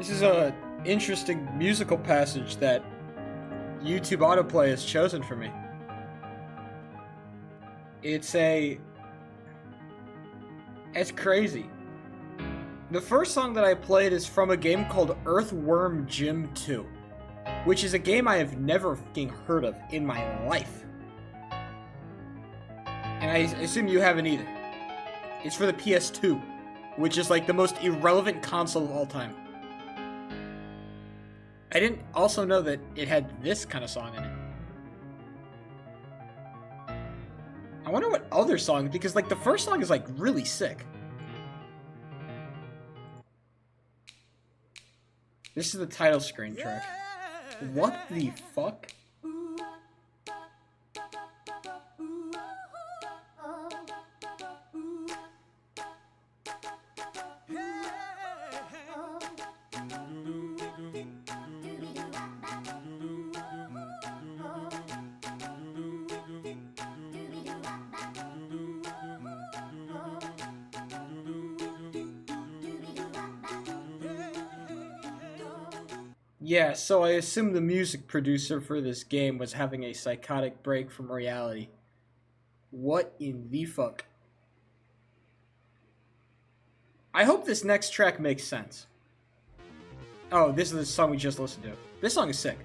This is a interesting musical passage that YouTube Autoplay has chosen for me. It's crazy. The first song that I played is from a game called Earthworm Jim 2, which is a game I have never fucking heard of in my life. And I assume you haven't either. It's for the PS2, which is like the most irrelevant console of all time. I didn't also know that it had this kind of song in it. I wonder what other songs, because like the first song is like really sick. This is the title screen track. What the fuck? Yeah, so I assume the music producer for this game was having a psychotic break from reality. What in the fuck? I hope this next track makes sense. Oh, this is the song we just listened to. This song is sick.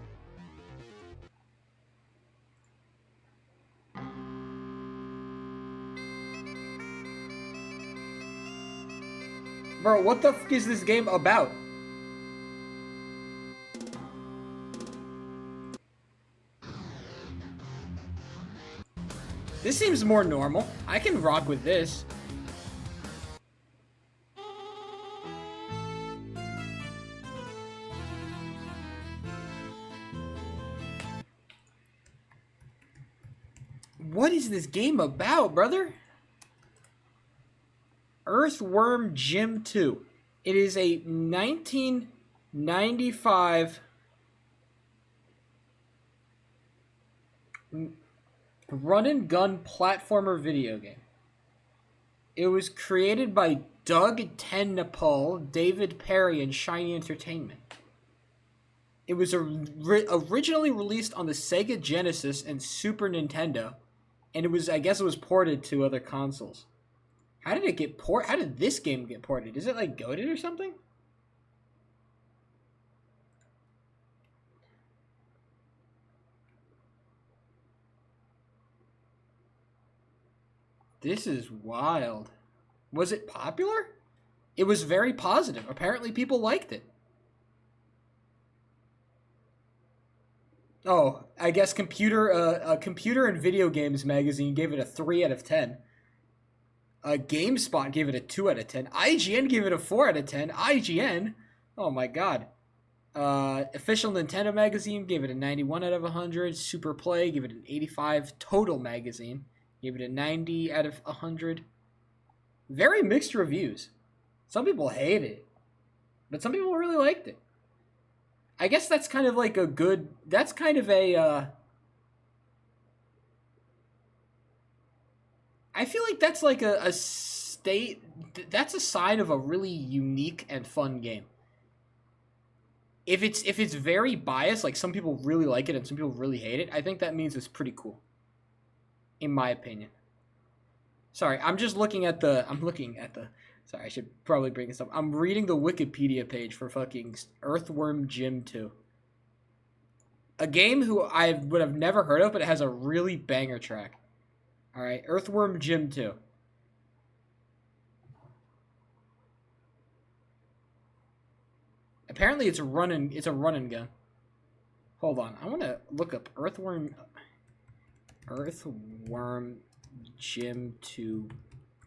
Bro, what the fuck is this game about? This seems more normal. I can rock with this. What is this game about, brother? Earthworm Jim 2. It is a 1995 run-and-gun platformer video game. It was created by Doug TenNapel, David Perry, and Shiny Entertainment. It was originally released on the Sega Genesis and Super Nintendo, and I guess it was ported to other consoles. How did it get How did this game get ported? Is it like goated or something? This is wild. Was it popular? It was very positive. Apparently people liked it. Oh, I guess Computer and Video Games magazine gave it a 3 out of 10. GameSpot gave it a 2 out of 10. IGN gave it a 4 out of 10. IGN? Oh my god. Official Nintendo magazine gave it a 91 out of 100. Super Play gave it an 85. Total magazine gave it a 90 out of 100. Very mixed reviews. Some people hate it, but some people really liked it. I guess that's kind of like a good... That's kind of a... I feel like that's like a state... That's a sign of a really unique and fun game. If it's very biased, like some people really like it and some people really hate it, I think that means it's pretty cool. In my opinion. Sorry, I'm looking at the... Sorry, I should probably bring this up. I'm reading the Wikipedia page for fucking Earthworm Jim 2. A game who I would have never heard of, but it has a really banger track. Alright, Earthworm Jim 2. Apparently it's a run and gun. Hold on, I want to look up Earthworm Jim 2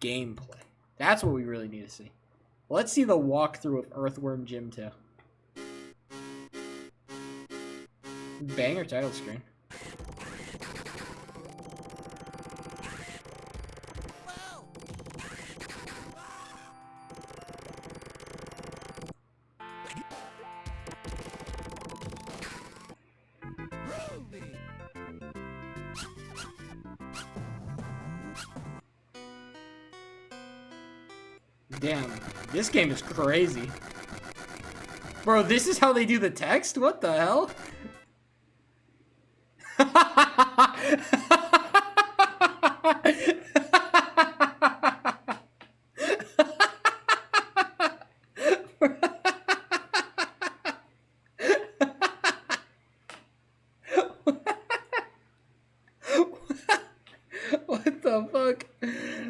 gameplay. That's what we really need to see. Let's see the walkthrough of Earthworm Jim 2. Banger title screen. Damn, this game is crazy. Bro, this is how they do the text? What the hell? What the fuck?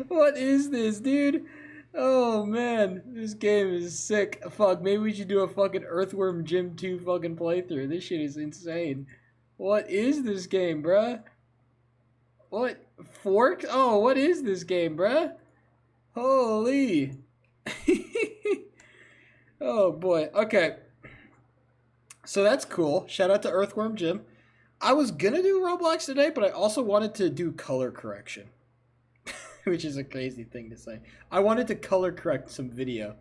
What is this, dude? Oh man, this game is sick. Fuck, maybe we should do a fucking Earthworm Jim 2 fucking playthrough. This shit is insane. What is this game, bruh? What? Fork? Oh, what is this game, bruh? Holy. Oh boy. Okay. So that's cool. Shout out to Earthworm Jim. I was gonna do Roblox today, but I also wanted to do color correction. Which is a crazy thing to say. I wanted to color correct some video.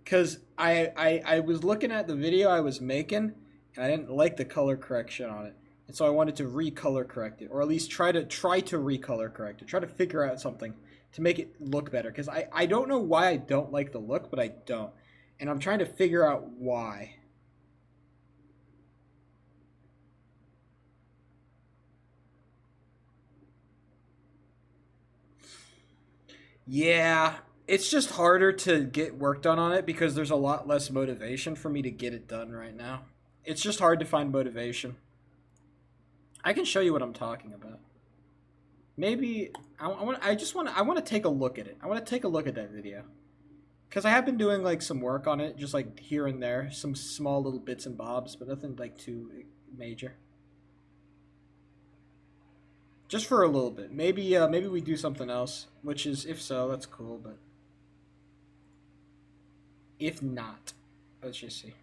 Because I was looking at the video I was making, and I didn't like the color correction on it. And so I wanted to recolor correct it, or at least try to recolor correct it. Try to figure out something to make it look better. Because I don't know why I don't like the look, but I don't. And I'm trying to figure out why. Yeah, it's just harder to get work done on it because there's a lot less motivation for me to get it done right now. It's just hard to find motivation. I can show you what I'm talking about. Maybe I want to take a look at it. I want to take a look at that video. Cuz I have been doing like some work on it just like here and there, some small little bits and bobs, but nothing like too major. Just for a little bit. Maybe maybe we do something else, which is if so, that's cool, but if not, let's just see.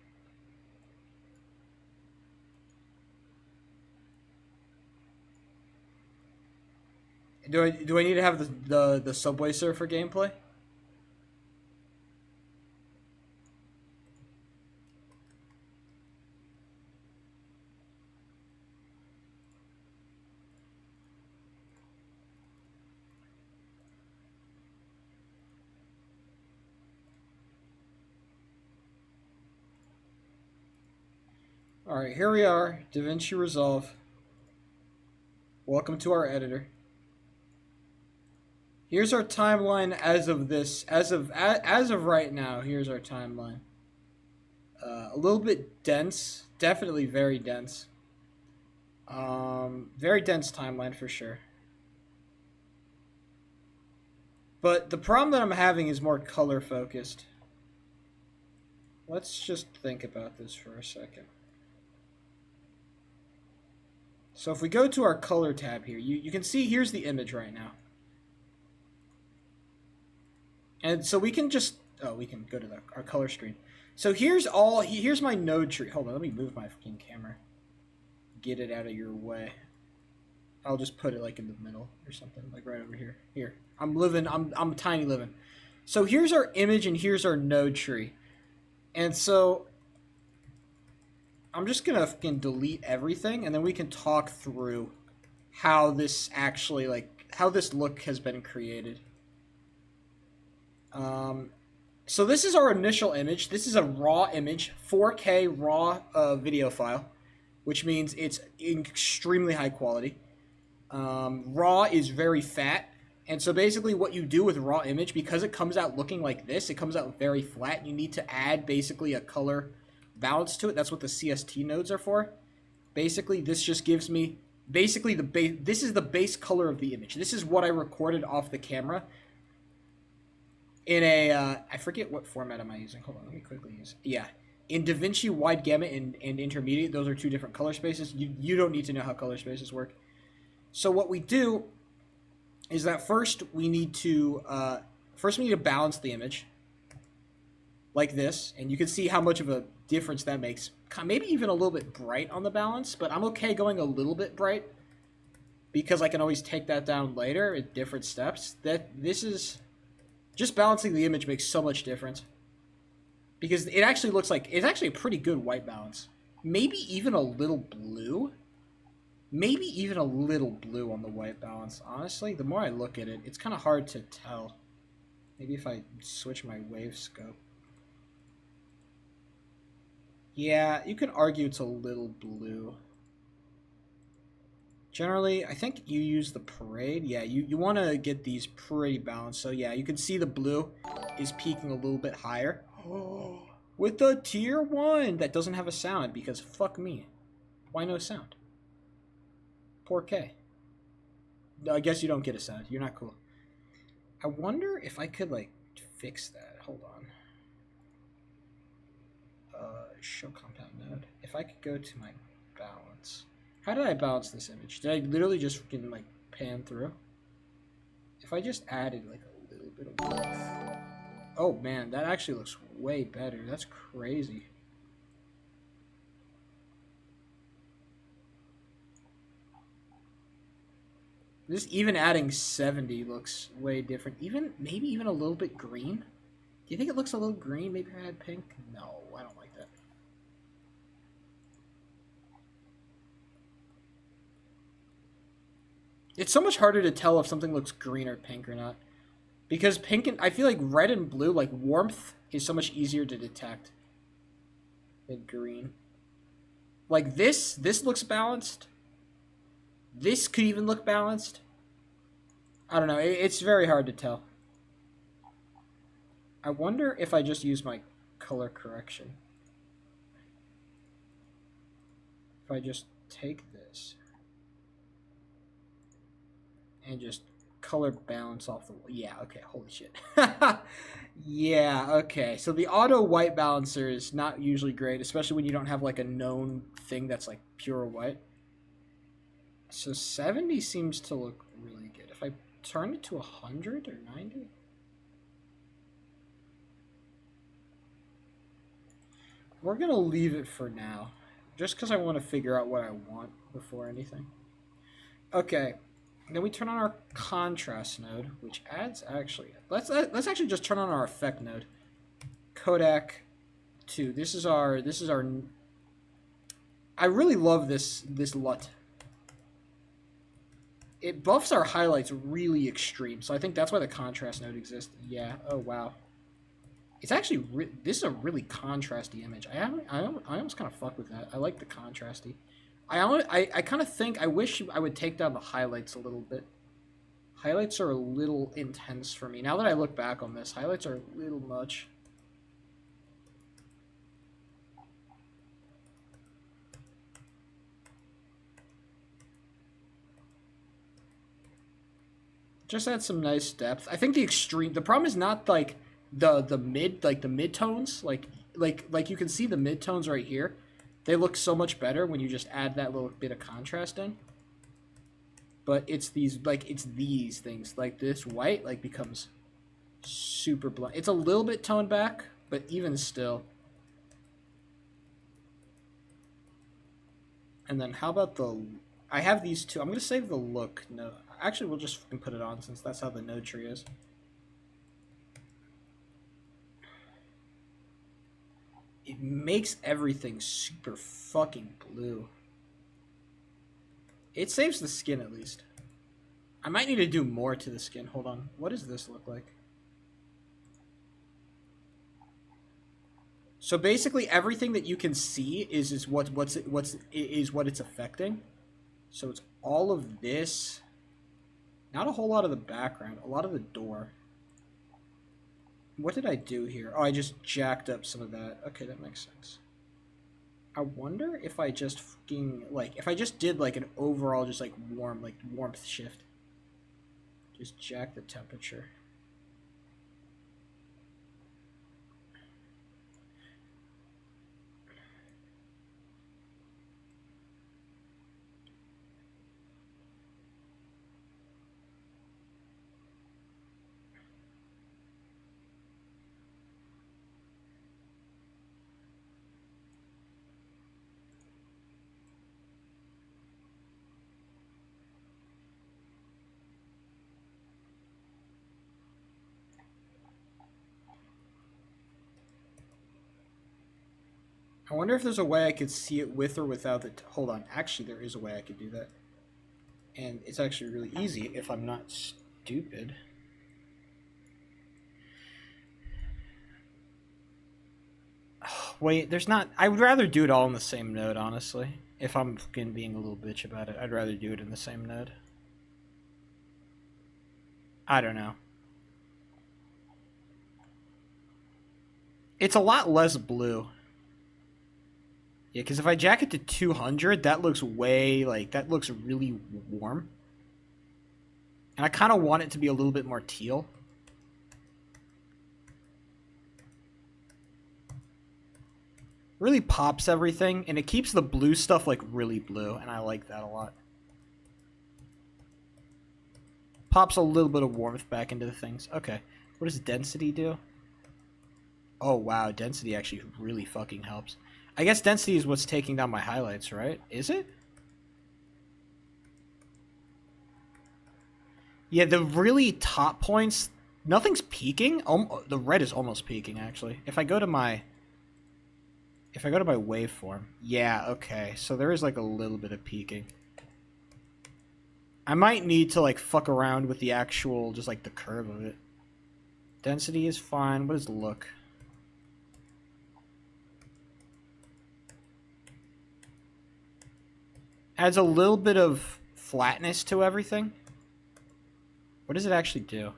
Do I need to have the Subway Surfer gameplay? All right, here we are, DaVinci Resolve. Welcome to our editor. Here's our timeline as of right now. Here's our timeline. A little bit dense, definitely very dense. Very dense timeline for sure. But the problem that I'm having is more color focused. Let's just think about this for a second. So if we go to our color tab here, you can see here's the image right now. And so we can just, we can go to our color screen. So here's my node tree. Hold on, let me move my fucking camera. Get it out of your way. I'll just put it like in the middle or something, like right over here. Here, I'm tiny living. So here's our image and here's our node tree. And so I'm just gonna fucking delete everything, and then we can talk through how this actually, how this look has been created. So this is our initial image. This is a raw image, 4K raw video file, which means it's extremely high quality. Raw is very fat, and so basically what you do with raw image, because it comes out looking like this, it comes out very flat. You need to add basically a color balance to it. That's what the CST nodes are for. Basically, this just gives me basically this is the base color of the image. This is what I recorded off the camera in a I forget what format am I using. Hold on, let me quickly use. Yeah, in DaVinci Wide Gamut and Intermediate, those are two different color spaces. You don't need to know how color spaces work. So what we do is that first we need to balance the image like this, and you can see how much of a difference that makes. Maybe even a little bit bright on the balance, but I'm okay going a little bit bright because I can always take that down later at different steps. This is just balancing the image makes so much difference because it actually looks like it's actually a pretty good white balance. Maybe even a little blue. Maybe even a little blue on the white balance. Honestly, the more I look at it, it's kind of hard to tell. Maybe if I switch my wave scope. Yeah, you can argue it's a little blue. Generally, I think you use the parade. Yeah, you want to get these pretty balanced. So yeah, you can see the blue is peaking a little bit higher. With the tier 1 that doesn't have a sound because fuck me. Why no sound? Poor K. I guess you don't get a sound. You're not cool. I wonder if I could like fix that. Hold on. Show compound node. If I could go to my balance. How did I balance this image? Did I literally just freaking like pan through? If I just added like a little bit of width. Oh man, that actually looks way better. That's crazy. Just even adding 70 looks way different. Even maybe even a little bit green. Do you think it looks a little green? Maybe if I had pink? No, I don't like that. It's so much harder to tell if something looks green or pink or not. Because pink and I feel like red and blue, like warmth, is so much easier to detect than green. Like this looks balanced. This could even look balanced. I don't know. It's very hard to tell. I wonder if I just use my color correction. If I just take this and just color balance off the wall. Yeah, okay, holy shit. Yeah, okay. So the auto white balancer is not usually great, especially when you don't have like a known thing that's like pure white. So 70 seems to look really good. If I turn it to 100 or 90? We're going to leave it for now. Just because I want to figure out what I want before anything. Okay. Then we turn on our contrast node, which adds actually... Let's actually just turn on our effect node. Kodak 2. This is our... I really love this LUT. It buffs our highlights really extreme, so I think that's why the contrast node exists. Yeah. Oh wow. It's actually this is a really contrasty image. I almost kind of fuck with that. I like the contrasty. I kind of think I wish I would take down the highlights a little bit. Highlights are a little intense for me. Now that I look back on this, highlights are a little much. Just add some nice depth. I think the problem is not like the mid tones like you can see the mid tones right here. They look so much better when you just add that little bit of contrast in. But it's these things like this white like becomes super blunt. It's a little bit toned back, but even still. And then how about I have these two. I'm gonna save the look. No, actually, we'll just put it on since that's how the node tree is. It makes everything super fucking blue. It saves the skin at least. I might need to do more to the skin. Hold on. What does this look like? So basically, everything that you can see is what it's affecting. So it's all of this. Not a whole lot of the background. A lot of the door. What did I do here? Oh, I just jacked up some of that. Okay, that makes sense. I wonder if I just fucking if I just did like an overall just like warmth shift. Just jack the temperature. I wonder if there's a way I could see it with or without the... Hold on. Actually, there is a way I could do that. And it's actually really easy if I'm not stupid. Oh wait, there's not... I would rather do it all in the same node, honestly. If I'm fucking being a little bitch about it, I'd rather do it in the same node. I don't know. It's a lot less blue. Yeah, because if I jack it to 200, that looks way, like, that looks really warm. And I kind of want it to be a little bit more teal. Really pops everything, and it keeps the blue stuff, like, really blue, and I like that a lot. Pops a little bit of warmth back into the things. Okay. What does density do? Oh, wow. Density actually really fucking helps. I guess density is what's taking down my highlights, right? Is it? Yeah, the really top points, nothing's peaking. The red is almost peaking, actually. If I go to my waveform, yeah, okay. So there is like a little bit of peaking. I might need to like fuck around with the actual, just like the curve of it. Density is fine. What is look? Adds a little bit of flatness to everything. What does it actually do?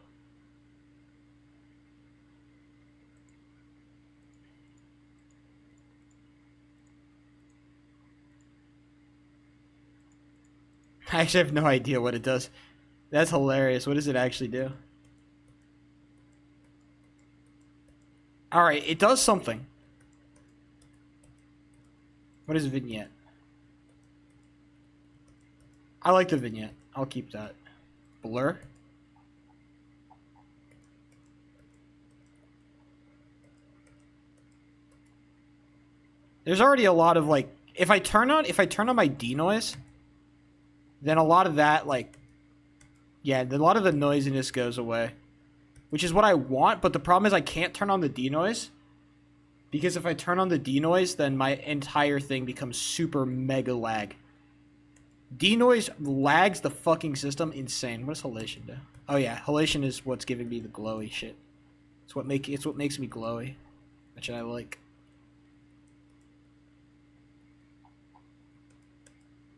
I actually have no idea what it does. That's hilarious. What does it actually do? Alright, it does something. What is vignette? I like the vignette. I'll keep that. Blur? There's already a lot of like, if I turn on my denoise, then a lot of that like, yeah, a lot of the noisiness goes away, which is what I want. But the problem is I can't turn on the denoise, because if I turn on the denoise, then my entire thing becomes super mega lag. Denoise lags the fucking system insane. What does halation do? Oh yeah, halation is what's giving me the glowy shit. It's what makes me glowy, which I like.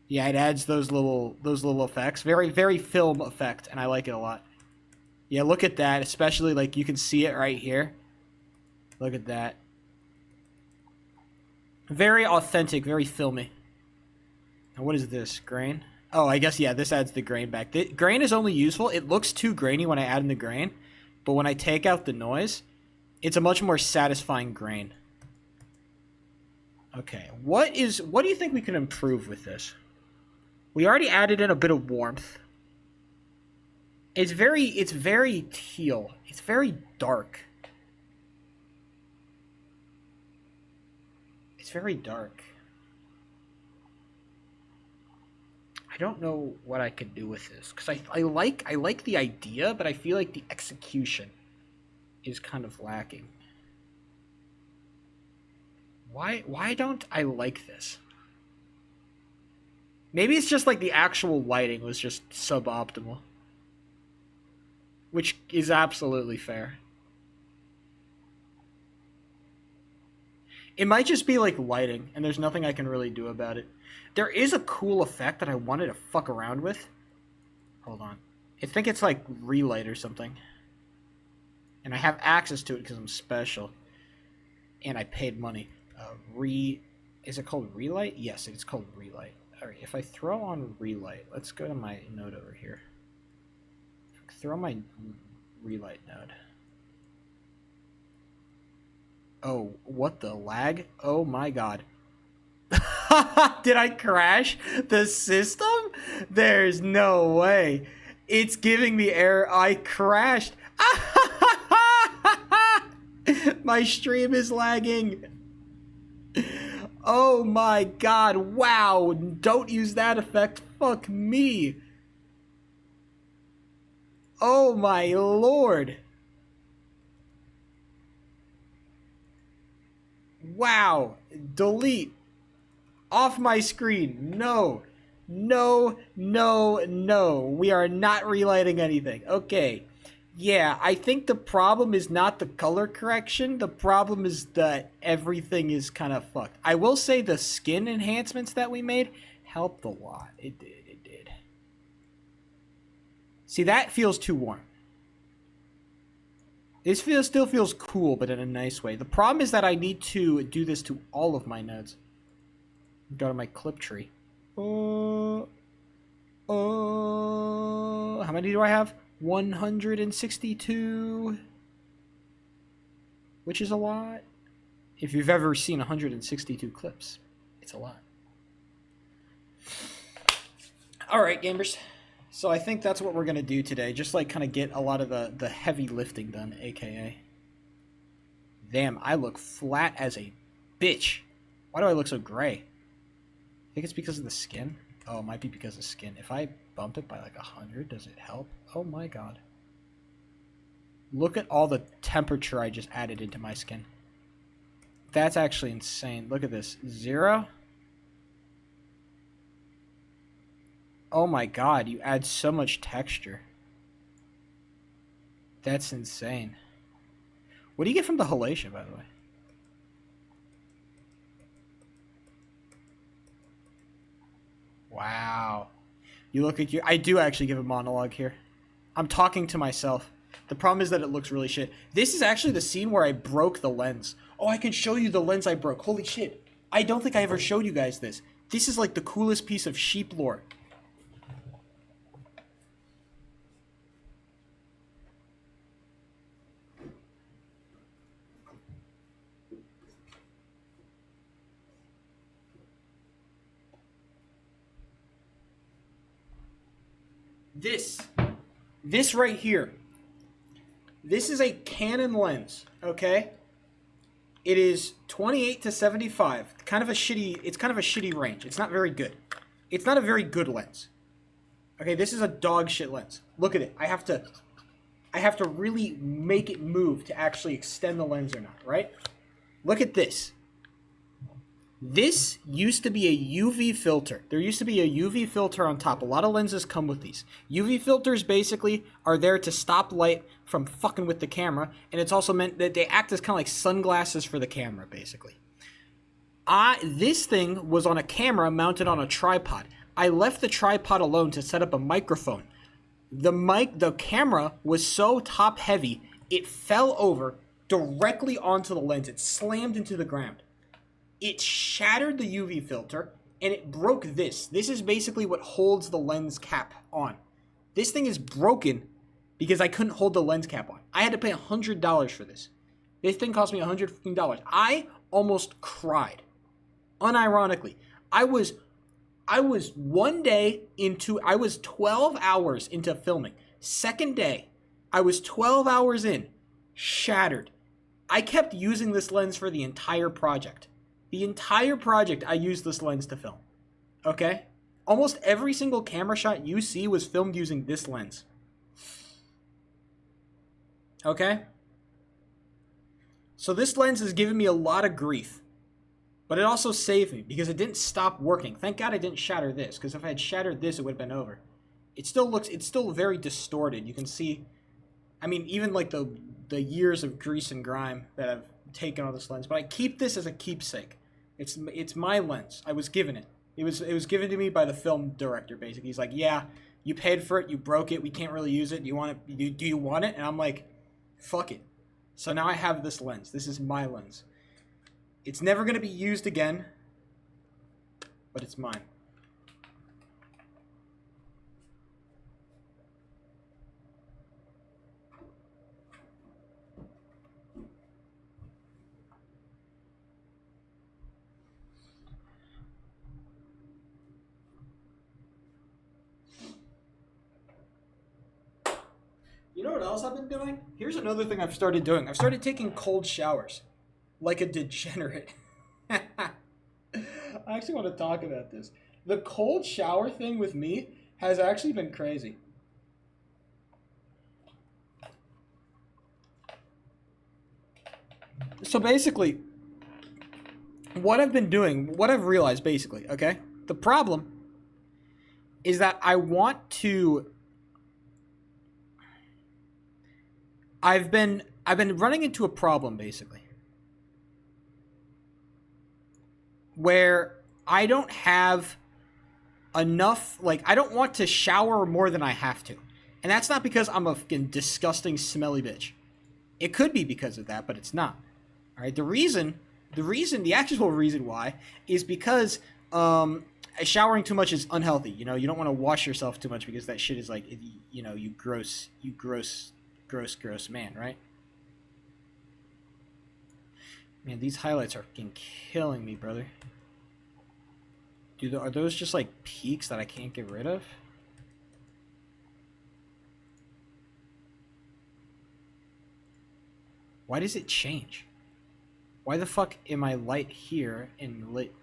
Yeah, it adds those little effects. Very, very film effect, and I like it a lot. Yeah, look at that. Especially, like, you can see it right here. Look at that. Very authentic, very filmy. Now, what is this? Grain? Oh, I guess, yeah, this adds the grain back. The grain is only useful. It looks too grainy when I add in the grain, but when I take out the noise, it's a much more satisfying grain. Okay, what do you think we can improve with this? We already added in a bit of warmth. It's very teal. It's very dark. It's very dark. I don't know what I could do with this, because I like the idea, but I feel like the execution is kind of lacking. Why don't I like this? Maybe it's just like the actual lighting was just suboptimal. Which is absolutely fair. It might just be like lighting, and there's nothing I can really do about it. There is a cool effect that I wanted to fuck around with. Hold on. I think it's like relight or something. And I have access to it because I'm special. And I paid money. Is it called relight? Yes, it's called relight. Alright, if I throw on relight, let's go to my node over here. Throw my relight node. Oh, what the lag? Oh my god. Did I crash the system? There's no way. It's giving me error. I crashed. My stream is lagging. Oh my god. Wow. Don't use that effect. Fuck me. Oh my lord. Wow. Delete. Off my screen. No. No, no, no. We are not relighting anything. Okay. Yeah, I think the problem is not the color correction. The problem is that everything is kind of fucked. I will say the skin enhancements that we made helped a lot. It did. It did. See, that feels too warm. This still feels cool, but in a nice way. The problem is that I need to do this to all of my nodes. Go to my clip tree. How many do I have? 162. Which is a lot. If you've ever seen 162 clips, it's a lot. Alright, gamers. So I think that's what we're going to do today. Just like kind of get a lot of the heavy lifting done, aka. Damn, I look flat as a bitch. Why do I look so gray? I think it's because of the skin. Oh, it might be because of skin. If I bump it by like 100, does it help? Oh my god. Look at all the temperature I just added into my skin. That's actually insane. Look at this. 0. Oh my god, you add so much texture. That's insane. What do you get from the halation, by the way? Wow. You look at you. I do actually give a monologue here. I'm talking to myself. The problem is that it looks really shit. This is actually the scene where I broke the lens. Oh, I can show you the lens I broke. Holy shit. I don't think I ever showed you guys this. This is like the coolest piece of sheep lore. This right here. This is a Canon lens, okay? It is 28 to 75. It's kind of a shitty range. It's not very good. It's not a very good lens. Okay, this is a dog shit lens. Look at it. I have to really make it move to actually extend the lens or not, right? Look at this. This used to be a UV filter. There used to be a UV filter on top. A lot of lenses come with these. UV filters basically are there to stop light from fucking with the camera, and it's also meant that they act as kind of like sunglasses for the camera, basically. This thing was on a camera mounted on a tripod. I left the tripod alone to set up a microphone. The camera was so top heavy, it fell over directly onto the lens. It slammed into the ground. It shattered the UV filter, and it broke this. This is basically what holds the lens cap on. This thing is broken because I couldn't hold the lens cap on. I had to pay $100 for this. This thing cost me $115. I almost cried. Unironically. I was 12 hours into filming. Second day, I was 12 hours in, shattered. I kept using this lens for the entire project. The entire project, I used this lens to film. Okay? Almost every single camera shot you see was filmed using this lens. Okay? So this lens has given me a lot of grief. But it also saved me because it didn't stop working. Thank God I didn't shatter this, because if I had shattered this, it would have been over. It's still very distorted. You can see, I mean, even like the years of grease and grime that I've taken on this lens. But I keep this as a keepsake. It's my lens. I was given it. It was given to me by the film director, basically. He's like, yeah, you paid for it, you broke it, we can't really use it. Do you want it? Do you want it? And I'm like, fuck it. So now I have this lens. This is my lens. It's never going to be used again, but it's mine. You know what else I've been doing? Here's another thing I've started doing. I've started taking cold showers. Like a degenerate. I actually want to talk about this. The cold shower thing with me has actually been crazy. So basically, what I've been doing, what I've realized basically, okay? The problem is that I want to I've been running into a problem basically where I don't have enough, like, I don't want to shower more than I have to. And that's not because I'm a fucking disgusting smelly bitch. It could be because of that, but it's not. All right, the actual reason why is because showering too much is unhealthy. You know, you don't want to wash yourself too much because that shit is like, you know, you gross man, right? Man, these highlights are fucking killing me, brother. Dude, are those just like peaks that I can't get rid of? Why does it change? Why the fuck am I light here and lit?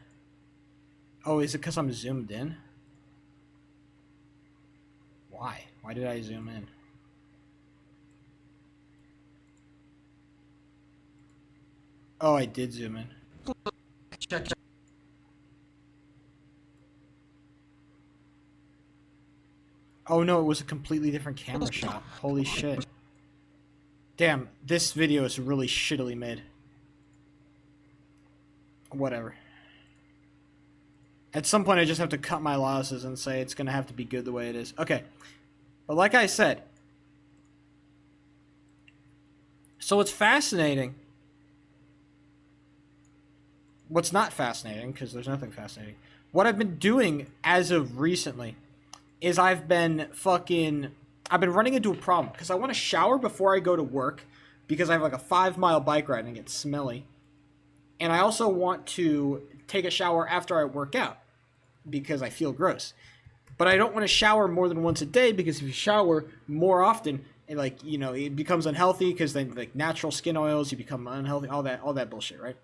Oh, is it because I'm zoomed in? Why? Why did I zoom in? Oh, I did zoom in. Check. Oh no, it was a completely different camera shot. Holy shit. Damn, this video is really shittily made. Whatever. At some point I just have to cut my losses and say it's gonna have to be good the way it is. Okay. But like I said, so what's fascinating, what's not fascinating, because there's nothing fascinating, what I've been doing as of recently is I've been running into a problem because I want to shower before I go to work because I have like a 5-mile bike ride and it gets smelly. And I also want to take a shower after I work out because I feel gross. But I don't want to shower more than once a day because if you shower more often, it becomes unhealthy because then like natural skin oils, you become unhealthy, all that bullshit, right?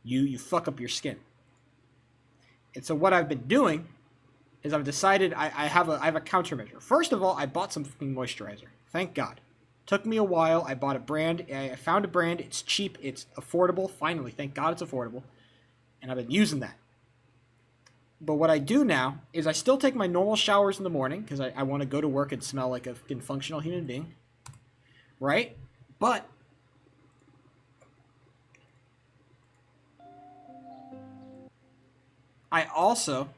You fuck up your skin. And so what I've been doing is I've decided I have a countermeasure. First of all, I bought some fucking moisturizer. Thank God. Took me a while. I bought a brand. I found a brand. It's cheap. It's affordable. Finally, thank God it's affordable. And I've been using that. But what I do now is I still take my normal showers in the morning because I want to go to work and smell like a fucking functional human being. Right? But I also...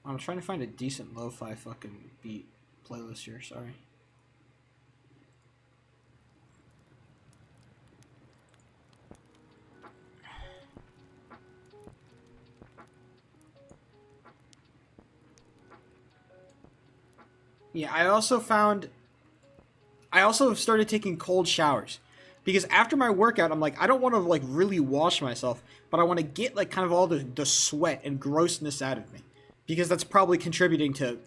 I'm trying to find a decent lo-fi fucking beat playlist here, sorry. Yeah, I also have started taking cold showers. Because after my workout, I'm like, I don't want to like really wash myself, but I want to get like kind of all the sweat and grossness out of me. Because that's probably contributing to,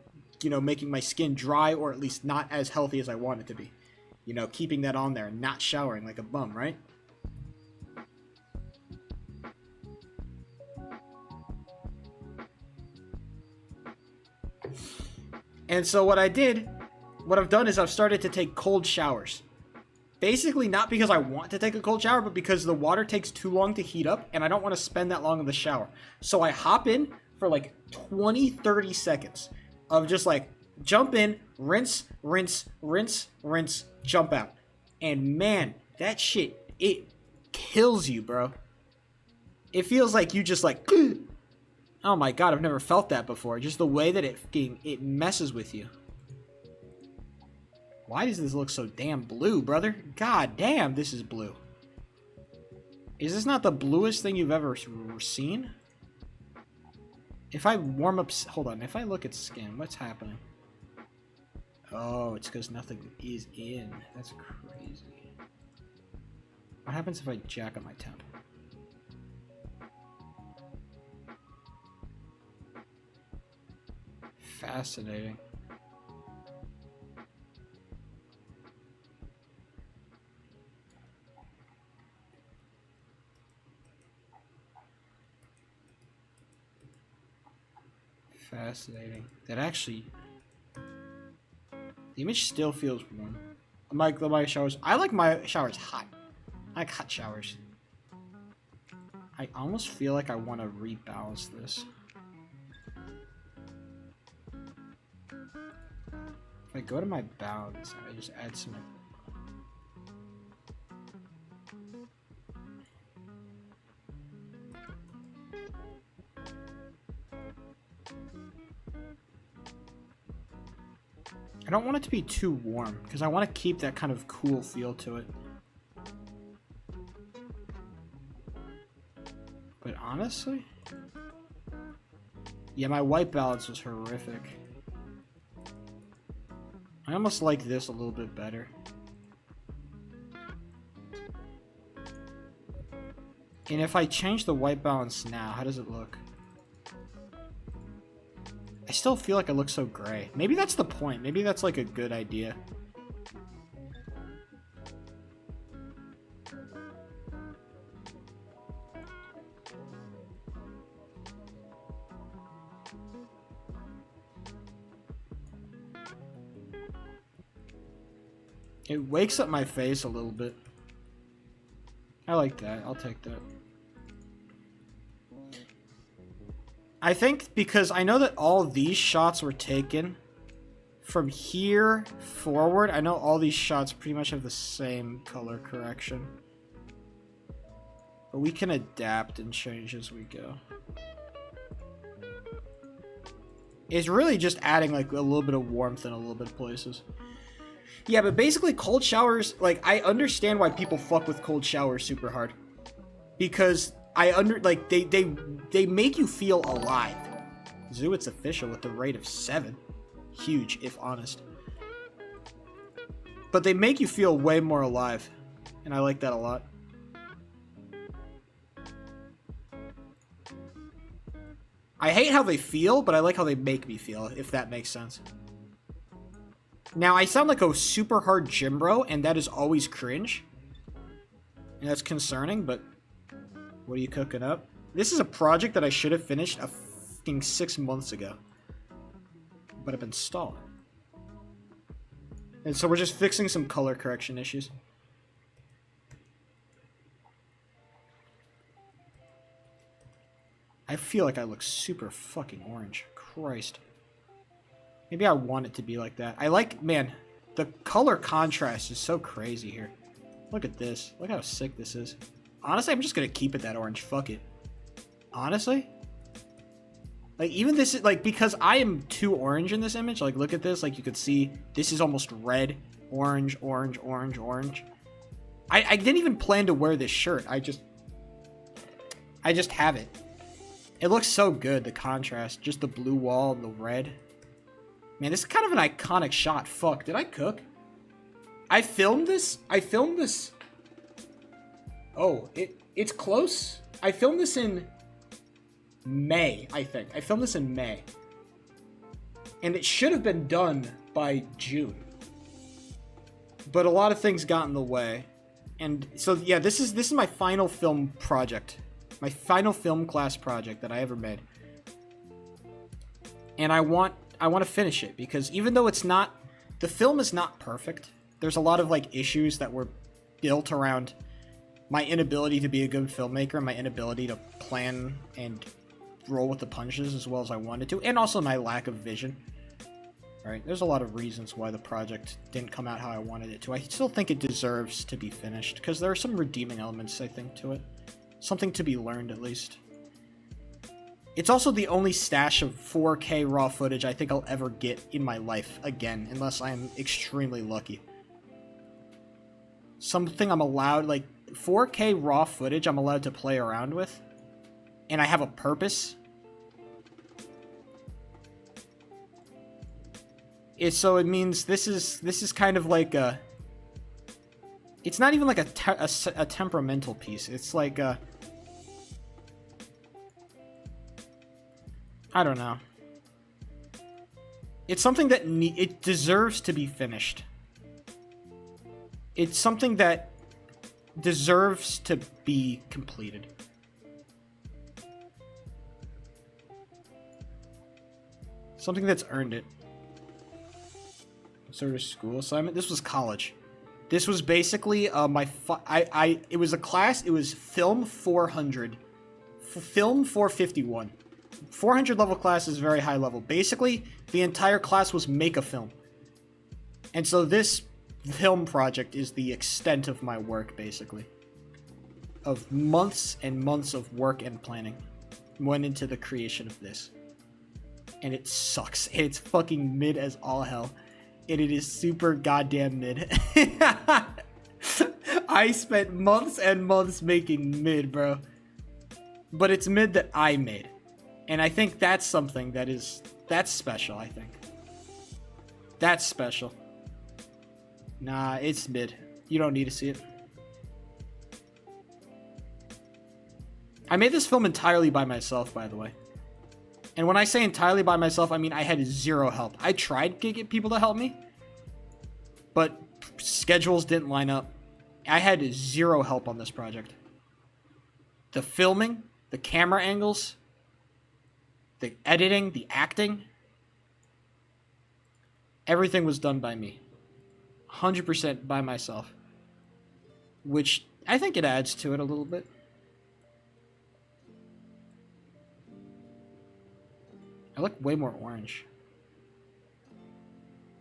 making my skin dry or at least not as healthy as I want it to be. Keeping that on there and not showering like a bum, right? And so what I've done is I've started to take cold showers. Basically not because I want to take a cold shower, but because the water takes too long to heat up and I don't want to spend that long in the shower. So I hop in for like 20-30 seconds of just like jump in, rinse, jump out. And man, that shit, it kills you, bro. It feels like you just like, oh my God, I've never felt that before. Just the way that it messes with you. Why does this look so damn blue, brother? God damn, this is blue. Is this not the bluest thing you've ever seen? If I warm up... Hold on. If I look at skin, what's happening? Oh, it's because nothing is in. That's crazy. What happens if I jack up my temp? Fascinating. Fascinating. That actually... The image still feels warm. My showers... I like my showers hot. I like hot showers. I almost feel like I want to rebalance this. If I go to my balance, I just add some... I don't want it to be too warm, because I want to keep that kind of cool feel to it. But honestly... yeah, my white balance was horrific. I almost like this a little bit better. And if I change the white balance now, how does it look? I still feel like I look so gray. Maybe that's the point. Maybe that's like a good idea. It wakes up my face a little bit. I like that. I'll take that. I think because I know that all these shots were taken from here forward. I know all these shots pretty much have the same color correction. But we can adapt and change as we go. It's really just adding like a little bit of warmth in a little bit of places. Yeah, but basically cold showers, like, I understand why people fuck with cold showers super hard. Because they make you feel alive. Zoo, it's official with the rate of 7. Huge, if honest. But they make you feel way more alive. And I like that a lot. I hate how they feel, but I like how they make me feel, if that makes sense. Now, I sound like a super hard gym bro, and that is always cringe. And that's concerning, but what are you cooking up? This is a project that I should have finished a fucking 6 months ago. But I've been stalling. And so we're just fixing some color correction issues. I feel like I look super fucking orange. Christ. Maybe I want it to be like that. I like, man, the color contrast is so crazy here. Look at this. Look how sick this is. Honestly, I'm just going to keep it that orange. Fuck it. Honestly? Like, even this, like, because I am too orange in this image. Like, look at this. Like, you could see this is almost red. Orange, orange, orange, orange. I didn't even plan to wear this shirt. I just have it. It looks so good, the contrast. Just the blue wall and the red. Man, this is kind of an iconic shot. Fuck, did I cook? I filmed this. Oh, it's close. I filmed this in May, I think. I filmed this in May. And it should have been done by June. But a lot of things got in the way. And so, yeah, this is my final film project. My final film class project that I ever made. And I want to finish it because even though it's not, the film is not perfect. There's a lot of like issues that were built around my inability to be a good filmmaker and my inability to plan and roll with the punches as well as I wanted to, and also my lack of vision. Right? There's a lot of reasons why the project didn't come out how I wanted it to. I still think it deserves to be finished because there are some redeeming elements, I think, to it. Something to be learned, at least. It's also the only stash of 4K raw footage I think I'll ever get in my life again, unless I'm extremely lucky. Something I'm allowed, like, 4K raw footage I'm allowed to play around with, and I have a purpose. So it means this is kind of like a... It's not even like a temperamental piece. It's like a... I don't know. It's something that it deserves to be finished. It's something that deserves to be completed. Something that's earned it. Sort of school assignment. This was college. This was basically it was a class. It was Film 400 Film 451. 400 level class is very high level. Basically, the entire class was make a film. And so this film project is the extent of my work, basically. Of months and months of work and planning went into the creation of this. And it sucks. It's fucking mid as all hell. And it is super goddamn mid. I spent months and months making mid, bro. But it's mid that I made. And I think that's something that's special, I think. That's special. Nah, it's mid. You don't need to see it. I made this film entirely by myself, by the way. And when I say entirely by myself, I mean I had zero help. I tried to get people to help me, but schedules didn't line up. I had zero help on this project. The filming, the camera angles, the editing, the acting, everything was done by me. 100% by myself. Which I think it adds to it a little bit. I look way more orange.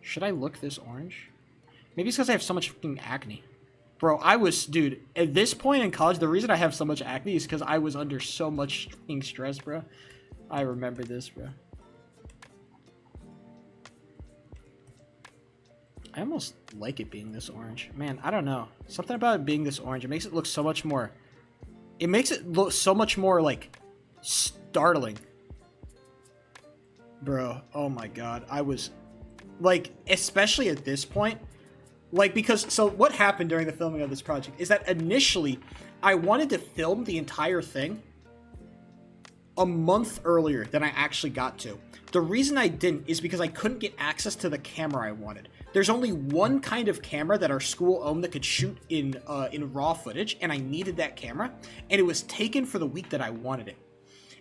Should I look this orange? Maybe it's because I have so much fucking acne. Bro, dude, at this point in college, the reason I have so much acne is because I was under so much fucking stress, bro. I remember this, bro. I almost like it being this orange. Man, I don't know. Something about it being this orange, it makes it look so much more... It makes it look so much more, like, startling. Bro, oh my god. I was... Like, especially at this point... Like, because... So, what happened during the filming of this project is that initially, I wanted to film the entire thing a month earlier than I actually got to. The reason I didn't is because I couldn't get access to the camera I wanted. There's only one kind of camera that our school owned that could shoot in raw footage, and I needed that camera, and it was taken for the week that I wanted it.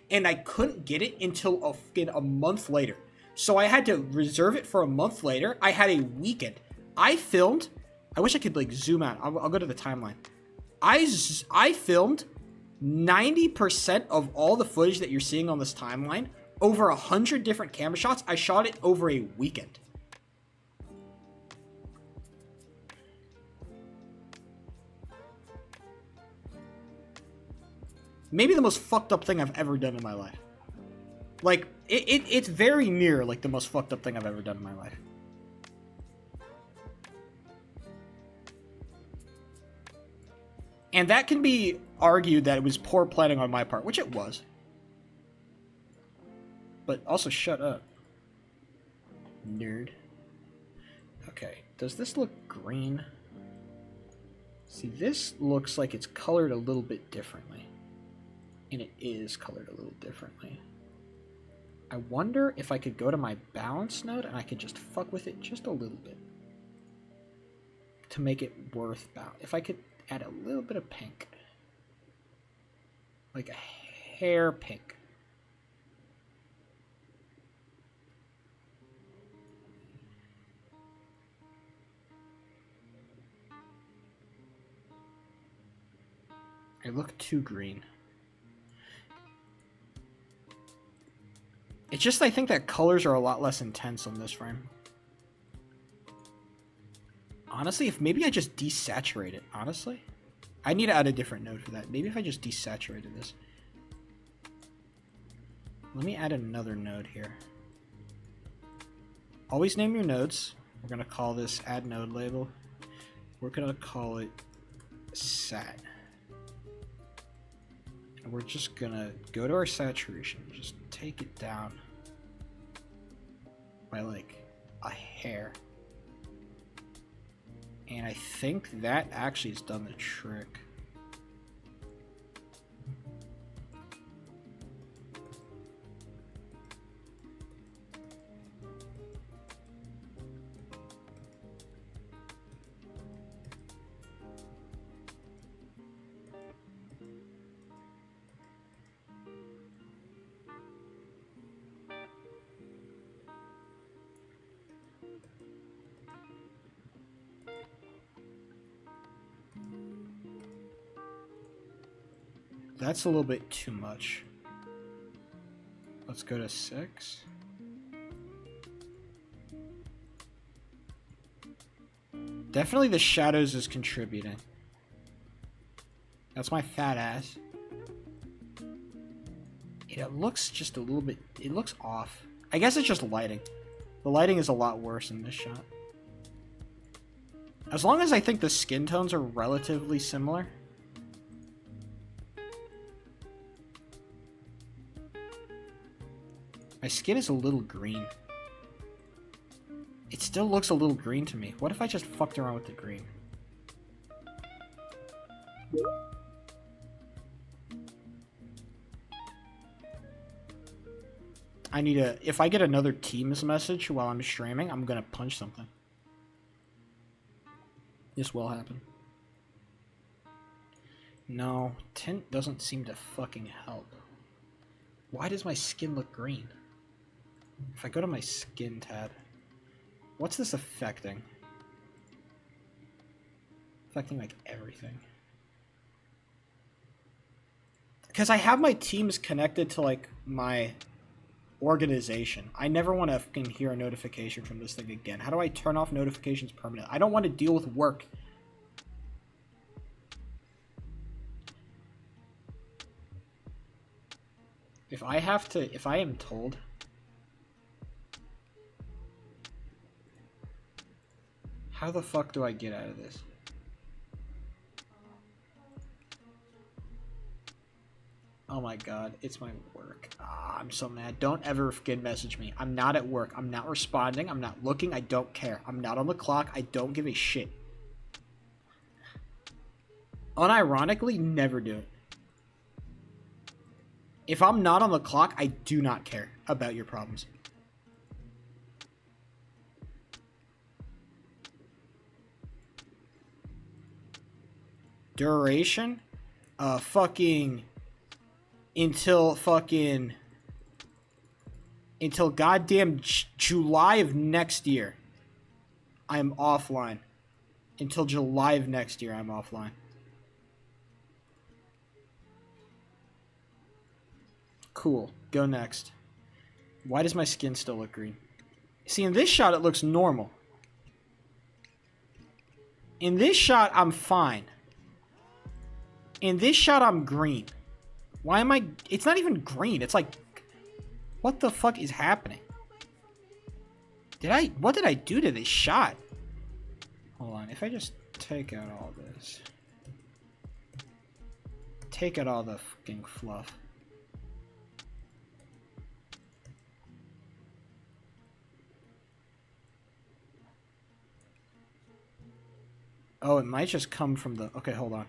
And I couldn't get it until a month later. So I had to reserve it for a month later. I had a weekend. I filmed... I wish I could, like, zoom out. I'll go to the timeline. I filmed 90% of all the footage that you're seeing on this timeline. Over 100 different camera shots. I shot it over a weekend. Maybe the most fucked up thing I've ever done in my life. Like, it's very near, like, the most fucked up thing I've ever done in my life. And that can be argued that it was poor planning on my part, which it was. But also, shut up. Nerd. Okay, does this look green? See, this looks like it's colored a little bit differently. And it is colored a little differently. I wonder if I could go to my balance node and I could just fuck with it just a little bit. To make it worth balance. If I could add a little bit of pink. Like a hair pink. I look too green. It's just I think that colors are a lot less intense on this frame. Honestly, if maybe I just desaturate it, honestly. I need to add a different node for that. Maybe if I just desaturated this. Let me add another node here. Always name your nodes. We're going to call this add node label. We're going to call it sat. And we're just going to go to our saturation. Just take it down by like a hair. And I think that actually has done the trick. That's a little bit too much. Let's go to 6. Definitely the shadows is contributing. That's my fat ass. It looks just a little bit... It looks off. I guess it's just lighting. The lighting is a lot worse in this shot. As long as I think the skin tones are relatively similar. My skin is a little green. It still looks a little green to me. What if I just fucked around with the green? I need a... If I get another Teams message while I'm streaming, I'm gonna punch something. This will happen. No, tint doesn't seem to fucking help. Why does my skin look green? If I go to my skin tab, what's this affecting? Affecting like everything. Because I have my Teams connected to like my organization. I never want to fucking hear a notification from this thing again. How do I turn off notifications permanently? I don't want to deal with work. If I am told how the fuck do I get out of this? Oh my god, it's my work. Ah, I'm so mad. Don't ever fucking message me. I'm not at work. I'm not responding. I'm not looking. I don't care. I'm not on the clock. I don't give a shit. Unironically, never do it. If I'm not on the clock, I do not care about your problems. Duration? Fucking... Until goddamn July of next year. I'm offline. Until July of next year, I'm offline. Cool. Go next. Why does my skin still look green? See, in this shot, it looks normal. In this shot, I'm fine. In this shot, I'm green. Why am I... It's not even green. It's like... What the fuck is happening? What did I do to this shot? Hold on. If I just take out all this. Take out all the fucking fluff. Oh, it might just come from the... Okay, hold on.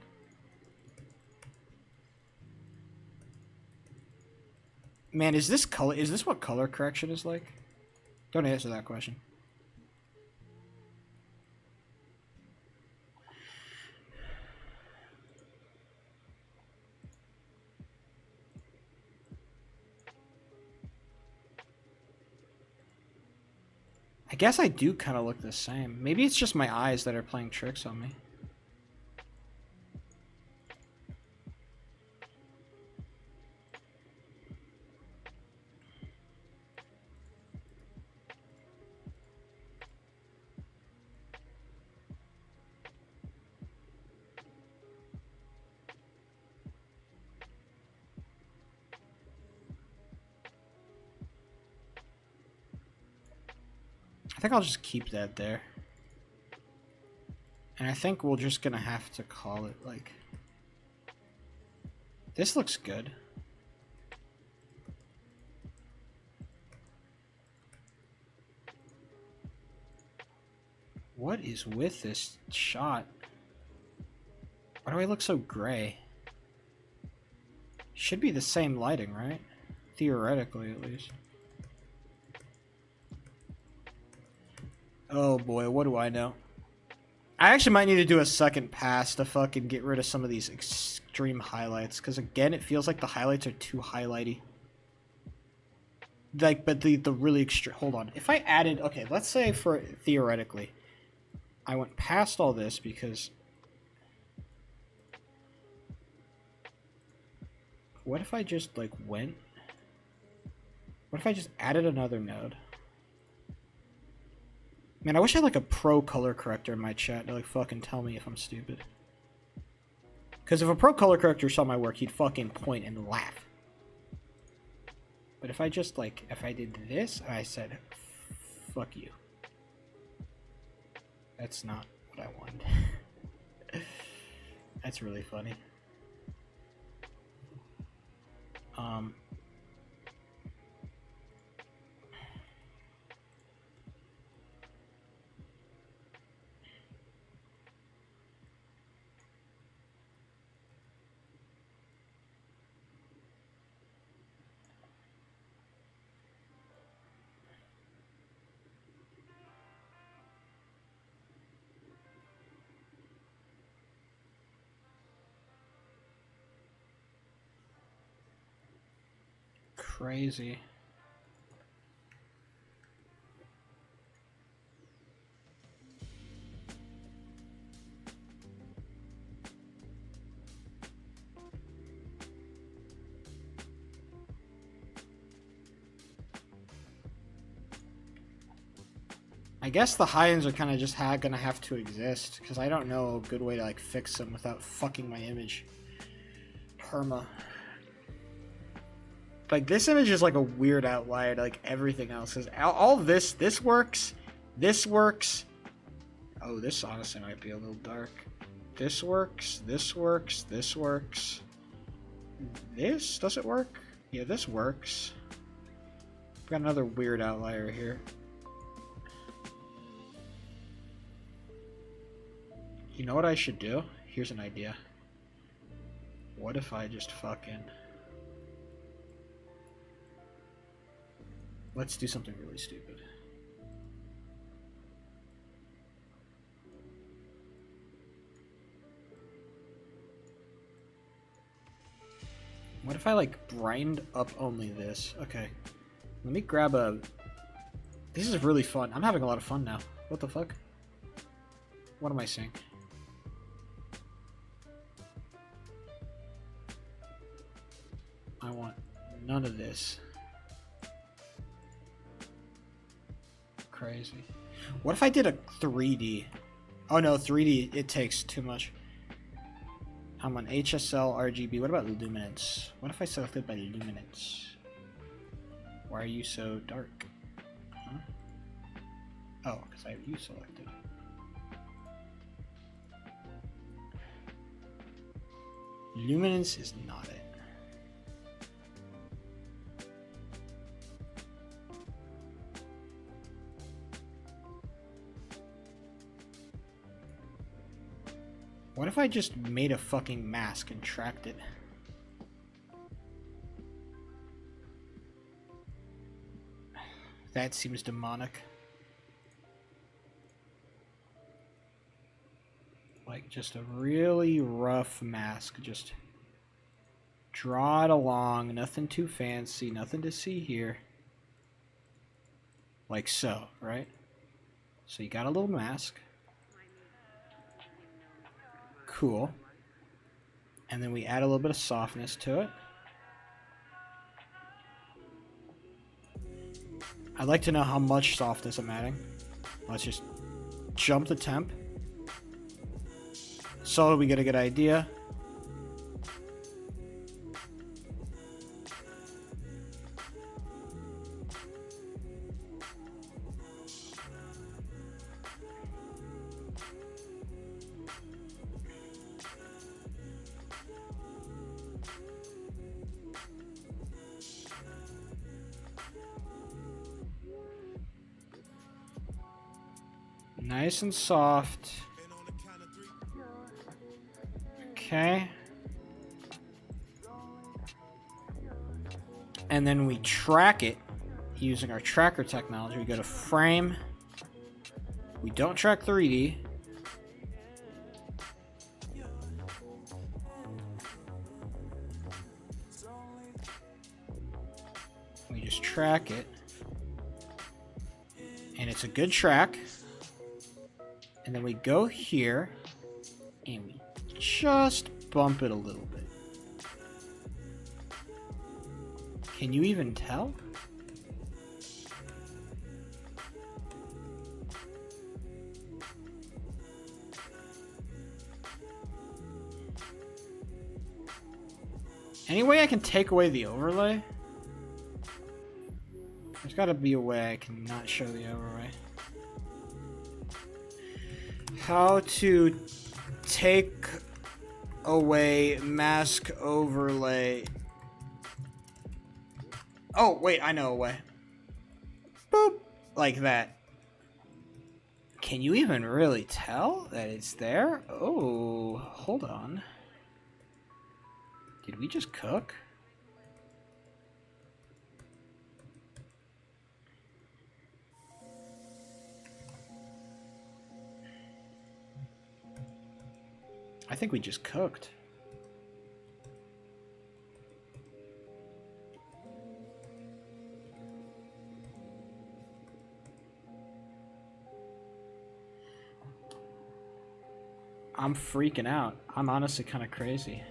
Man, is this color? Is this what color correction is like? Don't answer that question. I guess I do kind of look the same. Maybe it's just my eyes that are playing tricks on me. I think I'll just keep that there. And I think we're just gonna have to call it like... This looks good. What is with this shot? Why do I look so gray? Should be the same lighting, right? Theoretically, at least. Oh boy, what do I know? I actually might need to do a second pass to fucking get rid of some of these extreme highlights. Because again, it feels like the highlights are too highlighty. Like, but the really extreme... Hold on. If I added... Okay, let's say for... Theoretically. I went past all this because... What if I just, like, went? What if I just added another node? Man, I wish I had, like, a pro color corrector in my chat to, like, fucking tell me if I'm stupid. Because if a pro color corrector saw my work, he'd fucking point and laugh. But if I just, like, if I did this, and I said, fuck you. That's not what I wanted. That's really funny. Crazy. I guess the high-ends are kind of just gonna have to exist, because I don't know a good way to, like, fix them without fucking my image. Perma. Like, this image is, like, a weird outlier to, like, everything else. All this works. This works. Oh, this honestly might be a little dark. This works. This works. This works. This? Does it work? Yeah, this works. Got another weird outlier here. You know what I should do? Here's an idea. What if I just fucking... Let's do something really stupid. What if I, like, grind up only this? Okay. Let me grab a... This is really fun. I'm having a lot of fun now. What the fuck? What am I saying? I want none of this. Crazy. What if I did a 3D? Oh no, 3D, it takes too much. I'm on HSL, RGB. What about luminance? What if I selected by luminance? Why are you so dark? Huh? Oh, because I have you selected. Luminance is not it. What if I just made a fucking mask and tracked it? That seems demonic. Like just a really rough mask. Just draw it along. Nothing too fancy. Nothing to see here. Like so, right? So you got a little mask. Cool. And then we add a little bit of softness to it. I'd like to know how much softness I'm adding. Let's just jump the temp so we get a good idea. Nice and soft. Okay. And then we track it using our tracker technology. We go to frame. We don't track 3D. We just track it. And it's a good track. And then we go here, and we just bump it a little bit. Can you even tell? Any way I can take away the overlay? There's gotta be a way I can not show the overlay. How to take away mask overlay. Oh, wait, I know a way. Boop. Like that. Can you even really tell that it's there? Oh, hold on. Did we just cook? I think we just cooked. I'm freaking out. I'm honestly kind of crazy.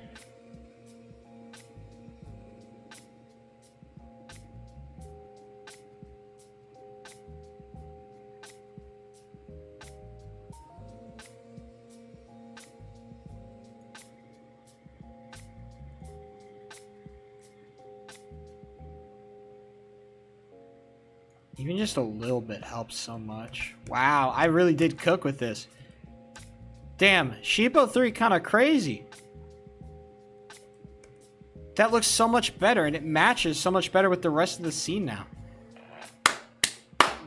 Even just a little bit helps so much. Wow, I really did cook with this. Damn, Sheepo 3 kind of crazy. That looks so much better, and it matches so much better with the rest of the scene now.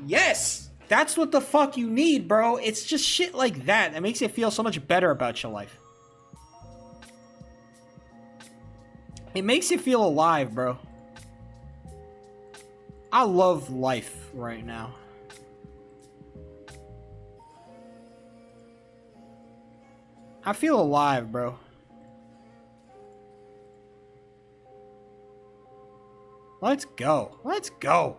Yes! That's what the fuck you need, bro. It's just shit like that that makes you feel so much better about your life. It makes you feel alive, bro. I love life right now. I feel alive, bro. Let's go. Let's go.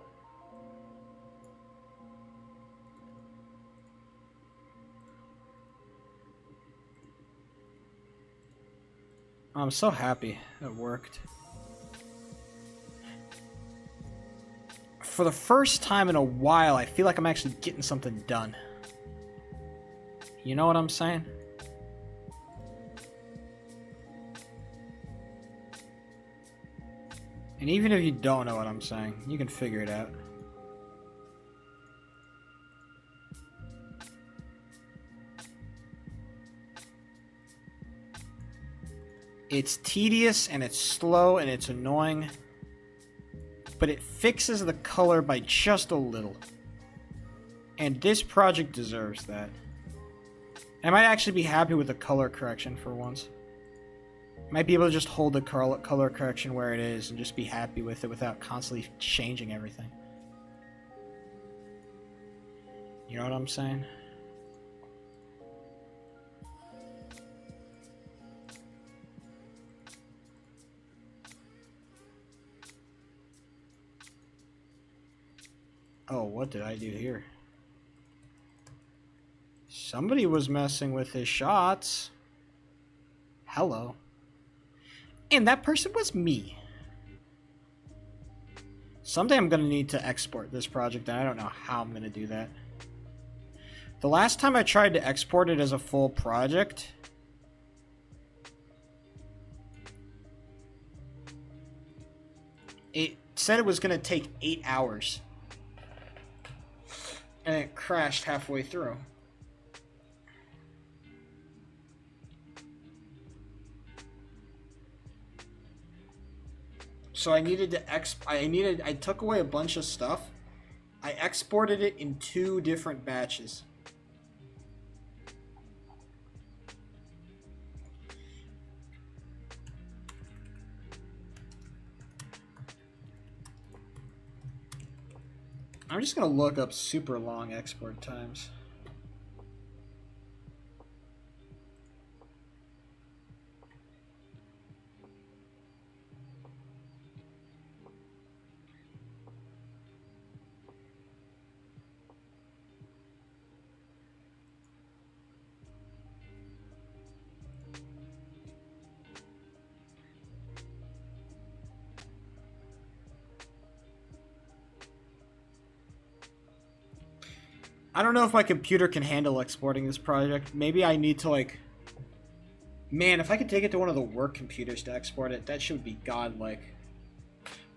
I'm so happy it worked. For the first time in a while, I feel like I'm actually getting something done. You know what I'm saying? And even if you don't know what I'm saying, you can figure it out. It's tedious and it's slow and it's annoying, but it fixes the color by just a little. And this project deserves that. I might actually be happy with the color correction for once. I might be able to just hold the color correction where it is and just be happy with it without constantly changing everything. You know what I'm saying? Oh, what did I do here? Somebody was messing with his shots. Hello. And that person was me. Someday I'm going to need to export this project, and I don't know how I'm going to do that. The last time I tried to export it as a full project, it said it was going to take 8 hours. And it crashed halfway through. So I needed to I took away a bunch of stuff. I exported it in 2 different batches. I'm just gonna look up super long export times. I don't know if my computer can handle exporting this project. Maybe I need to, like... Man, if I could take it to one of the work computers to export it, that should be godlike.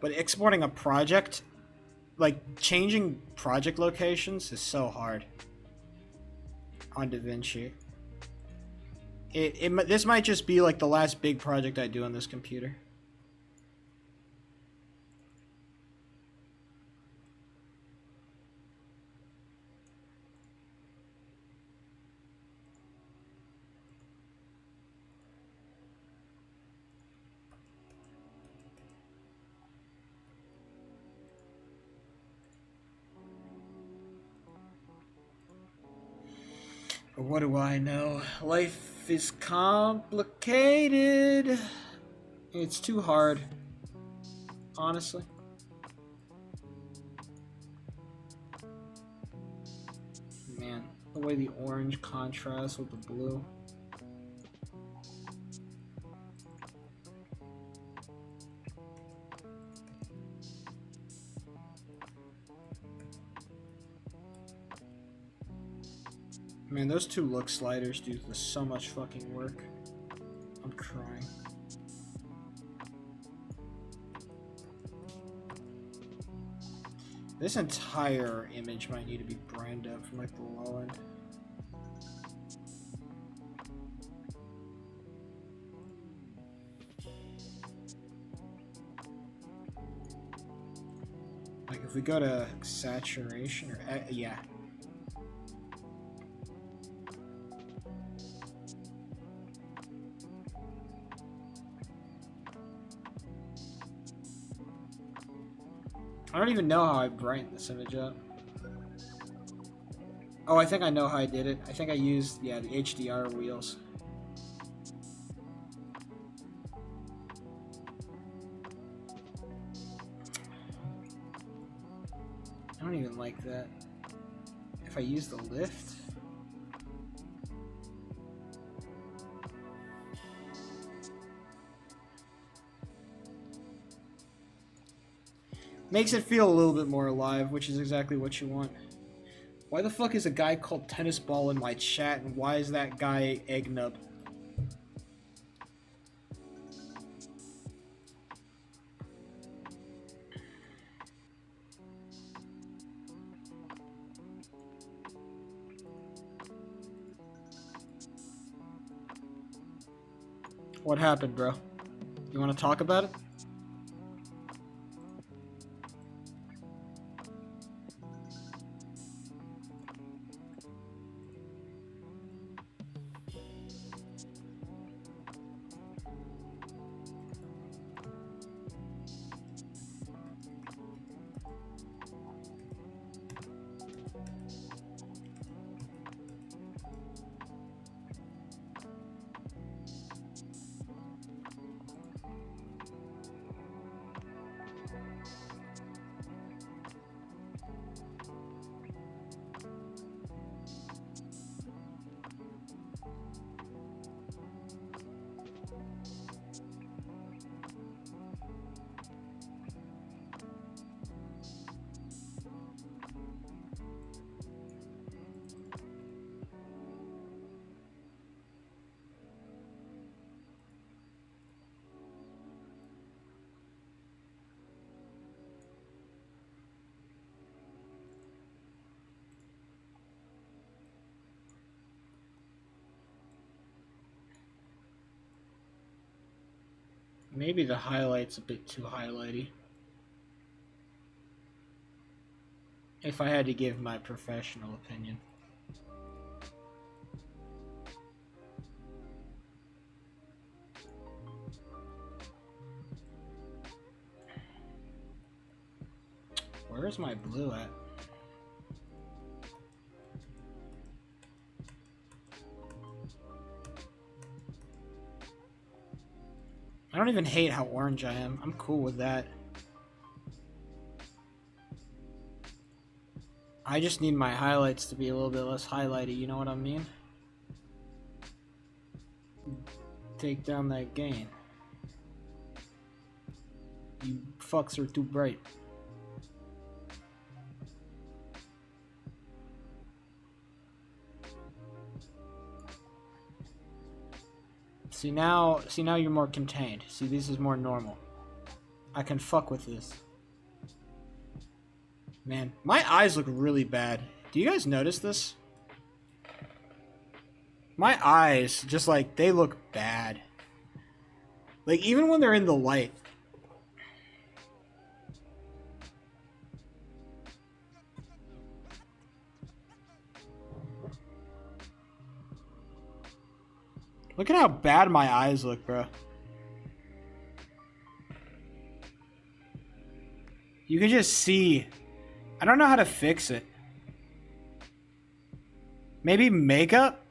But exporting a project, like, changing project locations is so hard on DaVinci. This might just be, like, the last big project I do on this computer. But what do I know? Life is complicated. It's too hard. Honestly. Man, the way the orange contrasts with the blue. Man, those two look sliders do so much fucking work. I'm crying. This entire image might need to be brightened up from, like, the low end. Like, if we go to saturation, or, yeah. I don't even know how I brighten this image up. Oh, I think I know how I did it. I think I used, yeah, the HDR wheels. I don't even like that. If I use the lift... Makes it feel a little bit more alive, which is exactly what you want. Why the fuck is a guy called Tennis Ball in my chat, and why is that guy Eggnub? What happened, bro? You want to talk about it? Maybe the highlight's a bit too highlighty. If I had to give my professional opinion. Where's my blue at? I don't even hate how orange I am. I'm cool with that. I just need my highlights to be a little bit less highlighty, you know what I mean? Take down that gain. You fucks are too bright. See now you're more contained. See, this is more normal. I can fuck with this. Man, my eyes look really bad. Do you guys notice this? My eyes, just like, they look bad. Like, even when they're in the light. Look at how bad my eyes look, bro. You can just see. I don't know how to fix it. Maybe makeup?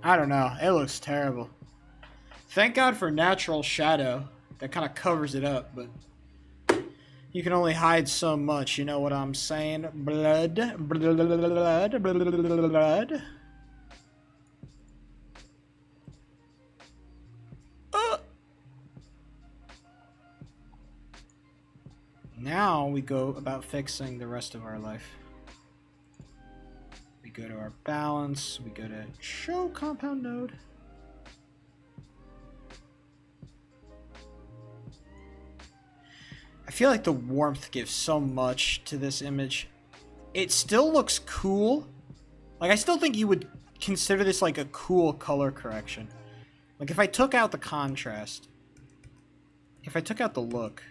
I don't know. It looks terrible. Thank God for natural shadow. That kind of covers it up, but you can only hide so much. You know what I'm saying? Blood. Blood. Blood. Now we go about fixing the rest of our life. We go to our balance. We go to show compound node. I feel like the warmth gives so much to this image. It still looks cool. Like, I still think you would consider this like a cool color correction. Like, if I took out the contrast, if I took out the look,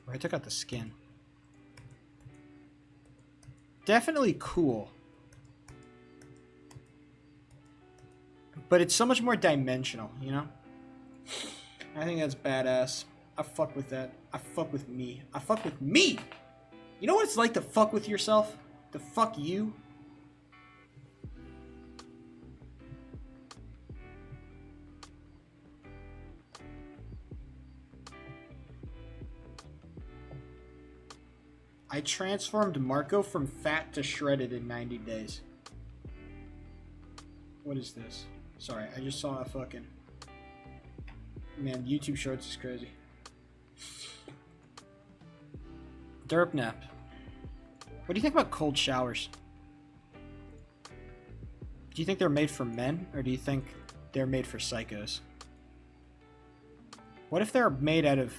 or I took out the skin, definitely cool. But it's so much more dimensional, you know? I think that's badass. I fuck with that. I fuck with me. I fuck with me! You know what it's like to fuck with yourself? To fuck you? I transformed Marco from fat to shredded in 90 days. What is this? Sorry, I just saw a fucking... Man, YouTube Shorts is crazy. Derp nap. What do you think about cold showers? Do you think they're made for men, or do you think they're made for psychos? What if they're made out of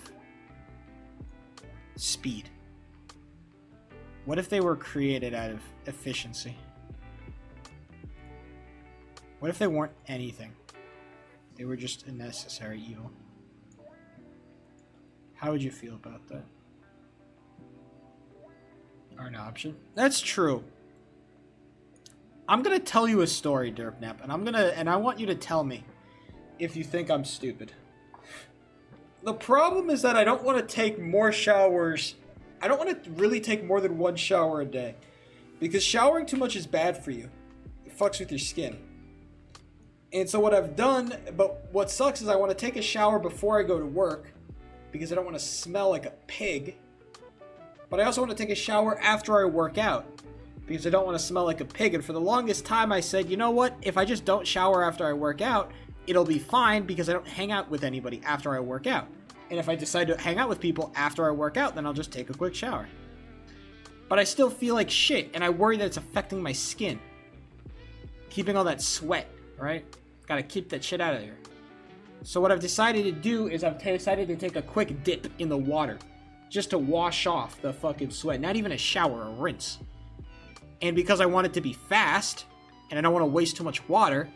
speed? What if they were created out of efficiency? What if they weren't anything? They were just a necessary evil. How would you feel about that? Are an option? That's true. I'm gonna tell you a story, Derpnap, and I want you to tell me if you think I'm stupid. The problem is that I don't want to take more showers. I don't want to really take more than one shower a day. Because showering too much is bad for you. It fucks with your skin. And so what I've done, but what sucks is I want to take a shower before I go to work. Because I don't want to smell like a pig. But I also want to take a shower after I work out. Because I don't want to smell like a pig. And for the longest time I said, you know what? If I just don't shower after I work out, it'll be fine because I don't hang out with anybody after I work out. And if I decide to hang out with people after I work out, then I'll just take a quick shower. But I still feel like shit, and I worry that it's affecting my skin. Keeping all that sweat, right? Gotta keep that shit out of there. So what I've decided to do is I've decided to take a quick dip in the water. Just to wash off the fucking sweat. Not even a shower, a rinse. And because I want it to be fast, and I don't want to waste too much water,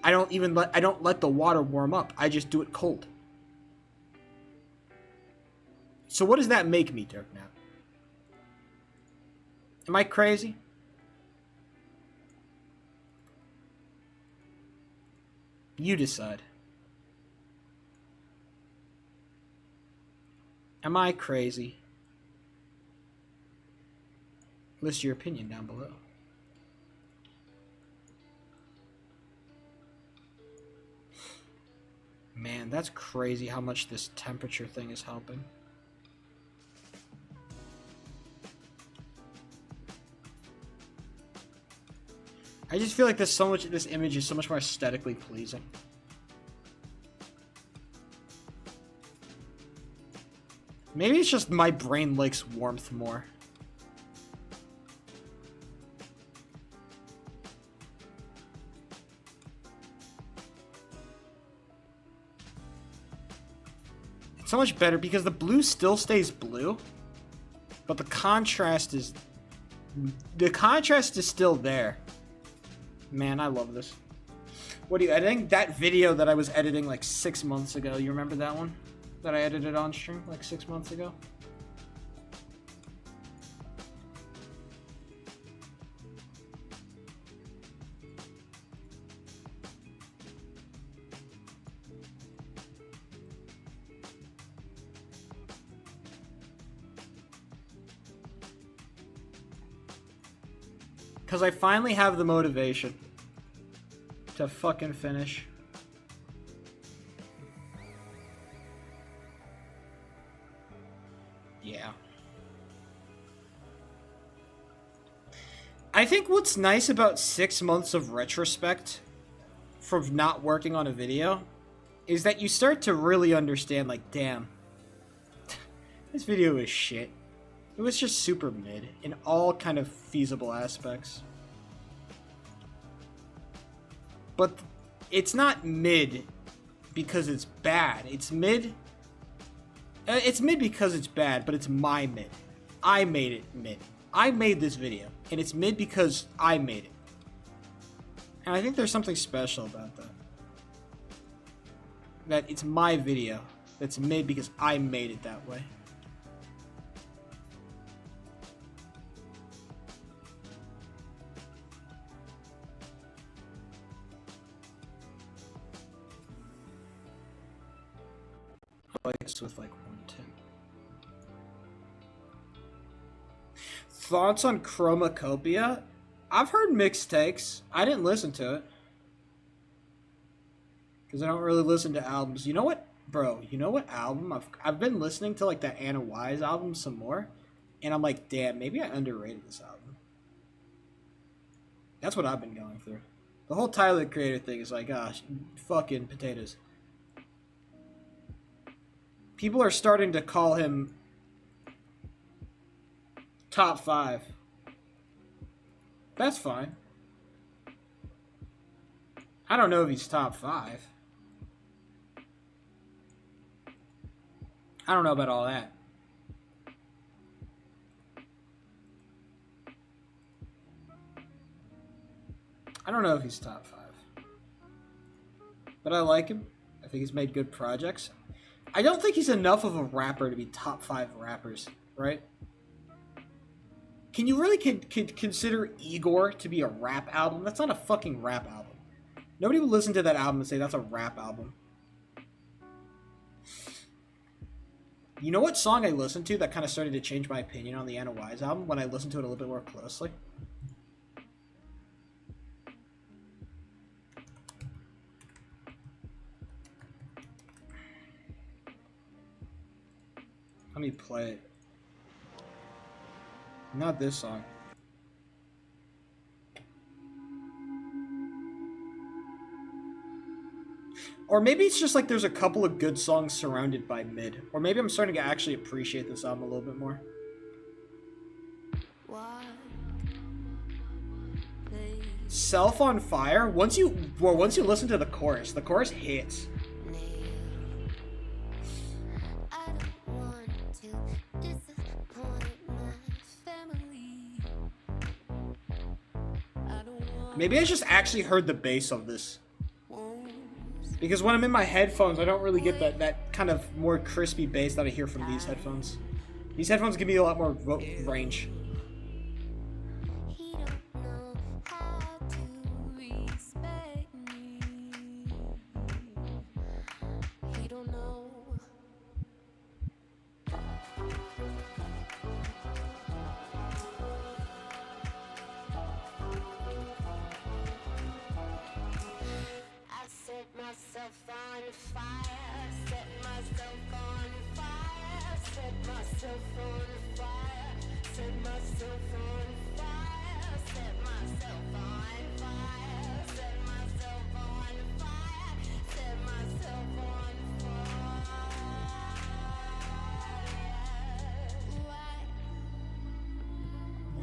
I don't let the water warm up. I just do it cold. So what does that make me, Dirk, now? Am I crazy? You decide. Am I crazy? List your opinion down below. Man, that's crazy how much this temperature thing is helping. I just feel like this image is so much more aesthetically pleasing. Maybe it's just my brain likes warmth more. So much better because the blue still stays blue, but the contrast is still there. Man, I love this. What are you editing? That video that I was editing like 6 months ago. You remember that one? That I edited on stream like 6 months ago? Because I finally have the motivation to fucking finish. Yeah. I think what's nice about 6 months of retrospect from not working on a video is that you start to really understand, like, damn, this video is shit. It was just super mid in all kind of feasible aspects. But it's not mid because it's bad. It's mid because it's bad, but it's my mid. I made it mid. I made this video, and it's mid because I made it. And I think there's something special about that. That it's my video that's mid because I made it that way. Likes with like 110. Thoughts on Chromacopia? I've heard mixed takes. I didn't listen to it because I don't really listen to albums. You know what, bro? You know what album? I've been listening to like that Anna Wise album some more, and I'm like, damn, maybe I underrated this album. That's what I've been going through. The whole Tyler the Creator thing is like, gosh, fucking potatoes. People are starting to call him top 5. That's fine. I don't know if he's top 5. I don't know about all that. I don't know if he's top 5. But I like him. I think he's made good projects. I don't think he's enough of a rapper to be top 5 rappers, right? Can you really consider Igor to be a rap album? That's not a fucking rap album. Nobody would listen to that album and say that's a rap album. You know what song I listened to that kind of started to change my opinion on the Anna Wise album when I listened to it a little bit more closely? Let me play it. Not this song. Or maybe it's just like there's a couple of good songs surrounded by mid. Or maybe I'm starting to actually appreciate this album a little bit more. Self on Fire. Once you listen to the chorus hits. Maybe I just actually heard the bass of this. Because when I'm in my headphones, I don't really get that kind of more crispy bass that I hear from these headphones. These headphones give me a lot more range.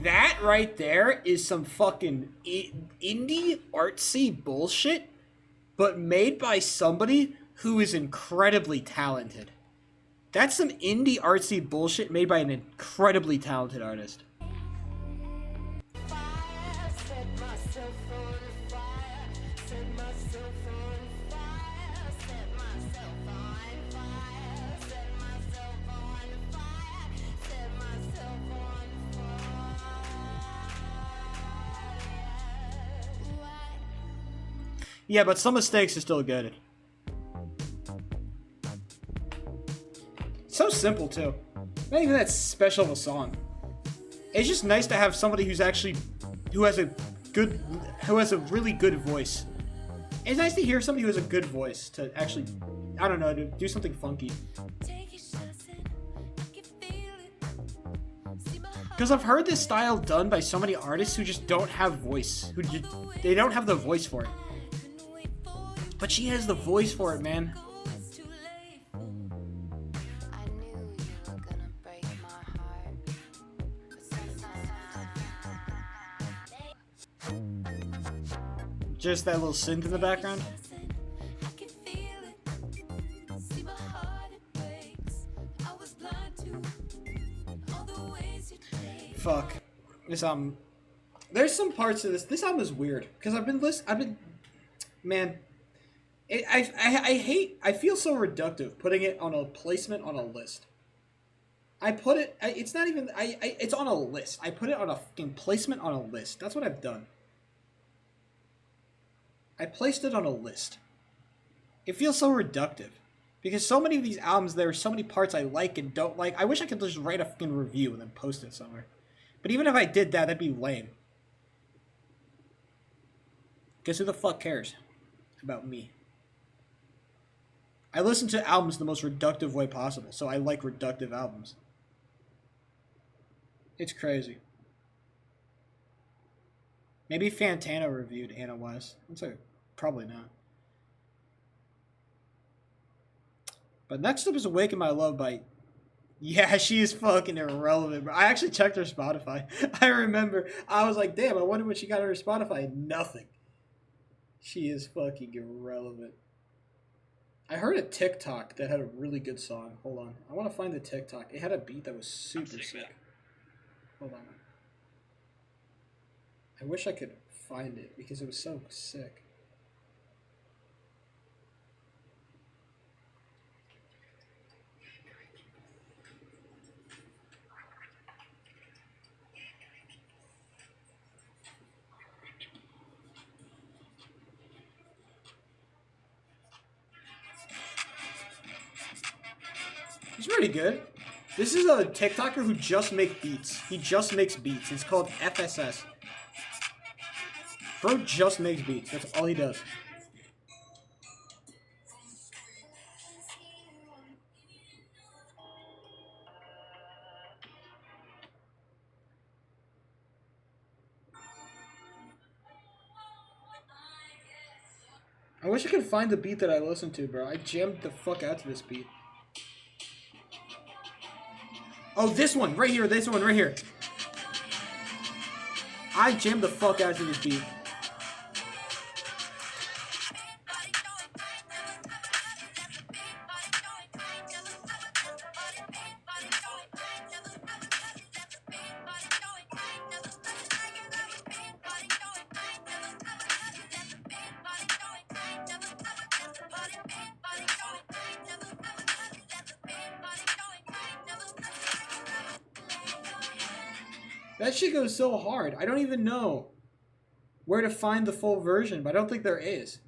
That right there is some fucking indie artsy bullshit, but made by somebody who is incredibly talented. That's some indie artsy bullshit made by an incredibly talented artist. Yeah, but Some Mistakes is still good. So simple too. Not even that special of a song. It's just nice to have somebody who has a really good voice. It's nice to hear somebody who has a good voice to actually, I don't know, to do something funky. Because I've heard this style done by so many artists who just don't have voice. They don't have the voice for it. But she has the voice for it, man. Just that little synth in the background. Fuck. This there's some parts of this album is weird because man, I feel so reductive putting it on a placement on a list. It's not even it's on a list. I put it on a fucking placement on a list. That's what I've done. I placed it on a list. It feels so reductive. Because so many of these albums, there are so many parts I like and don't like. I wish I could just write a fucking review and then post it somewhere. But even if I did that, that'd be lame. Guess who the fuck cares about me? I listen to albums the most reductive way possible, so I like reductive albums. It's crazy. Maybe Fantano reviewed Anna West. Probably not. But next up is Awaken My Love by... Yeah, she is fucking irrelevant, bro. I actually checked her Spotify. I remember. I was like, damn, I wonder what she got on her Spotify. Nothing. She is fucking irrelevant. I heard a TikTok that had a really good song. Hold on. I want to find the TikTok. It had a beat that was super sick. Hold on. I wish I could find it because it was so sick. He's pretty good. This is a TikToker who just makes beats. He just makes beats. It's called FSS. Bro just makes beats. That's all he does. I wish I could find the beat that I listened to, bro. I jammed the fuck out to this beat. Oh, this one right here. This one right here. I jammed the fuck out to this beat. That shit goes so hard. I don't even know where to find the full version, but I don't think there is.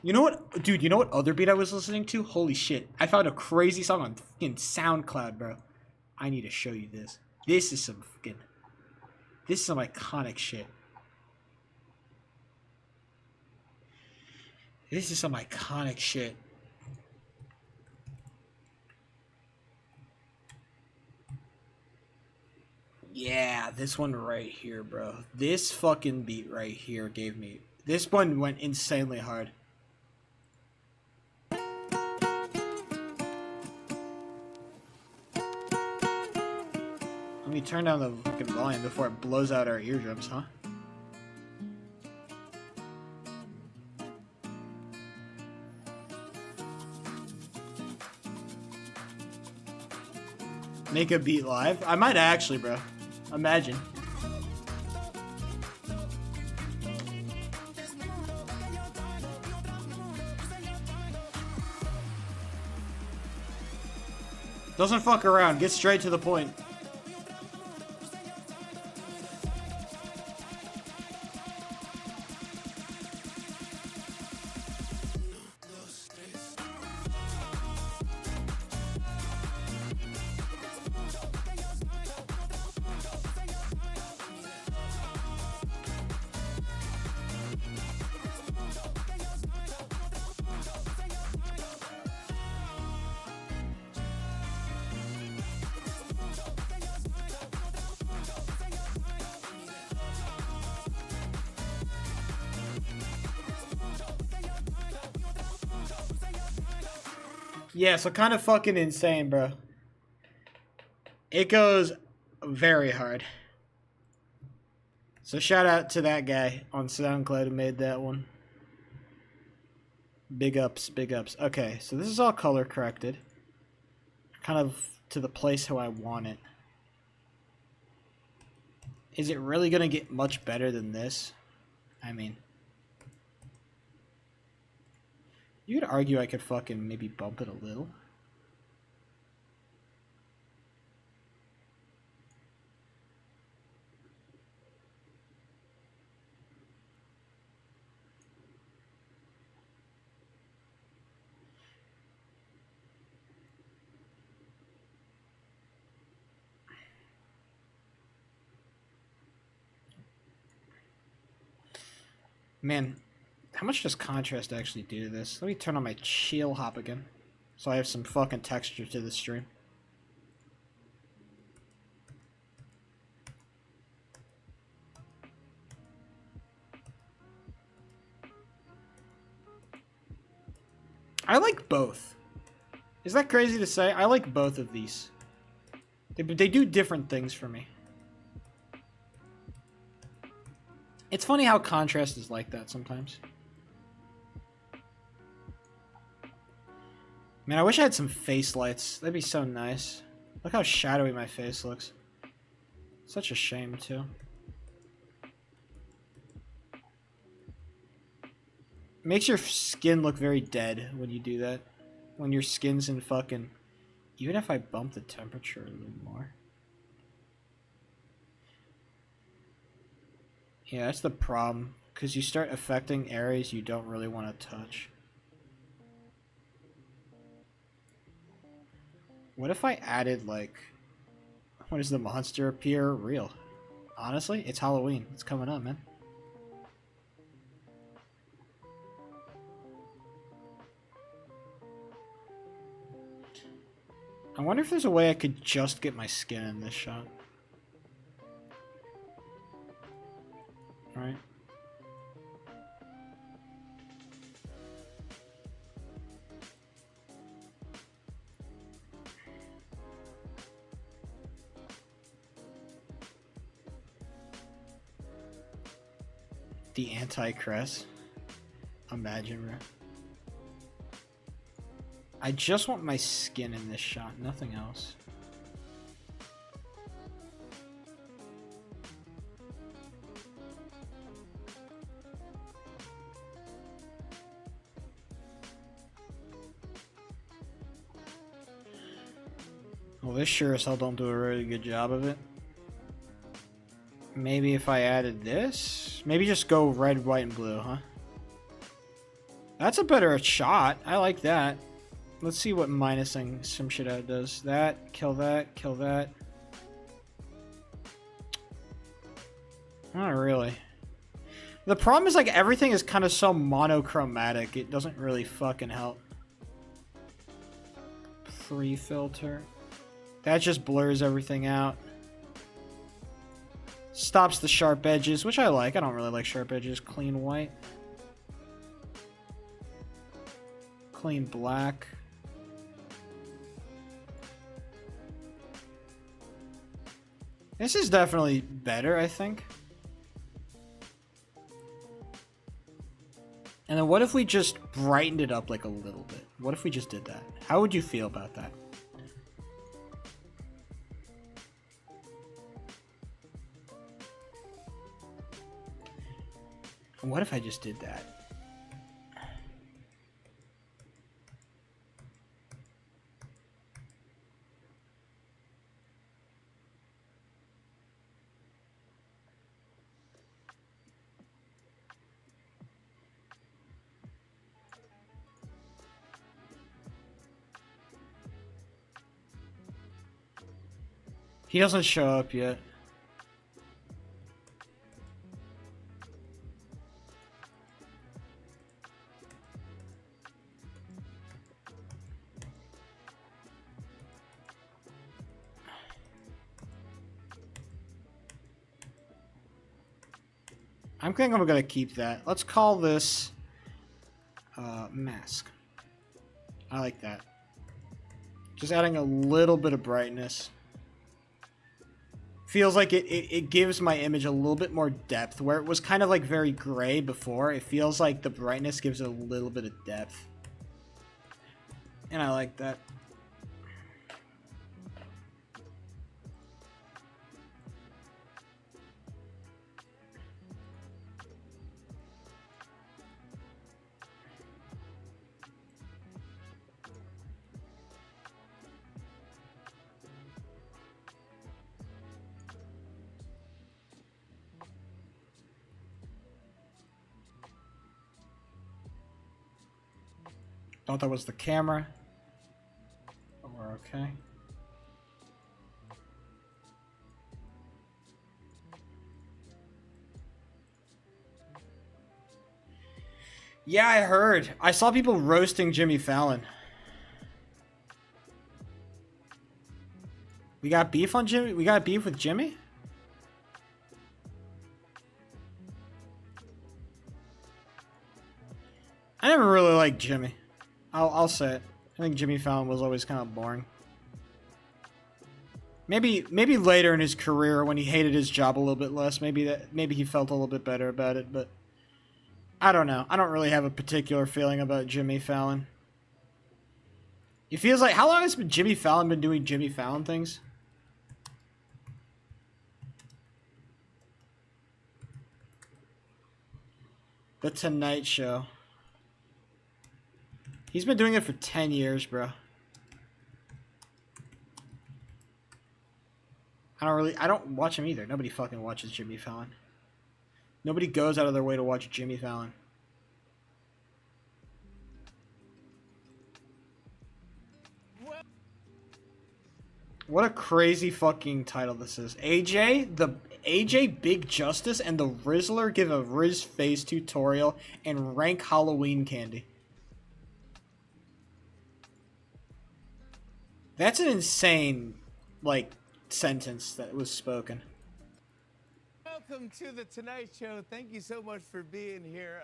You know what? Dude, you know what other beat I was listening to? Holy shit. I found a crazy song on fucking SoundCloud, bro. I need to show you this. This is some iconic shit. This is some iconic shit. Yeah, this one right here, bro. This fucking beat right here gave me... This one went insanely hard. Let me turn down the fucking volume before it blows out our eardrums, huh? Make a beat live? I might actually, bro. Imagine. Doesn't fuck around. Get straight to the point. Yeah, so kind of fucking insane, bro. It goes very hard. So shout out to that guy on SoundCloud who made that one. Big ups, big ups. Okay, so this is all color corrected. Kind of to the place how I want it. Is it really going to get much better than this? I mean... You could argue I could fucking maybe bump it a little. Man, how much does contrast actually do to this? Let me turn on my chill hop again, so I have some fucking texture to the stream. I like both. Is that crazy to say? I like both of these. They do different things for me. It's funny how contrast is like that sometimes. Man, I wish I had some face lights. That'd be so nice. Look how shadowy my face looks. Such a shame, too. Makes your skin look very dead when you do that. When your skin's in fucking... Even if I bump the temperature a little more. Yeah, that's the problem. Because you start affecting areas you don't really want to touch. What if I added, like... When does the monster appear? Real. Honestly, it's Halloween. It's coming up, man. I wonder if there's a way I could just get my skin in this shot. Right? The anti-crest. Imagine, bro. I just want my skin in this shot, nothing else. Well, this sure as hell don't do a really good job of it. Maybe if I added this? Maybe just go red, white, and blue, huh? That's a better shot. I like that. Let's see what minusing some shit out does. That, kill that, kill that. Not really. The problem is, like, everything is kind of so monochromatic, it doesn't really fucking help. Pre-filter. That just blurs everything out. Stops the sharp edges, which I like. I don't really like sharp edges. Clean white. Clean black. This is definitely better, I think. And then what if we just brightened it up like a little bit? What if we just did that? How would you feel about that? What if I just did that? He doesn't show up yet. I think I'm gonna keep that. Let's call this mask. I like that. Just adding a little bit of brightness. Feels like it gives my image a little bit more depth, where it was kind of like very gray before. It feels like the brightness gives it a little bit of depth. And I like that. Thought that was the camera. But we're okay. Yeah, I heard. I saw people roasting Jimmy Fallon. We got beef on Jimmy? We got beef with Jimmy? I never really liked Jimmy. I'll say it. I think Jimmy Fallon was always kind of boring. Maybe later in his career when he hated his job a little bit less, maybe he felt a little bit better about it, but I don't know. I don't really have a particular feeling about Jimmy Fallon. It feels like, how long has Jimmy Fallon been doing Jimmy Fallon things? The Tonight Show. He's been doing it for 10 years, bro. I don't watch him either. Nobody fucking watches Jimmy Fallon. Nobody goes out of their way to watch Jimmy Fallon. What a crazy fucking title this is. AJ Big Justice and the Rizzler give a Riz face tutorial and rank Halloween candy. That's an insane, like, sentence that was spoken. Welcome to the Tonight Show. Thank you so much for being here.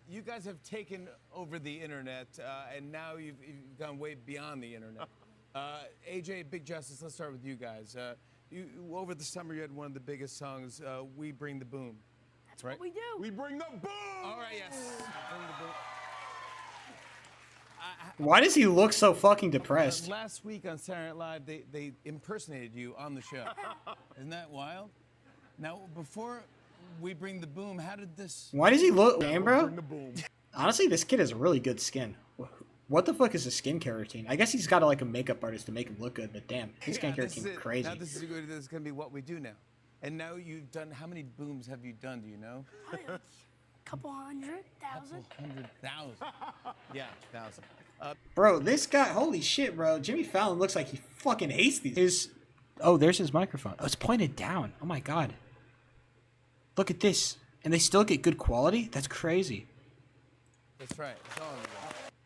You guys have taken over the internet, and now you've gone way beyond the internet. AJ, Big Justice, let's start with you guys. Over the summer, you had one of the biggest songs, We Bring the Boom. That's right? What we do. We bring the boom! All right, yes. Bring the boom. Why does he look so fucking depressed? Last week on Saturday Night Live, they impersonated you on the show. Isn't that wild? Now, before We Bring the Boom, how did this... Why does he look... Damn, bro? Honestly, this kid has really good skin. What the fuck is his skincare routine? I guess he's got like a makeup artist to make him look good, but damn, his skincare routine is crazy. Now this is going to be what we do now. And now you've done... How many booms have you done, do you know? Couple 100,000. 100,000. Yeah, 1,000. Bro, this guy, holy shit, bro. Jimmy Fallon looks like he fucking hates these. Oh, there's his microphone. Oh, it's pointed down. Oh my god. Look at this. And they still get good quality? That's crazy. That's right. It's all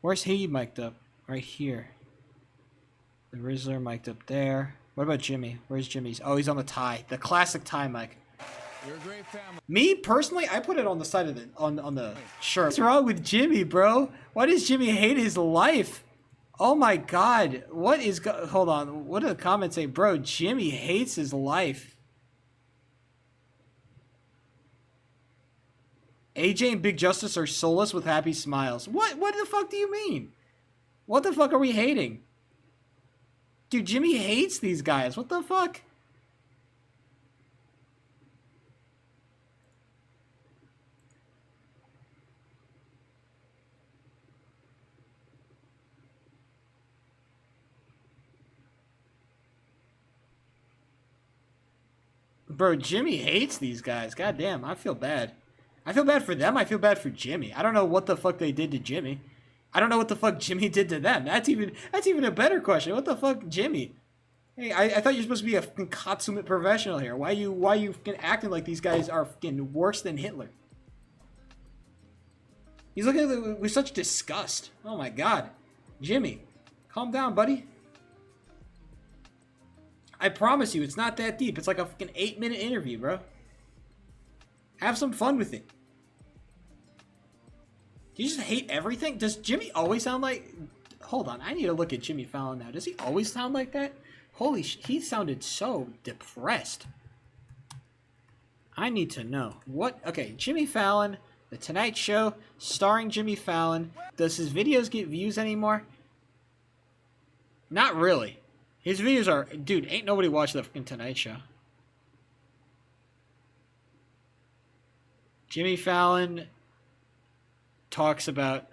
Where's he mic'd up? Right here. The Rizzler mic'd up there. What about Jimmy? Where's Jimmy's? Oh, he's on the tie. The classic tie mic. You're a great family. Me personally, I put it on the side of the on the shirt. What's wrong with Jimmy, bro? Why does Jimmy hate his life? Oh my god. What is hold on. What do the comments say? Bro, Jimmy hates his life. AJ and Big Justice are soulless with happy smiles. What the fuck do you mean? What the fuck are we hating? Dude, Jimmy hates these guys. What the fuck? Bro, Jimmy hates these guys. God damn, I feel bad. I feel bad for them. I feel bad for Jimmy. I don't know what the fuck they did to Jimmy. I don't know what the fuck Jimmy did to them. That's even a better question. What the fuck, Jimmy? Hey, I thought you're supposed to be a fucking consummate professional here. Why you fucking acting like these guys are fucking worse than Hitler? He's looking at it with such disgust. Oh my god. Jimmy, calm down, buddy. I promise you, it's not that deep. It's like a fucking 8-minute interview, bro. Have some fun with it. Do you just hate everything? Does Jimmy always sound like... Hold on, I need to look at Jimmy Fallon now. Does he always sound like that? Holy sh... He sounded so depressed. I need to know. What... Okay, Jimmy Fallon, The Tonight Show, starring Jimmy Fallon. Does his videos get views anymore? Not really. His videos are... Dude, ain't nobody watched the fucking Tonight Show. Jimmy Fallon talks about...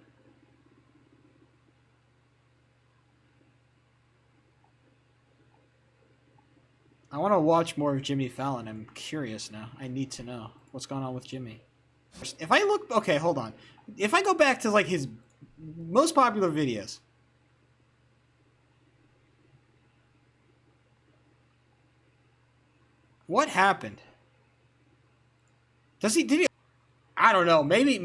I want to watch more of Jimmy Fallon. I'm curious now. I need to know what's going on with Jimmy. If I look... Okay, hold on. If I go back to, like, his most popular videos... What happened? Did he? I don't know. Maybe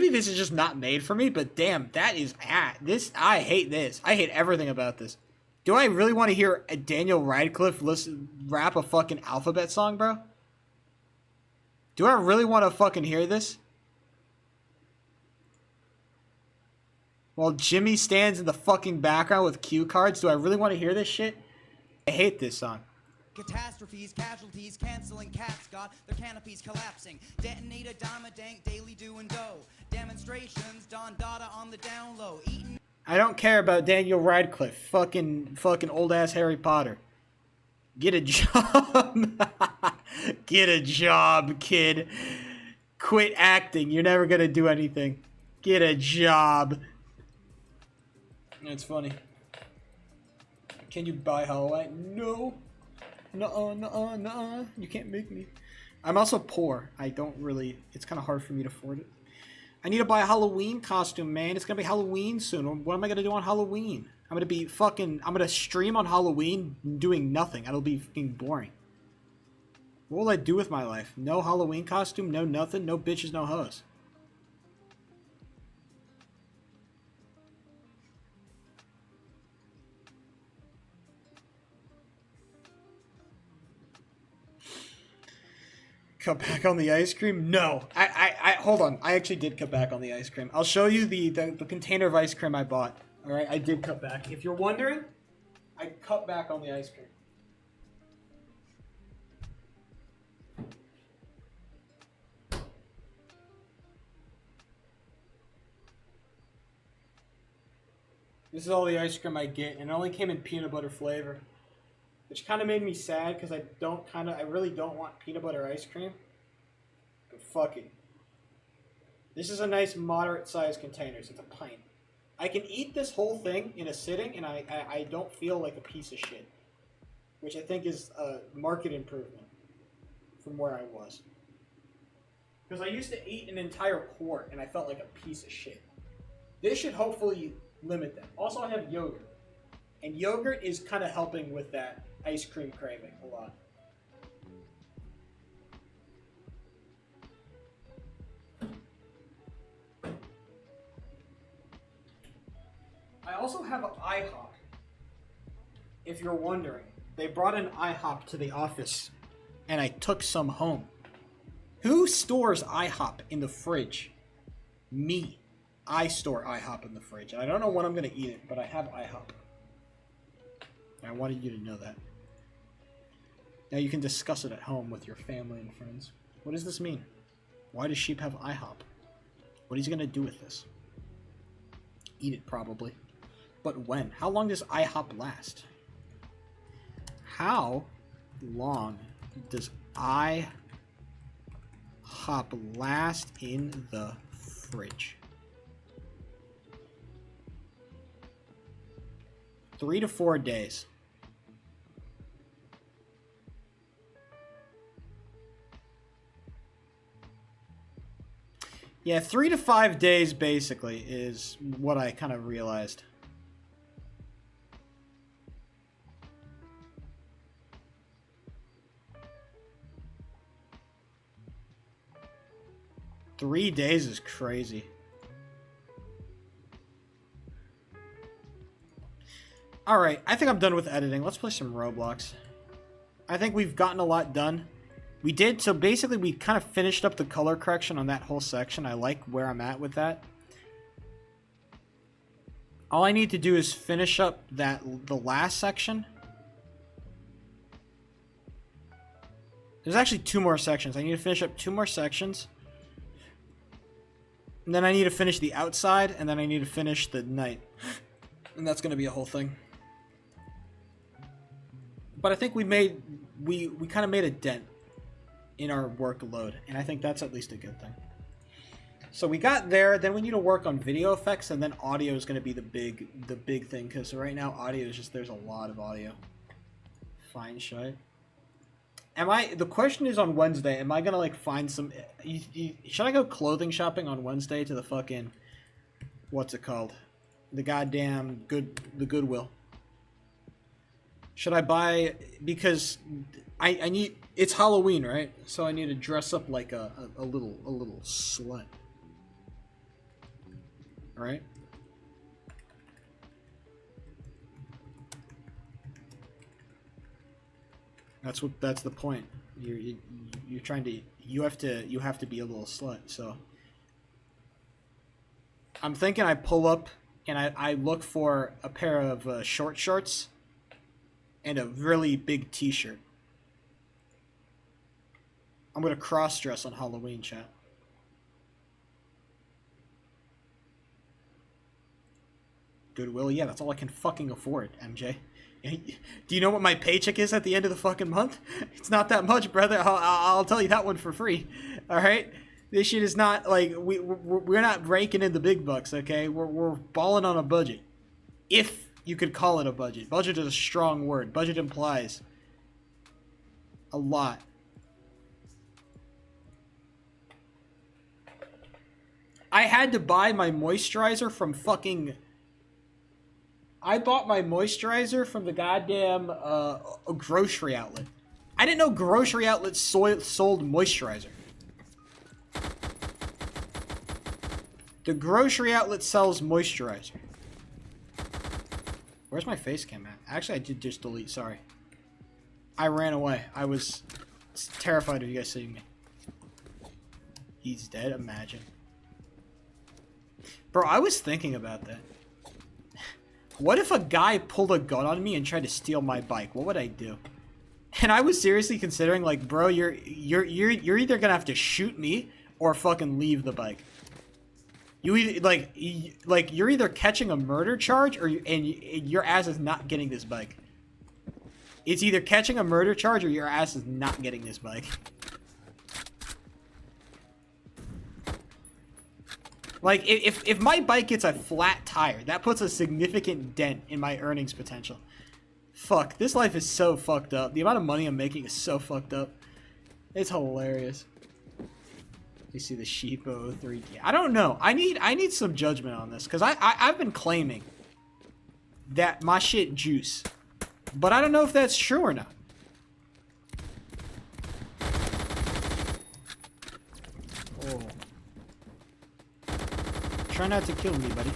this is just not made for me. But damn, that is this. I hate this. I hate everything about this. Do I really want to hear a Daniel Radcliffe rap a fucking Alphabet song, bro? Do I really want to fucking hear this? While Jimmy stands in the fucking background with cue cards, do I really want to hear this shit? I hate this song. Catastrophes, casualties, canceling cats got their canopies collapsing. Detonator, dank, daily do and go. Demonstrations, Don Dada on the down low. Eating. I don't care about Daniel Radcliffe. Fucking old ass Harry Potter. Get a job. Get a job, kid. Quit acting. You're never gonna do anything. Get a job. It's funny. Can you buy Halloween? No. Nuh-uh. You can't make me. I'm also poor. I don't really... It's kind of hard for me to afford it. I need to buy a Halloween costume, man. It's going to be Halloween soon. What am I going to do on Halloween? I'm going to be fucking... I'm going to stream on Halloween doing nothing. It'll be fucking boring. What will I do with my life? No Halloween costume? No nothing? No bitches, no hoes. Cut back on the ice cream? No. I hold on. I actually did cut back on the ice cream. I'll show you the container of ice cream I bought. All right, I did cut back. If you're wondering, I cut back on the ice cream. This is all the ice cream I get, and it only came in peanut butter flavor. Which kind of made me sad because I really don't want peanut butter ice cream. But fuck it. This is a nice moderate sized container. It's a pint. I can eat this whole thing in a sitting and I don't feel like a piece of shit. Which I think is a market improvement from where I was. Because I used to eat an entire quart and I felt like a piece of shit. This should hopefully limit that. Also, I have yogurt. And yogurt is kind of helping with that ice cream craving a lot. I also have an IHOP. If you're wondering, they brought an IHOP to the office, and I took some home. Who stores IHOP in the fridge? Me. I store IHOP in the fridge. I don't know when I'm going to eat it, but I have IHOP. I wanted you to know that. Now you can discuss it at home with your family and friends. What does this mean? Why does Sheep have IHOP? What is he going to do with this? Eat it, probably. But when? How long does IHOP last? How long does IHOP last in the fridge? 3 to 4 days. Yeah, 3 to 5 days basically is what I kind of realized. Three days is crazy. Alright, I think I'm done with editing. Let's play some Roblox. I think we've gotten a lot done. We did, so basically we kind of finished up the color correction on that whole section. I like where I'm at with that. All I need to do is finish up the last section. There's actually 2 more sections. I need to finish up 2 more sections. And then I need to finish the outside, and then I need to finish the night. And that's going to be a whole thing. But I think we kind of made a dent in our workload, and I think that's at least a good thing. So we got there, then we need to work on video effects, and then audio is going to be the big thing, because right now audio is just, there's a lot of audio. Fine shite. The question is on Wednesday, am I going to like find some, should I go clothing shopping on Wednesday to the fucking, what's it called? The goddamn the Goodwill. Should I buy, because I need, it's Halloween, right? So I need to dress up like a little slut. Right? That's the point. You're trying to, you have to be a little slut. So I'm thinking I pull up and I look for a pair of short shorts and a really big t-shirt. I'm gonna cross-dress on Halloween, chat. Goodwill, yeah, that's all I can fucking afford, MJ. Do you know what my paycheck is at the end of the fucking month? It's not that much, brother. I'll tell you that one for free. All right, this shit is not like we're not raking in the big bucks. Okay, we're balling on a budget, if you could call it a budget. Budget is a strong word. Budget implies a lot. I had to buy my moisturizer from fucking. I bought my moisturizer from the goddamn grocery outlet. I didn't know grocery outlets sold moisturizer. The grocery outlet sells moisturizer. Where's my face cam at? Actually, I did just delete, sorry. I ran away. I was terrified of you guys seeing me. He's dead, imagine. Bro, I was thinking about that. What if a guy pulled a gun on me and tried to steal my bike? What would I do? And I was seriously considering, like, bro, you're either gonna have to shoot me or fucking leave the bike. You either, you're either catching a murder charge and your ass is not getting this bike. It's either catching a murder charge or your ass is not getting this bike. Like, if my bike gets a flat tire, that puts a significant dent in my earnings potential. Fuck, this life is so fucked up. The amount of money I'm making is so fucked up. It's hilarious. You see the Sheepo 3D. I don't know. I need some judgment on this, because I've been claiming that my shit juice. But I don't know if that's true or not. Oh. Try not to kill me, buddy.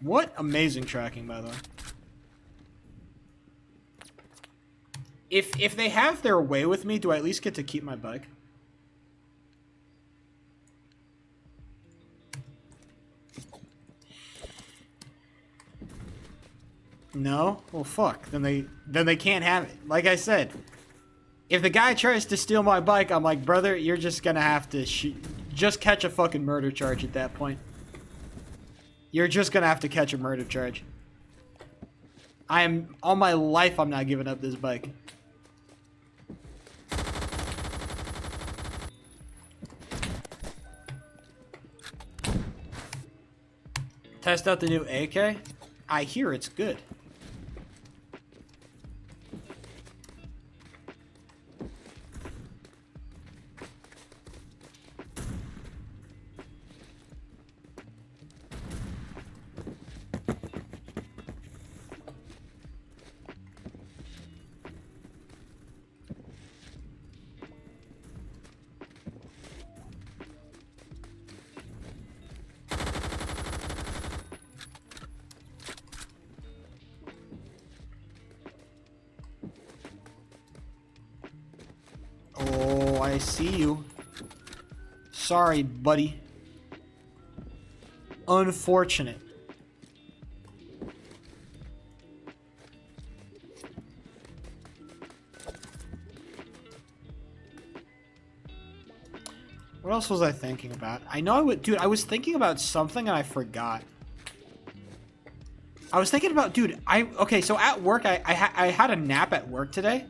What amazing tracking, by the way. If they have their way with me, do I at least get to keep my bike? No? Well, fuck. Then they can't have it. Like I said, if the guy tries to steal my bike, I'm like, brother, you're just gonna have to just catch a fucking murder charge at that point. You're just gonna have to catch a murder charge. All my life, I'm not giving up this bike. Test out the new AK? I hear it's good. Oh, I see you. Sorry, buddy. Unfortunate. What else was I thinking about? I know I would, dude, I was thinking about something and I forgot. I was thinking about, dude, okay, so at work, I had a nap at work today.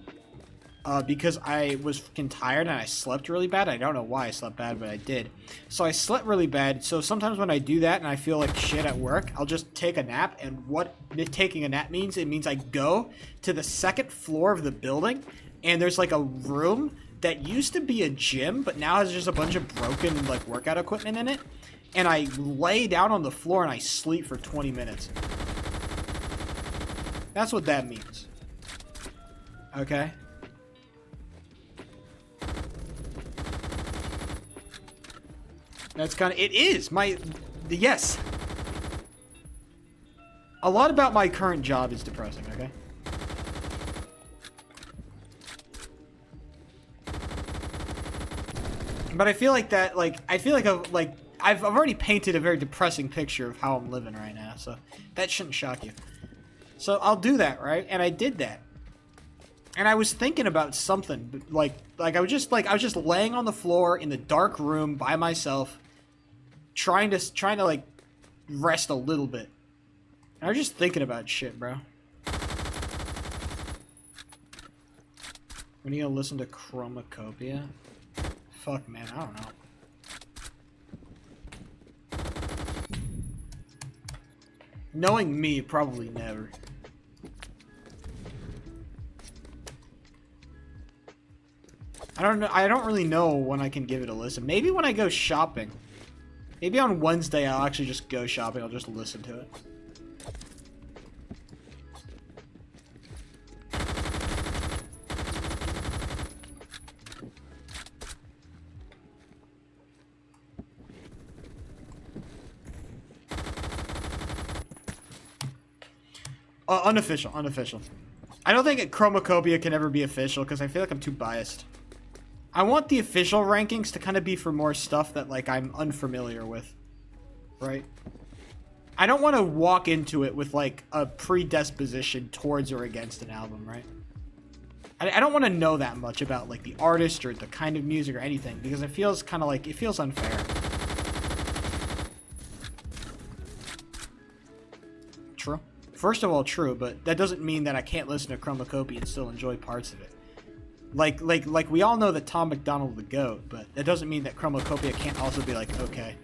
Because I was fucking tired and I slept really bad. I don't know why I slept bad, but I did. So I slept really bad. So sometimes when I do that and I feel like shit at work, I'll just take a nap. And what taking a nap means, it means I go to the second floor of the building and there's like a room that used to be a gym, but now has just a bunch of broken like workout equipment in it. And I lay down on the floor and I sleep for 20 minutes. That's what that means. Okay? That's kind of, it is yes. A lot about my current job is depressing, okay? But I feel like that, I've already painted a very depressing picture of how I'm living right now, so that shouldn't shock you. So I'll do that, right? And I did that. And I was thinking about something, I was just laying on the floor in the dark room by myself, trying to like rest a little bit. And I was just thinking about shit, bro. When are you gonna listen to Chromacopia? Fuck, man, I don't know. Knowing me, probably never. I don't know. I don't really know when I can give it a listen. Maybe when I go shopping. Maybe on Wednesday I'll actually just go shopping. I'll just listen to it. Unofficial. I don't think Chromacopia can ever be official because I feel like I'm too biased. I want the official rankings to kind of be for more stuff that, like, I'm unfamiliar with. Right? I don't want to walk into it with, like, a predisposition towards or against an album, right? I don't want to know that much about, like, the artist or the kind of music or anything because it feels kind of like, it feels unfair. True. First of all, true, but that doesn't mean that I can't listen to Chromacopia and still enjoy parts of it. Like we all know that Tom MacDonald the GOAT, but that doesn't mean that Chromacopia can't also be like, okay.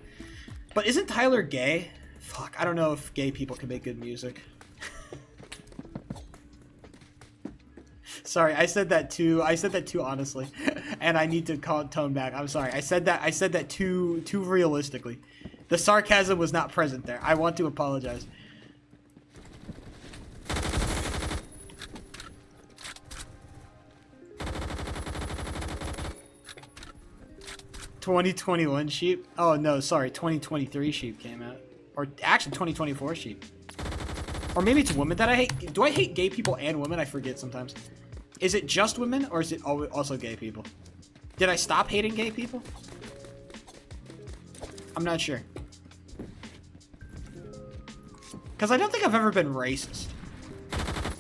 But isn't Tyler gay? Fuck, I don't know if gay people can make good music. Sorry, I said that too honestly. And I need to tone back. I'm sorry. I said that too realistically. The sarcasm was not present there. I want to apologize. 2021 Sheep? Oh, no, sorry. 2023 Sheep came out. Or actually 2024 Sheep. Or maybe it's women that I hate. Do I hate gay people and women? I forget sometimes. Is it just women or is it also gay people? Did I stop hating gay people? I'm not sure. Because I don't think I've ever been racist.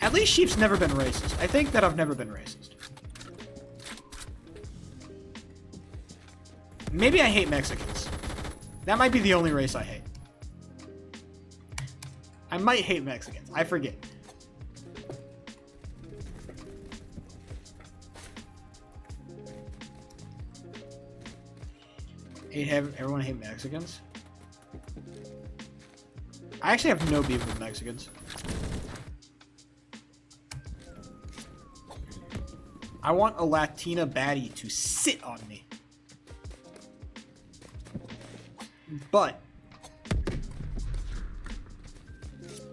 At least Sheep's never been racist. I think that I've never been racist. Maybe I hate Mexicans. That might be the only race I hate. I might hate Mexicans. I forget. Everyone hate Mexicans? I actually have no beef with Mexicans. I want a Latina baddie to sit on me. But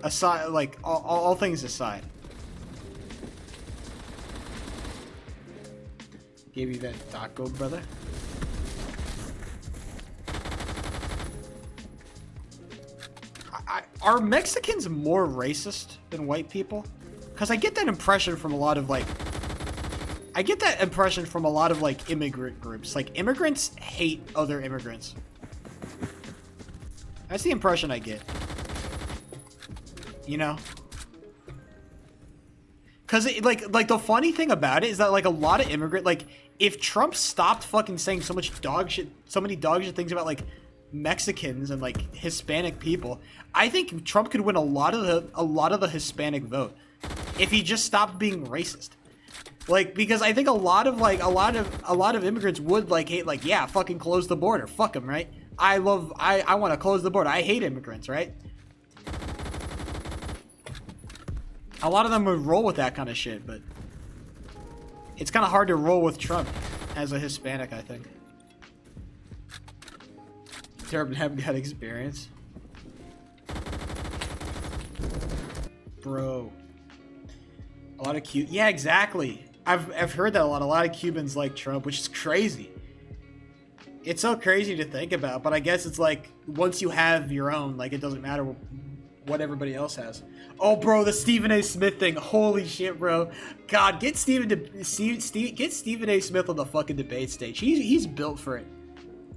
aside, like all things aside, gave you that taco, brother. Are Mexicans more racist than white people? Because I get that impression from a lot of like I get that impression from a lot of, like, immigrant groups. Like, immigrants hate other immigrants. That's the impression I get. You know? Because, like, the funny thing about it is that, like, a lot of immigrant, like, if Trump stopped fucking saying so many dog shit things about, like, Mexicans and, like, Hispanic people, I think Trump could win a lot of the Hispanic vote if he just stopped being racist. Like, because I think a lot of immigrants would, like, hate, like, yeah, fucking close the border. Fuck them, right? I want to close the border. I hate immigrants, right? A lot of them would roll with that kind of shit, but it's kind of hard to roll with Trump as a Hispanic, I think. Durbin haven't got experience. Bro. A lot of yeah, exactly. I've heard that a lot of Cubans like Trump, which is crazy. It's so crazy to think about, but I guess it's like once you have your own, like it doesn't matter what everybody else has. Oh, bro, the Stephen A. Smith thing. Holy shit, bro. God, get Stephen A. Smith on the fucking debate stage. He's built for it.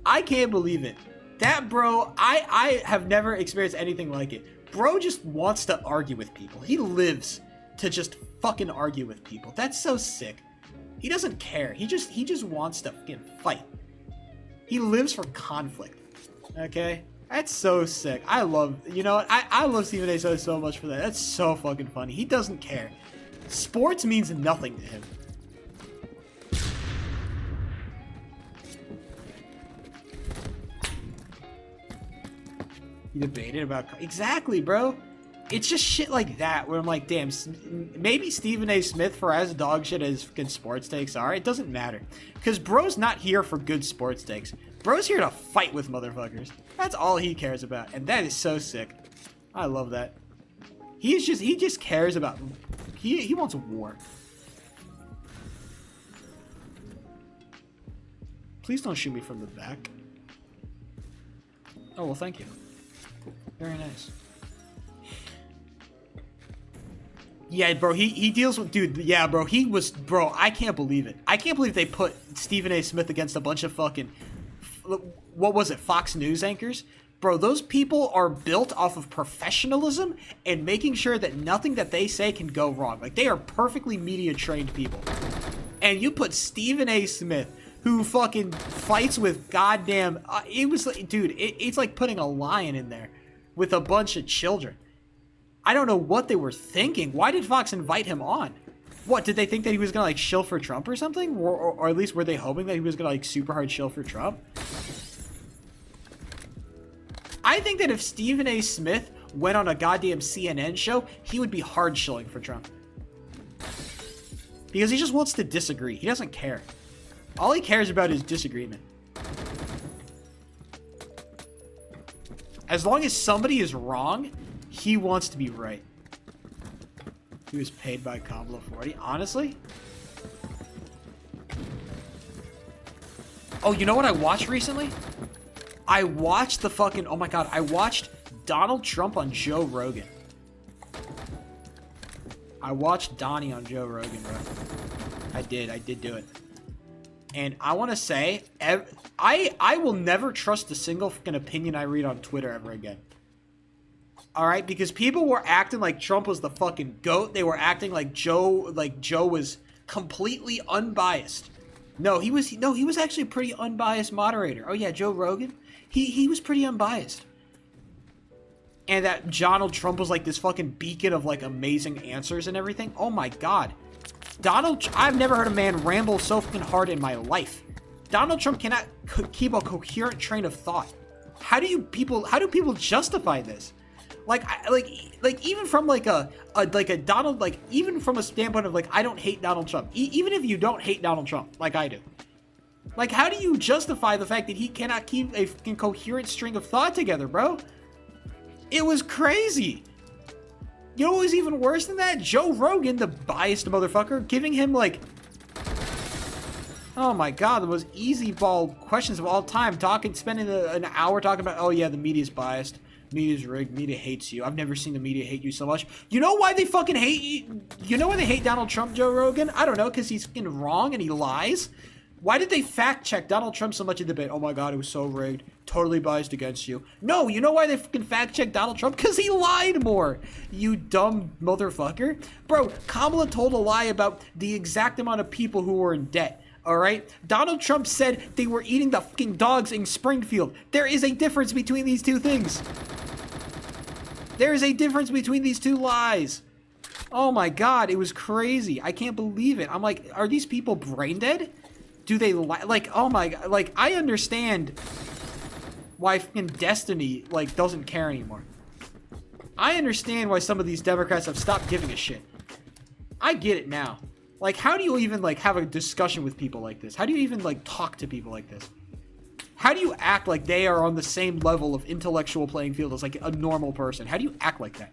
I can't believe it. That bro, I have never experienced anything like it. Bro just wants to argue with people. He lives to just fucking argue with people. That's so sick. He doesn't care. He just wants to fucking fight. He lives for conflict. Okay? That's so sick. I love, you know what? I love Stephen A. so much for that. That's so fucking funny. He doesn't care. Sports means nothing to him. You debated about... Exactly, bro. It's just shit like that where I'm like, damn, maybe Stephen A. Smith, for as dog shit as fucking sports takes are, it doesn't matter. Because bro's not here for good sports takes. Bro's here to fight with motherfuckers. That's all he cares about. And that is so sick. I love that. He just cares about... He wants war. Please don't shoot me from the back. Oh, well, thank you. Very nice. Yeah, bro, he deals with... Dude, yeah, bro, Bro, I can't believe it. I can't believe they put Stephen A. Smith against a bunch of fucking... What was it? Fox News anchors? Bro, those people are built off of professionalism and making sure that nothing that they say can go wrong. Like, they are perfectly media-trained people. And you put Stephen A. Smith, who fucking fights with goddamn... it was like... Dude, it's like putting a lion in there with a bunch of children. I don't know what they were thinking. Why did Fox invite him on? What, did they think that he was gonna like shill for Trump or something? Or at least were they hoping that he was gonna like super hard shill for Trump? I think that if Stephen A. Smith went on a goddamn CNN show, he would be hard shilling for Trump. Because he just wants to disagree. He doesn't care. All he cares about is disagreement. As long as somebody is wrong, he wants to be right. He was paid by Kamala 40. Honestly? Oh, you know what I watched recently? I watched the fucking... Oh my god, I watched Donald Trump on Joe Rogan. I watched Donnie on Joe Rogan, bro. I did do it. And I want to say, I will never trust a single fucking opinion I read on Twitter ever again. Alright, because people were acting like Trump was the fucking GOAT. They were acting like Joe was completely unbiased. No, he was actually a pretty unbiased moderator. Oh yeah, Joe Rogan? He was pretty unbiased. And that Donald Trump was like this fucking beacon of like amazing answers and everything. Oh my god. I've never heard a man ramble so fucking hard in my life. Donald Trump cannot keep a coherent train of thought. How do people justify this? Like even from like a Donald, like even from a standpoint of like I don't hate Donald Trump. Even if you don't hate Donald Trump like I do, like how do you justify the fact that he cannot keep a fucking coherent string of thought together, bro? It was crazy. You know what was even worse than that? Joe Rogan, the biased motherfucker, giving him like, oh my god, the most easy ball questions of all time. Spending an hour talking about, oh yeah, the media's biased. Media's rigged. Media hates you. I've never seen the media hate you so much. You know why they fucking hate you? You know why they hate Donald Trump, Joe Rogan? I don't know, because he's fucking wrong and he lies. Why did they fact check Donald Trump so much in the debate? Oh my god, it was so rigged. Totally biased against you. No, you know why they fucking fact check Donald Trump? Because he lied more. You dumb motherfucker. Bro, Kamala told a lie about the exact amount of people who were in debt. Alright? Donald Trump said they were eating the fucking dogs in Springfield. There is a difference between these two things. There is a difference between these two lies. Oh my god, it was crazy. I can't believe it. I'm like, are these people brain dead? Do they like, oh my god, like, I understand why fucking Destiny, like, doesn't care anymore. I understand why some of these Democrats have stopped giving a shit. I get it now. Like, how do you even, like, have a discussion with people like this? How do you even, like, talk to people like this? How do you act like they are on the same level of intellectual playing field as, like, a normal person? How do you act like that?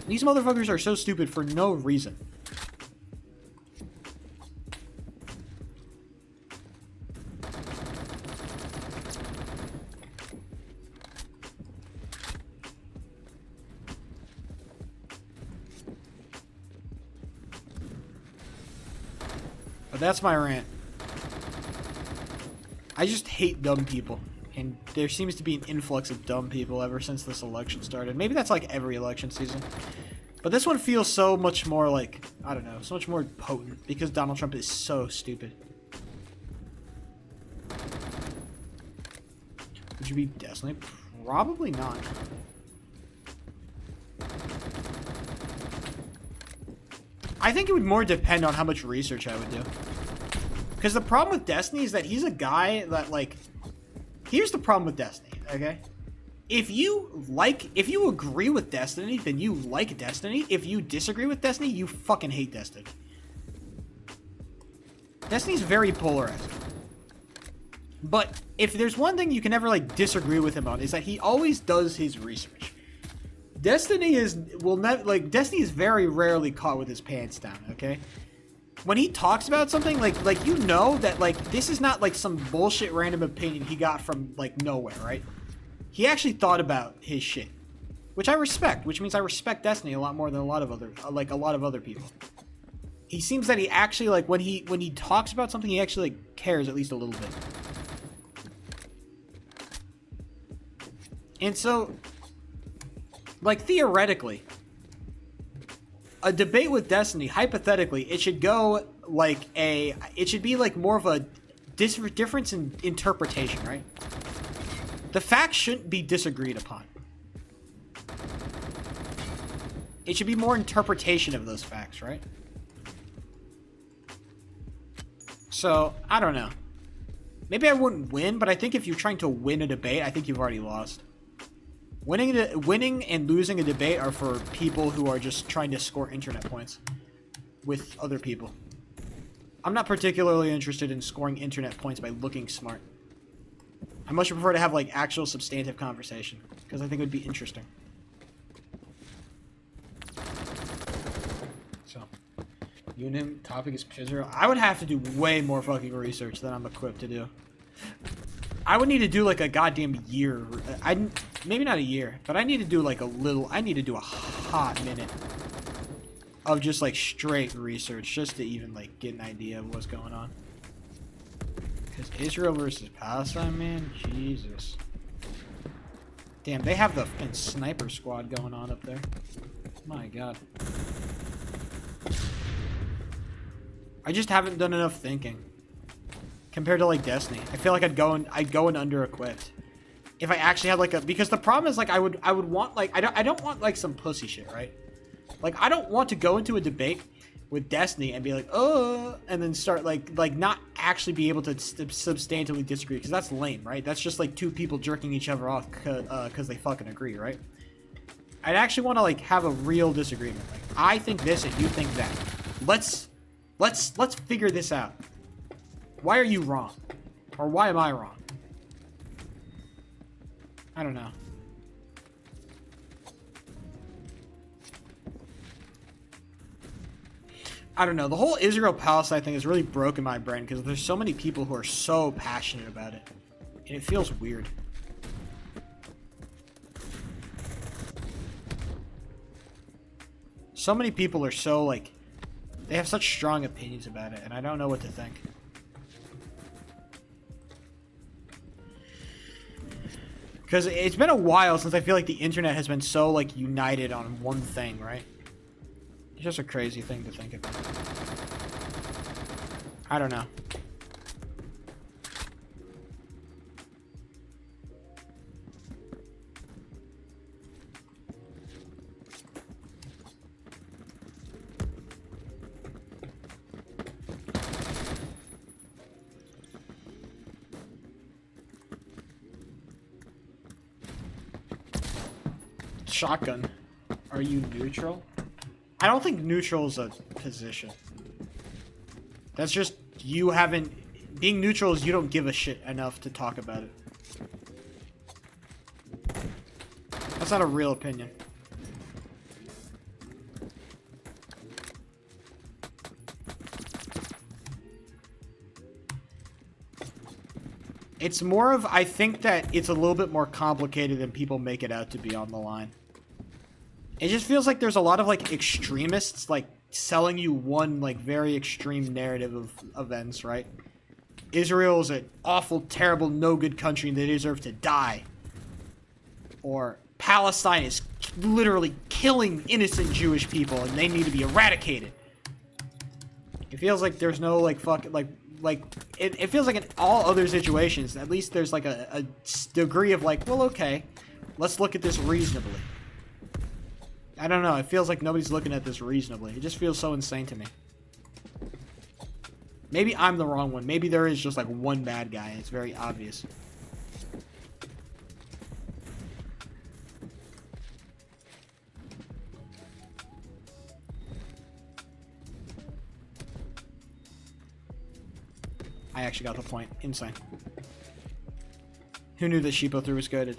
These motherfuckers are so stupid for no reason. But that's my rant. I just hate dumb people. And there seems to be an influx of dumb people ever since this election started. Maybe that's like every election season. But this one feels so much more like, I don't know, so much more potent because Donald Trump is so stupid. Would you be Destiny? Probably not. I think it would more depend on how much research I would do. Because the problem with Destiny is that he's a guy that, like... Here's the problem with Destiny, okay? If you agree with Destiny, then you like Destiny. If you disagree with Destiny, you fucking hate Destiny. Destiny's very polarized. But if there's one thing you can never, like, disagree with him on, is that he always does his research. Destiny is Destiny is very rarely caught with his pants down, okay? When he talks about something, like you know that, like, this is not like some bullshit random opinion he got from, like, nowhere, right? He actually thought about his shit, which I respect, which means I respect Destiny a lot more than a lot of other people. He seems that he actually, like, when he talks about something, he actually, like, cares at least a little bit. And so, like, theoretically, a debate with Destiny, hypothetically, it should go like it should be like more of a difference in interpretation, right? The facts shouldn't be disagreed upon. It should be more interpretation of those facts, right? So, I don't know. Maybe I wouldn't win, but I think if you're trying to win a debate, I think you've already lost. Winning and losing a debate are for people who are just trying to score internet points with other people. I'm not particularly interested in scoring internet points by looking smart. I much prefer to have, like, actual substantive conversation, because I think it would be interesting. So, Unim, topic is Israel. I would have to do way more fucking research than I'm equipped to do. I would need to do, like, a goddamn year. Maybe not a year, but I need to do, like, I need to do a hot minute of just, like, straight research just to even, like, get an idea of what's going on. Because Israel versus Palestine, man, Jesus. Damn, they have the fucking sniper squad going on up there. My God. I just haven't done enough thinking. Compared to, like, Destiny. I feel like I'd go in under-equipped. If I actually had, like, because the problem is, like, I would want, like, I don't want, like, some pussy shit, right? Like, I don't want to go into a debate with Destiny and be like, oh, and then start, like not actually be able to substantively disagree, because that's lame, right? That's just, like, two people jerking each other off because they fucking agree, right? I'd actually want to, like, have a real disagreement. Like, I think this and you think that. Let's figure this out. Why are you wrong? Or why am I wrong? I don't know. I don't know. The whole Israel-Palestine thing has really broken my brain because there's so many people who are so passionate about it. And it feels weird. So many people are so, like, they have such strong opinions about it, and I don't know what to think. Because it's been a while since I feel like the internet has been so, like, united on one thing, right? It's just a crazy thing to think about. I don't know. Shotgun. Are you neutral? I don't think neutral is a position. That's just you haven't... Being neutral is you don't give a shit enough to talk about it. That's not a real opinion. It's more of, I think that it's a little bit more complicated than people make it out to be on the line. It just feels like there's a lot of, like, extremists, like, selling you one, like, very extreme narrative of events, right? Israel is an awful, terrible, no-good country and they deserve to die. Or Palestine is literally killing innocent Jewish people and they need to be eradicated. It feels like there's no, like, it feels like in all other situations, at least there's, like, a degree of, like, well, okay, let's look at this reasonably. I don't know, it feels like nobody's looking at this reasonably. It just feels so insane to me. Maybe I'm the wrong one. Maybe there is just, like, one bad guy, and it's very obvious. I actually got the point. Insane. Who knew that Sheepo 3 was goated?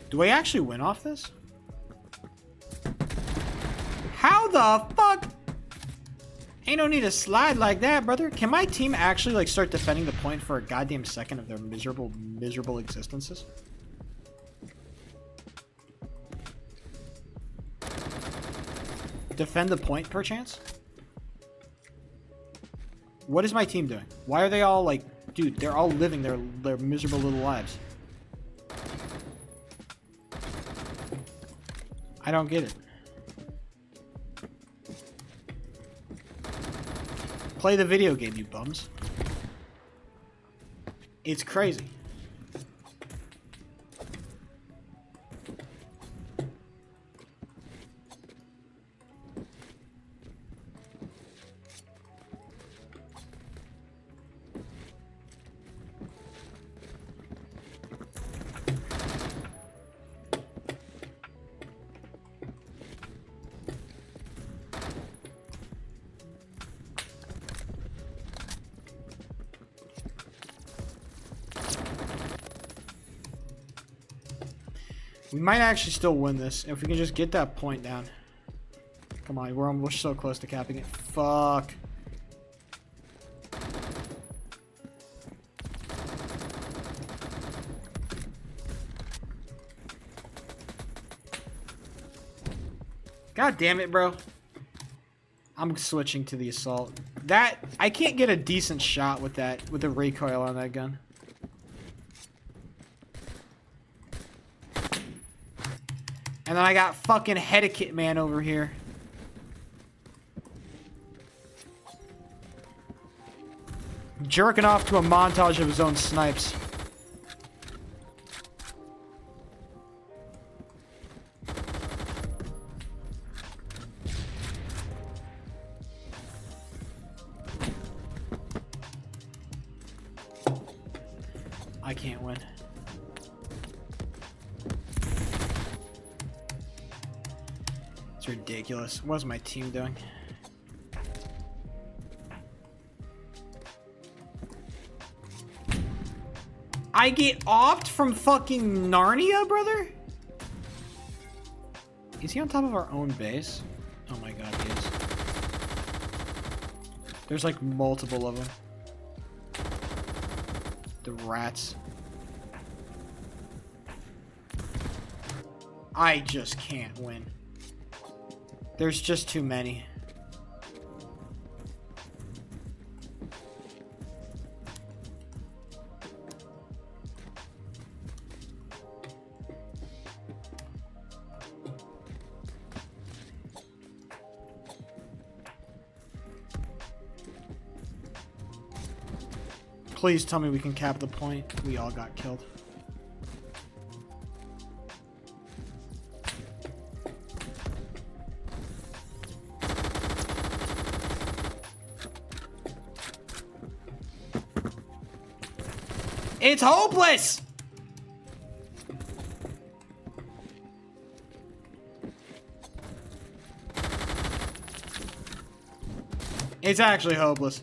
Do I actually win off this? How the fuck? Ain't no need to slide like that, brother. Can my team actually, like, start defending the point for a goddamn second of their miserable, miserable existences? Defend the point, perchance? What is my team doing? Why are they all, like... Dude, they're all living their miserable little lives. I don't get it. Play the video game, you bums. It's crazy. We might actually still win this if we can just get that point down. Come on, we're so close to capping it. Fuck. God damn it, bro. I'm switching to the assault. That I can't get a decent shot with that, with the recoil on that gun. And then I got fucking Hedekit Man over here. Jerking off to a montage of his own snipes. I can't win. It's ridiculous. What's my team doing? I get opt from fucking Narnia, brother? Is he on top of our own base? Oh my god, he is. There's like multiple of them. The rats. I just can't win. There's just too many. Please tell me we can cap the point. We all got killed. It's hopeless! It's actually hopeless.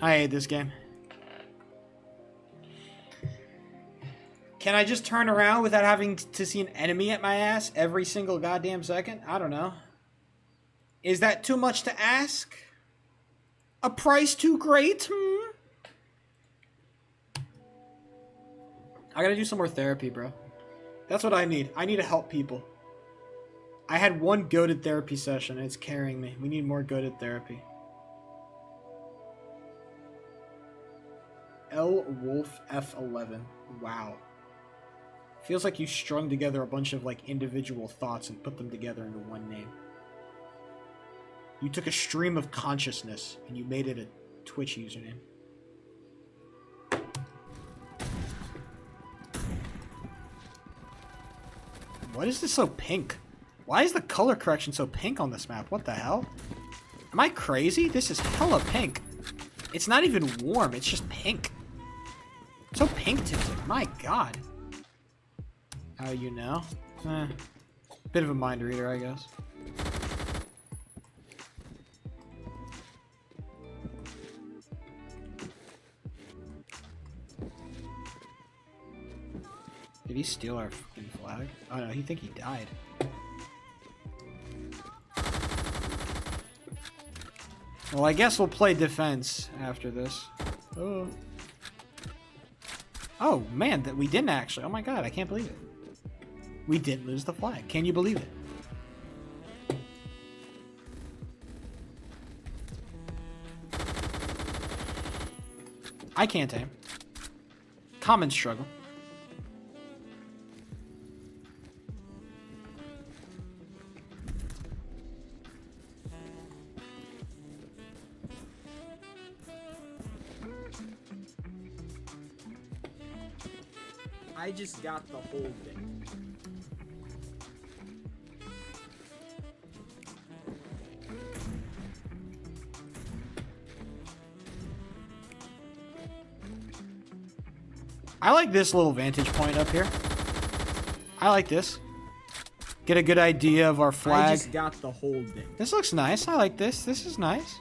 I hate this game. Can I just turn around without having to see an enemy at my ass every single goddamn second? I don't know. Is that too much to ask? A price too great? I gotta do some more therapy, bro. That's what I need. I need to help people. I had one goated therapy session and it's carrying me. We need more goated therapy. L Wolf F11. Wow. Feels like you strung together a bunch of like individual thoughts and put them together into one name. You took a stream of consciousness and you made it a Twitch username. What is this so pink? Why is the color correction so pink on this map? What the hell? Am I crazy? This is hella pink. It's not even warm, it's just pink. So pink tinted, my god. How you know? Bit of a mind reader, I guess. Did he steal our fucking flag? Oh no, he think he died. Well, I guess we'll play defense after this. Oh. Oh, man, that we didn't actually. Oh my god, I can't believe it. We didn't lose the flag. Can you believe it? I can't aim. Common struggle. I just got the whole thing. I like this little vantage point up here. I like this. Get a good idea of our flag. I just got the whole thing. This looks nice. I like this. This is nice.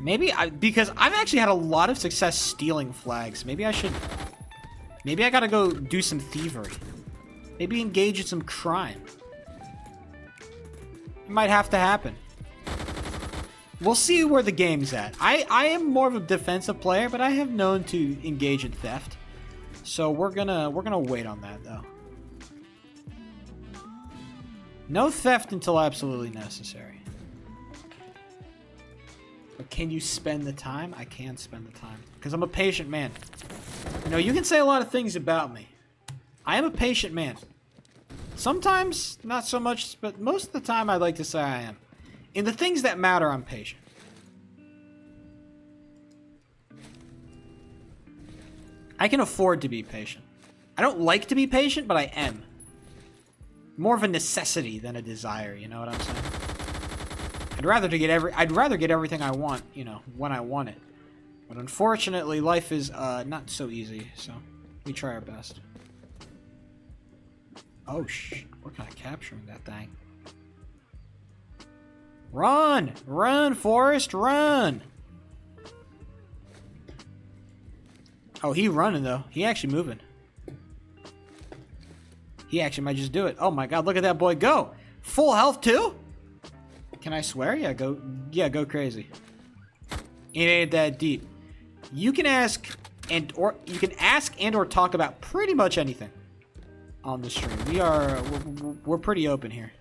Maybe because I've actually had a lot of success stealing flags. Maybe I should. Maybe I gotta go do some thievery. Maybe engage in some crime. It might have to happen. We'll see where the game's at. I am more of a defensive player, but I have known to engage in theft. So we're gonna wait on that though. No theft until absolutely necessary. But can you spend the time? I can spend the time. Because I'm a patient man. You know, you can say a lot of things about me. I am a patient man. Sometimes, not so much, but most of the time I'd like to say I am. In the things that matter, I'm patient. I can afford to be patient. I don't like to be patient, but I am. More of a necessity than a desire, you know what I'm saying? I'd rather get everything I want, you know, when I want it. But unfortunately, life is not so easy, so we try our best. Oh we're kind of capturing that thing. Run! Run, Forrest, run! Oh, he running though. He actually moving. He actually might just do it. Oh my god, look at that boy go! Full health too? Can I swear? Yeah, go crazy. It ain't that deep. You can ask and or talk about pretty much anything on the stream. We're pretty open here.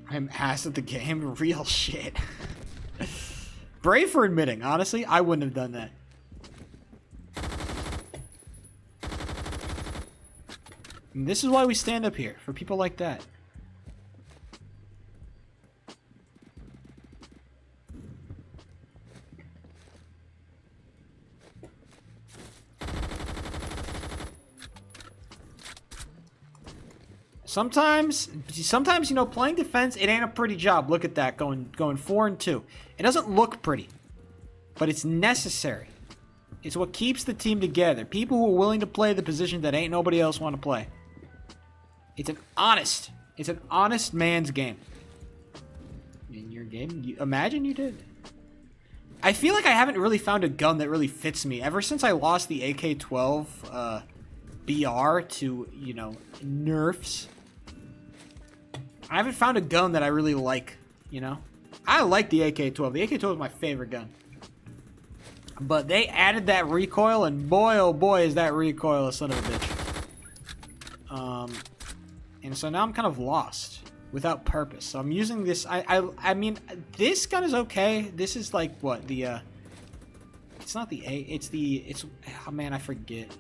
I'm ass at the game. Real shit. Brave for admitting. Honestly, I wouldn't have done that. And this is why we stand up here, for people like that. Sometimes, you know, playing defense, it ain't a pretty job. Look at that, going 4-2. It doesn't look pretty, but it's necessary. It's what keeps the team together. People who are willing to play the position that ain't nobody else want to play. It's an honest man's game. In your game, imagine you did. I feel like I haven't really found a gun that really fits me ever since I lost the AK-12 BR to, you know, nerfs. I haven't found a gun that I really like, you know? I like the AK-12. The AK-12 is my favorite gun. But they added that recoil, and boy, oh boy, is that recoil a son of a bitch. And so now I'm kind of lost without purpose. So I'm using this. I mean, this gun is okay. This is like, what, the, it's not the oh man, I forget.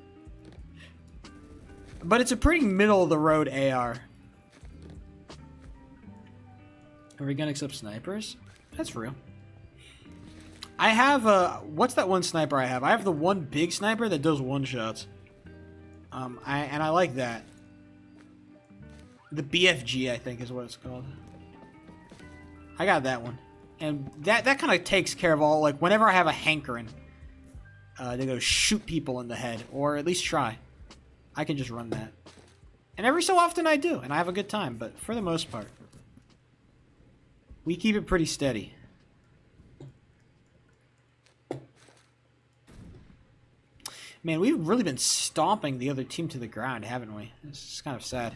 But it's a pretty middle-of-the-road AR. Every gun except snipers? That's real. I have, what's that one sniper I have? I have the one big sniper that does one-shots. I like that. The BFG, I think, is what it's called. I got that one. And that kind of takes care of all, like, whenever I have a hankering to go shoot people in the head, or at least try. I can just run that. And every so often I do, and I have a good time, but for the most part, we keep it pretty steady. Man, we've really been stomping the other team to the ground, haven't we? This is kind of sad.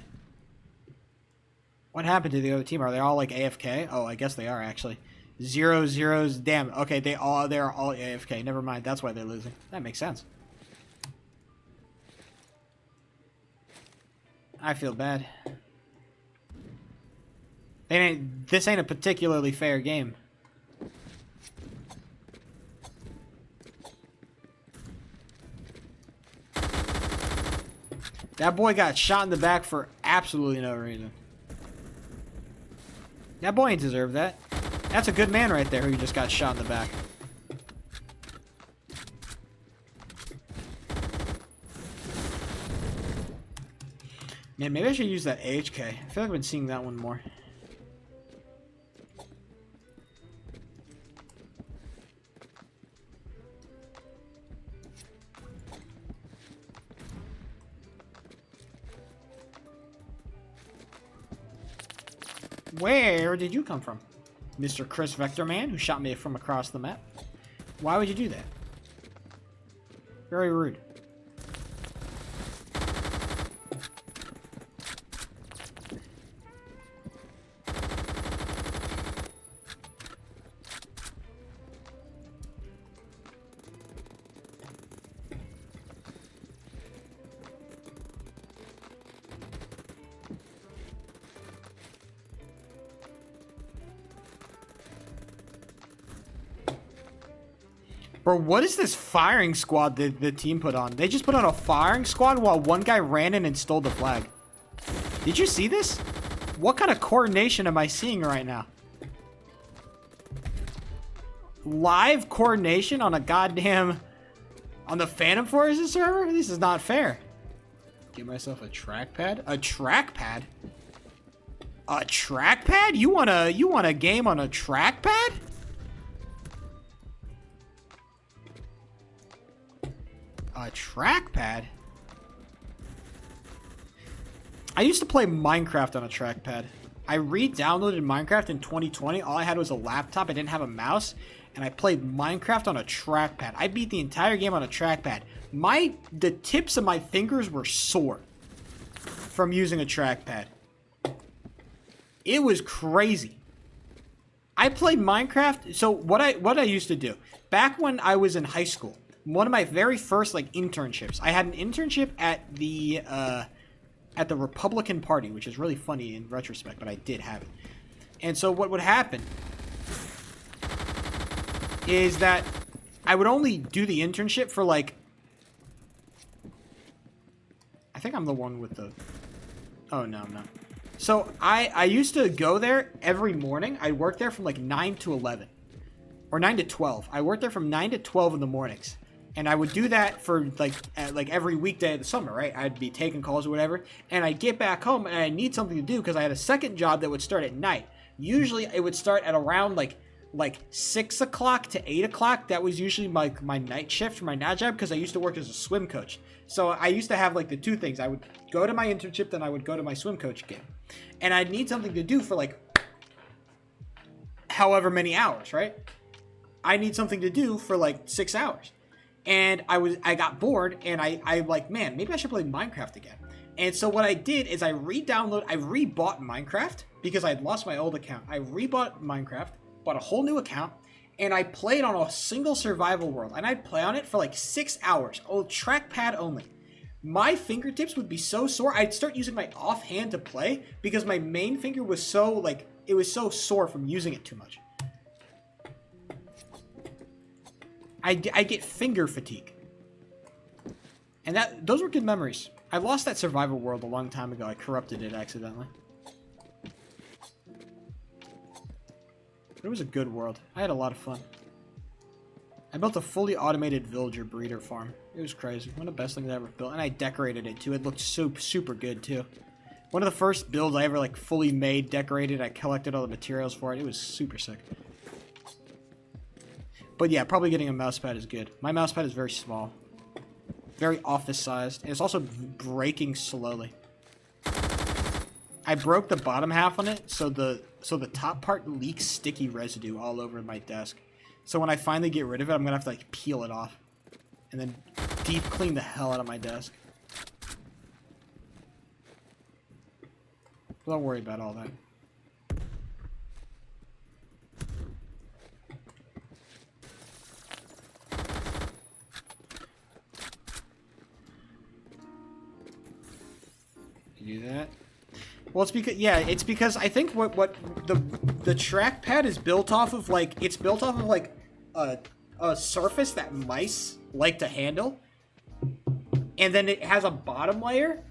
What happened to the other team? Are they all like AFK? Oh, I guess they are actually. 0-0s. Damn. Okay, they're all AFK. Never mind. That's why they're losing. That makes sense. I feel bad. This ain't a particularly fair game. That boy got shot in the back for absolutely no reason. That boy ain't deserved that. That's a good man right there who just got shot in the back. Man, maybe I should use that AHK. I feel like I've been seeing that one more. Where did you come from? Mr. Chris Vector Man, who shot me from across the map? Why would you do that? Very rude. Bro, what is this firing squad that the team put on? They just put on a firing squad while one guy ran in and stole the flag. Did you see this? What kind of coordination am I seeing right now? Live coordination on a goddamn... on the Phantom Forces server? This is not fair. Give myself a trackpad? A trackpad? A trackpad? You want a game on a trackpad? A trackpad? I used to play Minecraft on a trackpad. I re-downloaded Minecraft in 2020. All I had was a laptop. I didn't have a mouse. And I played Minecraft on a trackpad. I beat the entire game on a trackpad. The tips of my fingers were sore from using a trackpad. It was crazy. I played Minecraft. So what I used to do back when I was in high school, one of my very first like internships, I had an internship at the Republican Party, which is really funny in retrospect, but I did have it. And so what would happen is that I would only do the internship for like, I think I'm the one with the, oh no, I'm not. So I used to go there every morning. I worked there from like 9 to 11 or 9 to 12. I worked there from 9 to 12 in the mornings. And I would do that for like every weekday of the summer, right? I'd be taking calls or whatever. And I'd get back home and I need something to do because I had a second job that would start at night. Usually it would start at around like 6 o'clock to 8 o'clock. That was usually my night shift for my night job because I used to work as a swim coach. So I used to have like the two things. I would go to my internship, then I would go to my swim coach game. And I'd need something to do for like however many hours, right? I need something to do for like 6 hours. And I got bored and I like, man, maybe I should play Minecraft again. And so what I did is I rebought Minecraft because I had lost my old account. I rebought Minecraft, bought a whole new account, and I played on a single survival world. And I'd play on it for like 6 hours. Oh, trackpad only. My fingertips would be so sore. I'd start using my offhand to play because my main finger was so like, it was so sore from using it too much. I get finger fatigue. And those were good memories. I lost that survival world a long time ago. I corrupted it accidentally. But it was a good world. I had a lot of fun. I built a fully automated villager breeder farm. It was crazy. One of the best things I ever built. And I decorated it too. It looked super good too. One of the first builds I ever like fully made, decorated. I collected all the materials for it. It was super sick. But yeah, probably getting a mousepad is good. My mousepad is very small. Very office-sized. And it's also breaking slowly. I broke the bottom half on it, so the top part leaks sticky residue all over my desk. So when I finally get rid of it, I'm going to have to like peel it off. And then deep clean the hell out of my desk. Don't worry about all that. Do that. Well, it's because I think what the trackpad is built off of, like, it's built off of like a surface that mice like to handle, and then it has a bottom layer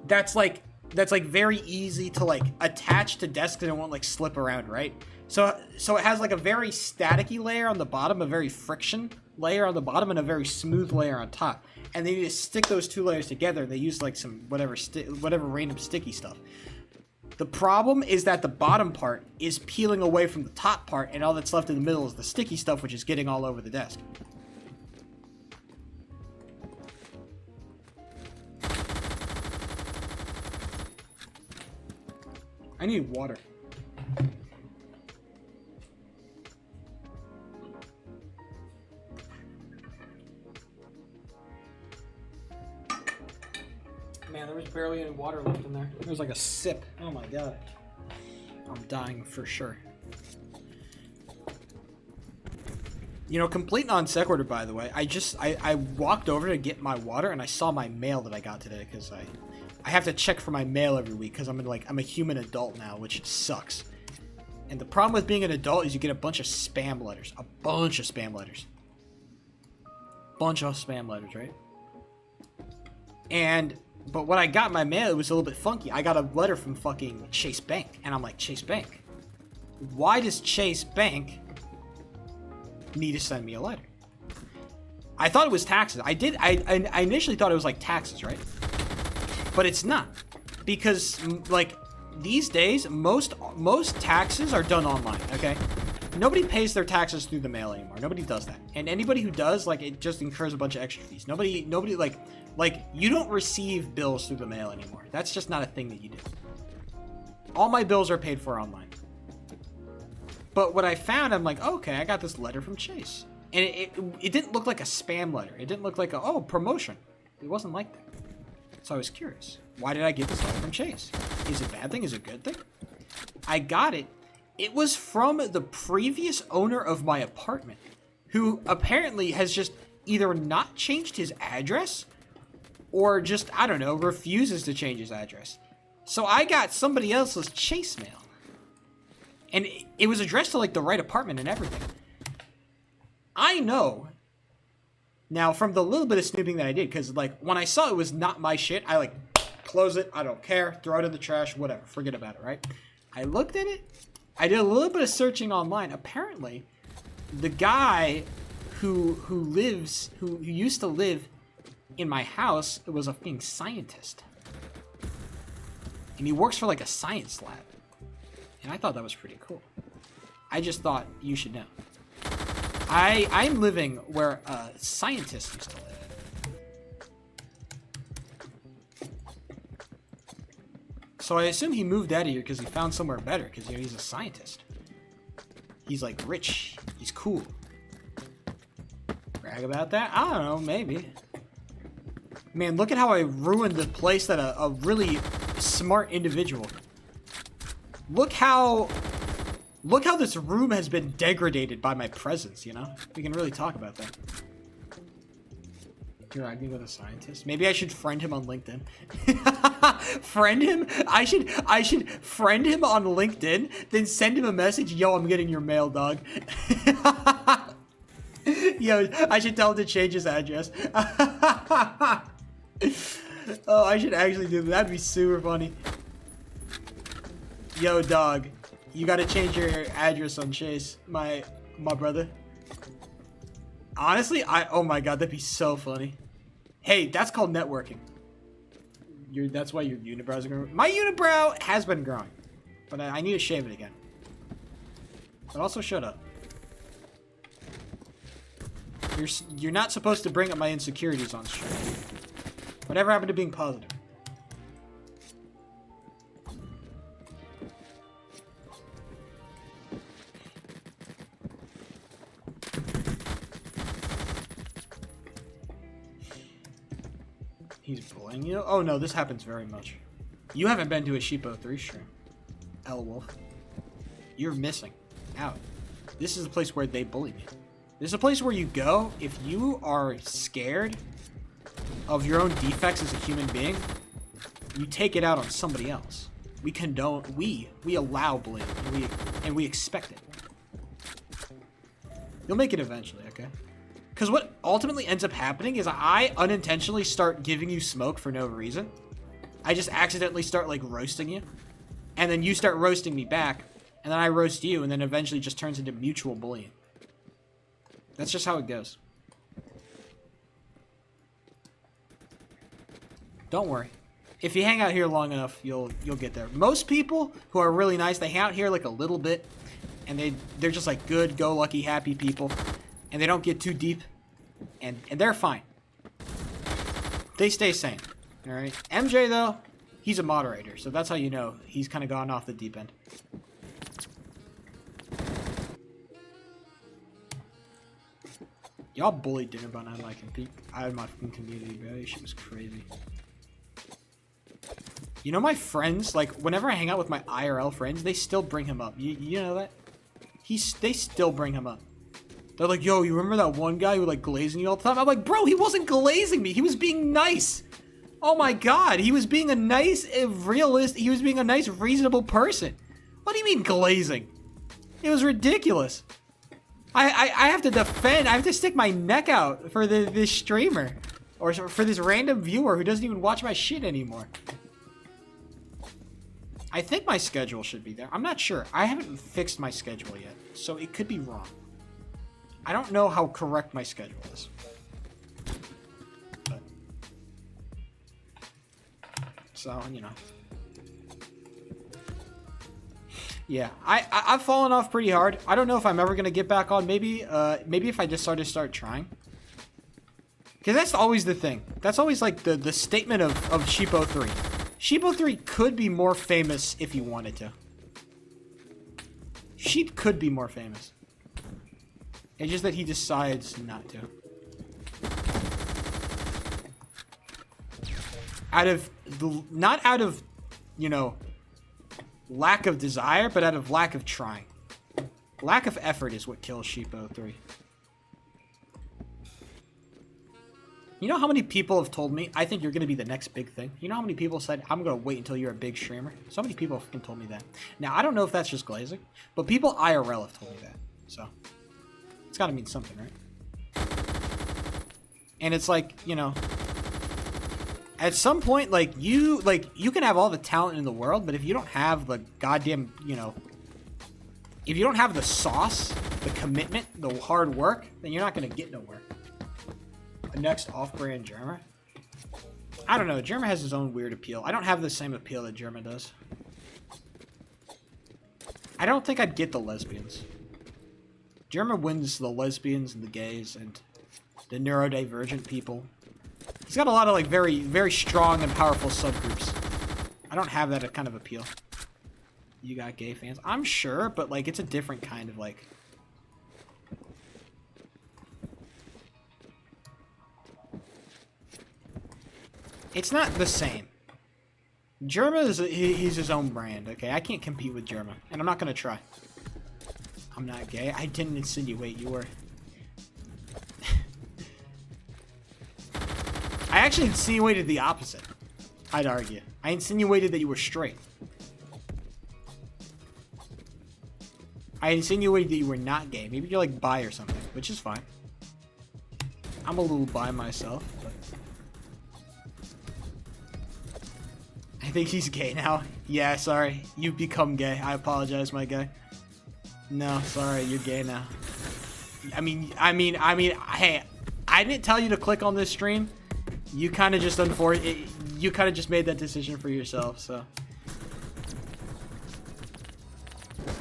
that's like very easy to like attach to desks and it won't like slip around, right? So it has like a very staticky layer on the bottom, a very friction layer on the bottom, and a very smooth layer on top. And they just stick those two layers together. And they use like some whatever random sticky stuff. The problem is that the bottom part is peeling away from the top part, and all that's left in the middle is the sticky stuff, which is getting all over the desk. I need water. Man, there was barely any water left in there. There was like a sip. Oh my god. I'm dying for sure. You know, complete non sequitur, by the way. I walked over to get my water and I saw my mail that I got today because I have to check for my mail every week because I'm a human adult now, which sucks. And the problem with being an adult is you get a bunch of spam letters. A bunch of spam letters. Bunch of spam letters, right? But when I got my mail, it was a little bit funky. I got a letter from fucking Chase Bank. And I'm like, Chase Bank? Why does Chase Bank need to send me a letter? I thought it was taxes. I initially thought it was like taxes, right? But it's not. Because, like, these days, most taxes are done online, okay? Nobody pays their taxes through the mail anymore. Nobody does that. And anybody who does, like, it just incurs a bunch of extra fees. Nobody, like, you don't receive bills through the mail anymore. That's just not a thing that you do. All my bills are paid for online. But what I found, I'm like, okay, I got this letter from Chase. And it didn't look like a spam letter. It didn't look like promotion. It wasn't like that. So I was curious. Why did I get this letter from Chase? Is it a bad thing? Is it a good thing? I got it. It was from the previous owner of my apartment, who apparently has just either not changed his address or just, I don't know, refuses to change his address. So I got somebody else's Chase mail. And it was addressed to, like, the right apartment and everything. I know. Now, from the little bit of snooping that I did, because, like, when I saw it was not my shit, I, like, close it, I don't care, throw it in the trash, whatever, forget about it, right? I looked at it, I did a little bit of searching online. Apparently, the guy who used to live in my house was a fucking scientist. And he works for, like, a science lab. And I thought that was pretty cool. I just thought you should know. I'm living where scientists used to live. So I assume he moved out of here because he found somewhere better, because, you know, he's a scientist. He's, like, rich. He's cool. Brag about that? I don't know, maybe. Man, look at how I ruined the place that a really smart individual. Look how this room has been degraded by my presence, you know? We can really talk about that. You're arguing with a scientist? Maybe I should friend him on LinkedIn. Friend him? I should friend him on LinkedIn, then send him a message. Yo, I'm getting your mail, dog. Yo, I should tell him to change his address. Oh, I should actually do that. That'd be super funny. Yo, dog. You gotta change your address on Chase, my brother. Honestly, oh my god, that'd be so funny. Hey, that's called networking. That's why your unibrows are growing. My unibrow has been growing, but I need to shave it again. But also, shut up. You're not supposed to bring up my insecurities on stream. Whatever happened to being positive? He's bullying you? Oh no, this happens very much. You haven't been to a Sheepo 3 stream. L Wolf. You're missing out. This is a place where they bully me. This is a place where you go if you are scared of your own defects as a human being. You take it out on somebody else. We condone, we allow bullying, and we expect it. You'll make it eventually, okay? Because what ultimately ends up happening is I unintentionally start giving you smoke for no reason. I just accidentally start, like, roasting you. And then you start roasting me back. And then I roast you, and then eventually just turns into mutual bullying. That's just how it goes. Don't worry. If you hang out here long enough, you'll get there. Most people who are really nice, they hang out here like a little bit. And they're just like good, go lucky, happy people. And they don't get too deep, and they're fine. They stay sane, all right? MJ, though, he's a moderator, so that's how you know he's kind of gone off the deep end. Y'all bullied Dinnerbun on my fucking community, bro. This shit was crazy. You know my friends, like, whenever I hang out with my IRL friends, they still bring him up. You know that? They still bring him up. They're like, yo, you remember that one guy who, like, glazing you all the time? I'm like, bro, he wasn't glazing me. He was being nice. Oh, my God. He was being a nice, realist. He was being a nice, reasonable person. What do you mean glazing? It was ridiculous. I have to defend. I have to stick my neck out for this streamer. Or for this random viewer who doesn't even watch my shit anymore. I think my schedule should be there. I'm not sure. I haven't fixed my schedule yet. So it could be wrong. I don't know how correct my schedule is. But, so, you know. Yeah, I've fallen off pretty hard. I don't know if I'm ever going to get back on. Maybe if I just start trying. Because that's always the thing. That's always like the statement of Sheepo 3. Sheepo 3 could be more famous if he wanted to. Sheep could be more famous. It's just that he decides not to. not out of, you know, lack of desire, but out of lack of trying. Lack of effort is what kills Sheep03. You know how many people have told me, I think you're going to be the next big thing? You know how many people said, I'm going to wait until you're a big streamer? So many people have told me that. Now, I don't know if that's just glazing, but people IRL have told me that. So, it's got to mean something, right? And it's like, you know, at some point, like, you can have all the talent in the world, but if you don't have the goddamn, you know, if you don't have the sauce, the commitment, the hard work, then you're not going to get nowhere. Next off-brand Germa. I don't know. Germa has his own weird appeal. I don't have the same appeal that Germa does. I don't think I'd get the lesbians. Germa wins the lesbians and the gays and the neurodivergent people. He's got a lot of like very, very strong and powerful subgroups. I don't have that kind of appeal. You got gay fans? I'm sure, but like it's a different kind of like... It's not the same. Germa is he's his own brand, okay? I can't compete with Germa, and I'm not gonna try. I'm not gay. I didn't insinuate you were. I actually insinuated the opposite, I'd argue. I insinuated that you were straight. I insinuated that you were not gay. Maybe you're like bi or something, which is fine. I'm a little bi myself, but... I think he's gay now. Yeah, sorry. You've become gay. I apologize, my guy. No, sorry, you're gay now. I mean, hey, I didn't tell you to click on this stream. You kind of just you kind of just made that decision for yourself, so.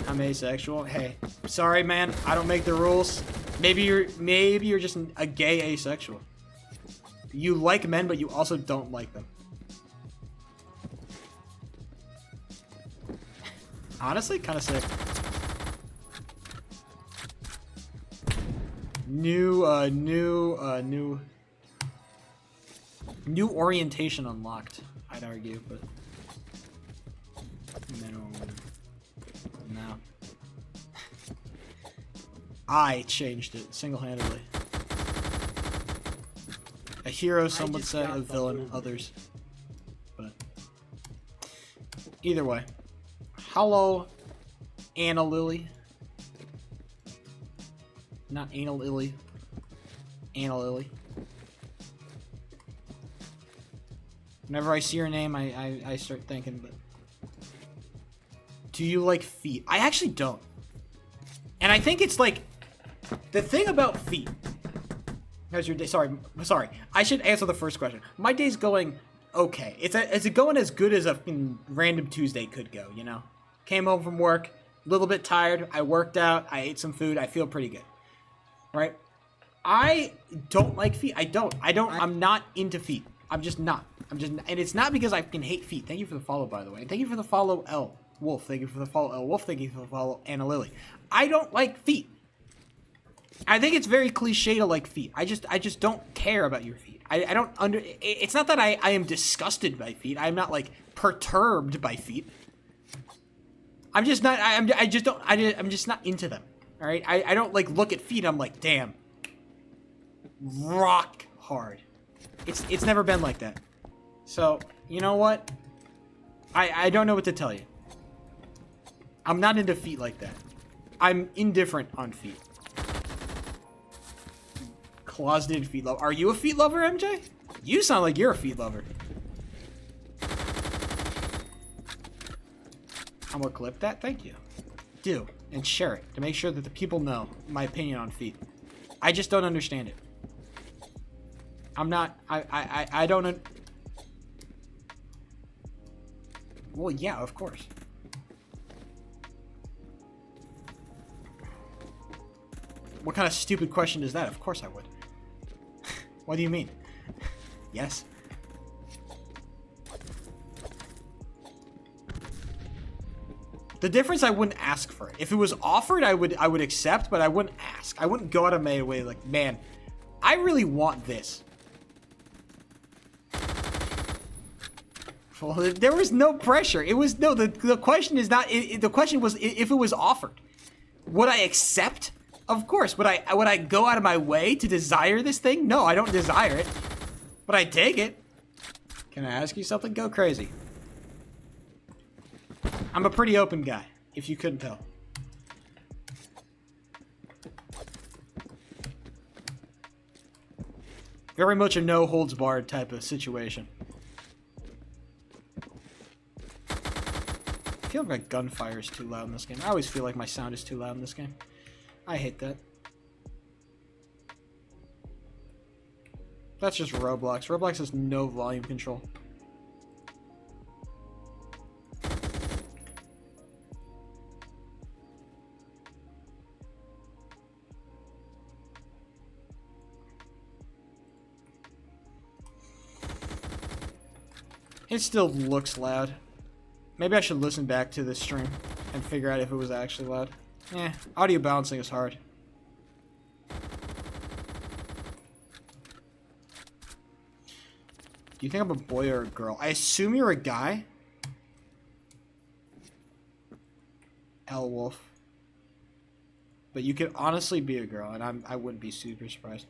I'm asexual. Hey, sorry, man. I don't make the rules. Maybe you're just a gay asexual. You like men, but you also don't like them. Honestly, kind of sick. New orientation unlocked, I'd argue, but no. I changed it single-handedly. A hero, some would say, a villain, others. But either way. Hello, Anna Lily. Not Anal Lily. Anna Lily. Whenever I see her name, I start thinking, but... Do you like feet? I actually don't. And I think it's like... The thing about feet... How's your day? Sorry. I should answer the first question. My day's going okay. Is it going as good as a random Tuesday could go, you know? Came home from work, a little bit tired. I worked out. I ate some food. I feel pretty good. Right? I don't like feet. I'm not into feet. I'm just not. And it's not because I can hate feet. Thank you for the follow, by the way. And thank you for the follow, L Wolf. Thank you for the follow, L Wolf. Thank you for the follow, Anna Lily. I don't like feet. I think it's very cliche to like feet. I just don't care about your feet. I don't it's not that I am disgusted by feet. I'm not like perturbed by feet. I'm just not, I'm just not into them. All right. I don't like look at feet. I'm like, damn, rock hard. It's never been like that. So you know what? I don't know what to tell you. I'm not into feet like that. I'm indifferent on feet. Closeted feet lover. Are you a feet lover, MJ? You sound like you're a feet lover. I'm gonna clip that. Thank you. Do. And share it to make sure that the people know my opinion on feet. I just don't understand it. I'm not... I don't... Well, yeah, of course. What kind of stupid question is that? Of course I would. What do you mean? Yes. The difference, I wouldn't ask for it. If it was offered, I would accept, but I wouldn't ask. I wouldn't go out of my way like, man, I really want this. Well, there was no pressure. It was no. The question is not. The question was if it was offered, would I accept? Of course. Would I go out of my way to desire this thing? No, I don't desire it. But I take it. Can I ask you something? Go crazy. I'm a pretty open guy, if you couldn't tell. Very much a no holds barred type of situation. I feel like my gunfire is too loud in this game. I always feel like my sound is too loud in this game. I hate that. That's just Roblox. Roblox has no volume control. It still looks loud. Maybe I should listen back to this stream and figure out if it was actually loud. Audio balancing is hard. Do you think I'm a boy or a girl? I assume you're a guy. L Wolf. But you could honestly be a girl, and I wouldn't be super surprised.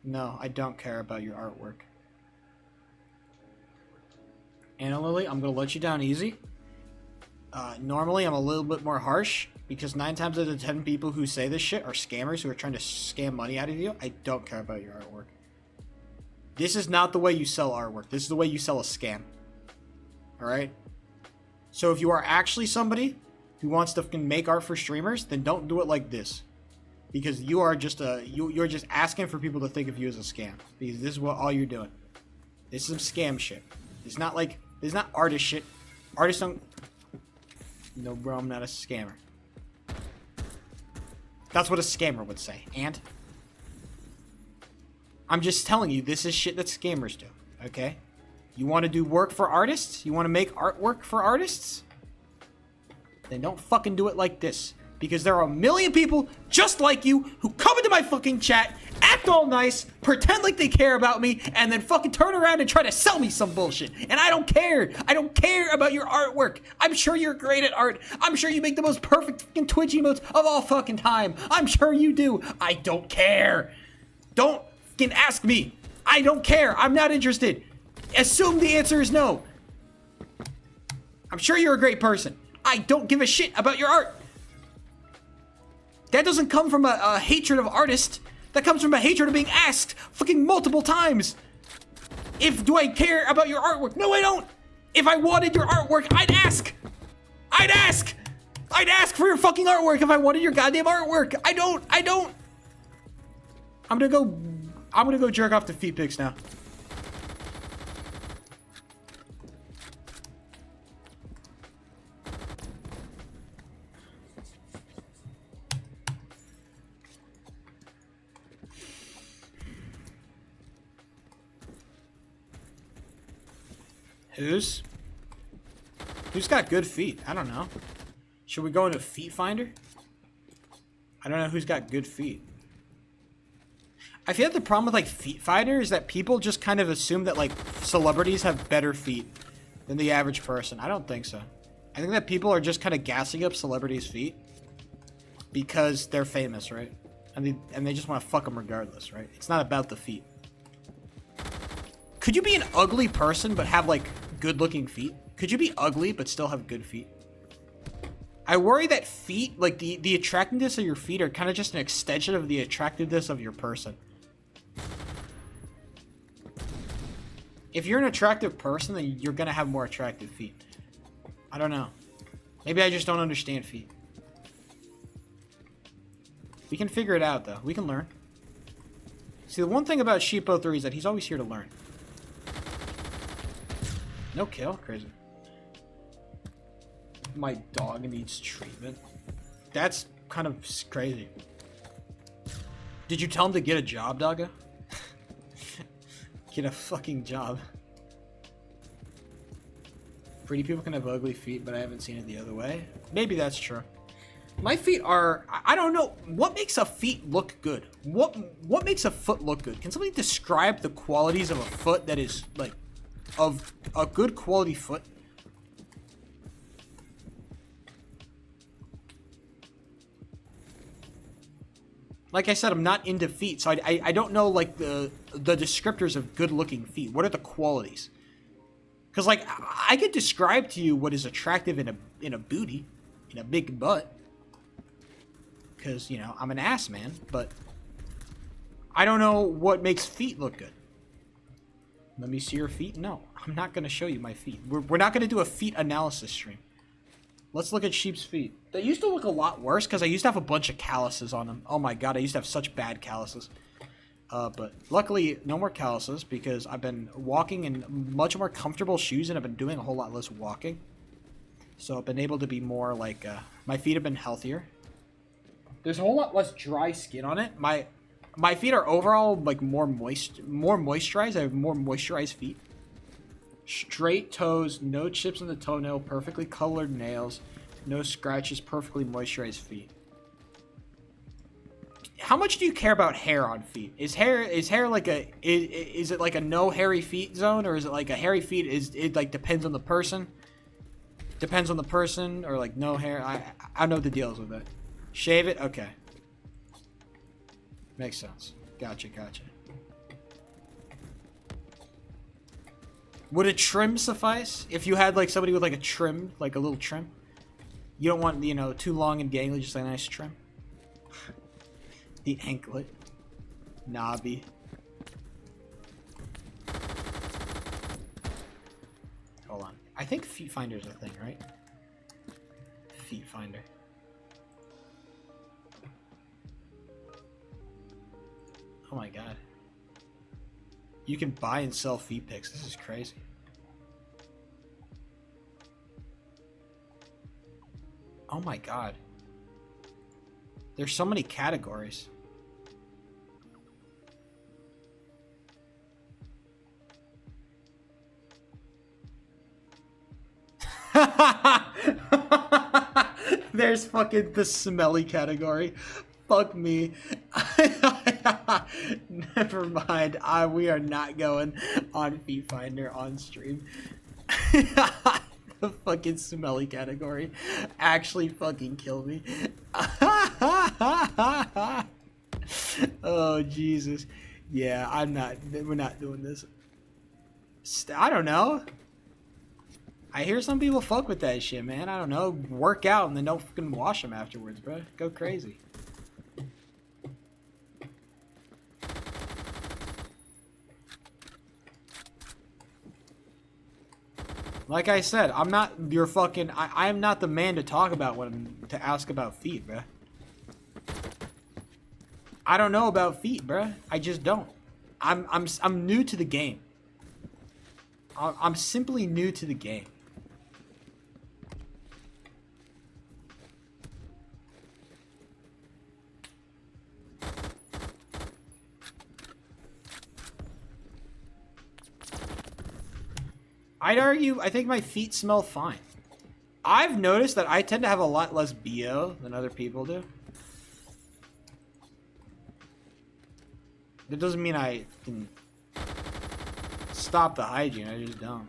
No, I don't care about your artwork. Anna Lily, I'm gonna let you down easy. Normally, I'm a little bit more harsh because 9 times out of 10 people who say this shit are scammers who are trying to scam money out of you. I don't care about your artwork. This is not the way you sell artwork. This is the way you sell a scam. Alright? So if you are actually somebody who wants to make art for streamers, then don't do it like this. Because you are just you're just asking for people to think of you as a scam. Because this is what all you're doing. This is some scam shit. It's not like, it's not artist shit. Artists don't... No, bro, I'm not a scammer. That's what a scammer would say. And? I'm just telling you, this is shit that scammers do. Okay? You want to do work for artists? You want to make artwork for artists? Then don't fucking do it like this. Because there are a million people just like you who come into my fucking chat, act all nice, pretend like they care about me, and then fucking turn around and try to sell me some bullshit. And I don't care. I don't care about your artwork. I'm sure you're great at art. I'm sure you make the most perfect fucking Twitch emotes of all fucking time. I'm sure you do. I don't care. Don't fucking ask me. I don't care. I'm not interested. Assume the answer is no. I'm sure you're a great person. I don't give a shit about your art. That doesn't come from a hatred of artists. That comes from a hatred of being asked fucking multiple times. Do I care about your artwork? No, I don't. If I wanted your artwork, I'd ask. I'd ask. I'd ask for your fucking artwork if I wanted your goddamn artwork. I don't. I'm gonna go jerk off to feet pics now. Who's got good feet? I don't know. Should we go into Feet Finder? I don't know who's got good feet. I feel like the problem with like Feet Finder is that people just kind of assume that like celebrities have better feet than the average person. I don't think so. I think that people are just kind of gassing up celebrities' feet because they're famous, right? And they just want to fuck them regardless, right? It's not about the feet. Could you be an ugly person but have like good-looking feet? Could you be ugly but still have good feet? I worry that feet, like the attractiveness of your feet are kind of just an extension of the attractiveness of your person. If you're an attractive person, then you're gonna have more attractive feet. I don't know. Maybe I just don't understand feet. We can figure it out though. We can learn. See, the one thing about Sheepo3 is that he's always here to learn. No kill? Crazy. My dog needs treatment. That's kind of crazy. Did you tell him to get a job, doggo? Get a fucking job. Pretty people can have ugly feet, but I haven't seen it the other way. Maybe that's true. My feet are... I don't know. What makes a feet look good? What makes a foot look good? Can somebody describe the qualities of a foot that is, like, of a good quality foot. Like I said, I'm not into feet, so I don't know like the descriptors of good looking feet. What are the qualities? Because like I could describe to you what is attractive in a booty, in a big butt. Because you know I'm an ass man, but I don't know what makes feet look good. Let me see your feet. No, I'm not gonna show you my feet. We're not gonna do a feet analysis stream. Let's look at sheep's feet. They used to look a lot worse because I used to have a bunch of calluses on them. Oh my god, I used to have such bad calluses. But luckily, no more calluses because I've been walking in much more comfortable shoes and I've been doing a whole lot less walking. So I've been able to be more like, my feet have been healthier. There's a whole lot less dry skin on it. My feet are overall like more moisturized. I have more moisturized feet. Straight toes, no chips in the toenail, perfectly colored nails, no scratches, perfectly moisturized feet. How much do you care about hair on feet? Is hair like a is it like a no hairy feet zone, or is it like a hairy feet it like depends on the person? Depends on the person, or like no hair? I know the deals with it. Shave it? Okay. Makes sense. Gotcha. Would a trim suffice? If you had like somebody with like a trim, like a little trim? You don't want, you know, too long and gangly, just like a nice trim. The anklet. Knobby. Hold on. I think Feet Finder's a thing, right? Feet Finder. Oh my god. You can buy and sell feet pics. This is crazy. Oh my god. There's so many categories. There's fucking the smelly category. Fuck me. Never mind. We are not going on Feet Finder on stream. The fucking smelly category actually fucking killed me. Oh Jesus. Yeah, we're not doing this. I don't know. I hear some people fuck with that shit, man. I don't know. Work out and then don't fucking wash them afterwards, bro. Go crazy. Like I said, I'm not your fucking. I am not the man to talk about to ask about feet, bruh. I don't know about feet, bruh. I just don't. I'm new to the game. I'm simply new to the game. I'd argue, I think my feet smell fine. I've noticed that I tend to have a lot less BO than other people do. That doesn't mean I can stop the hygiene, I just don't.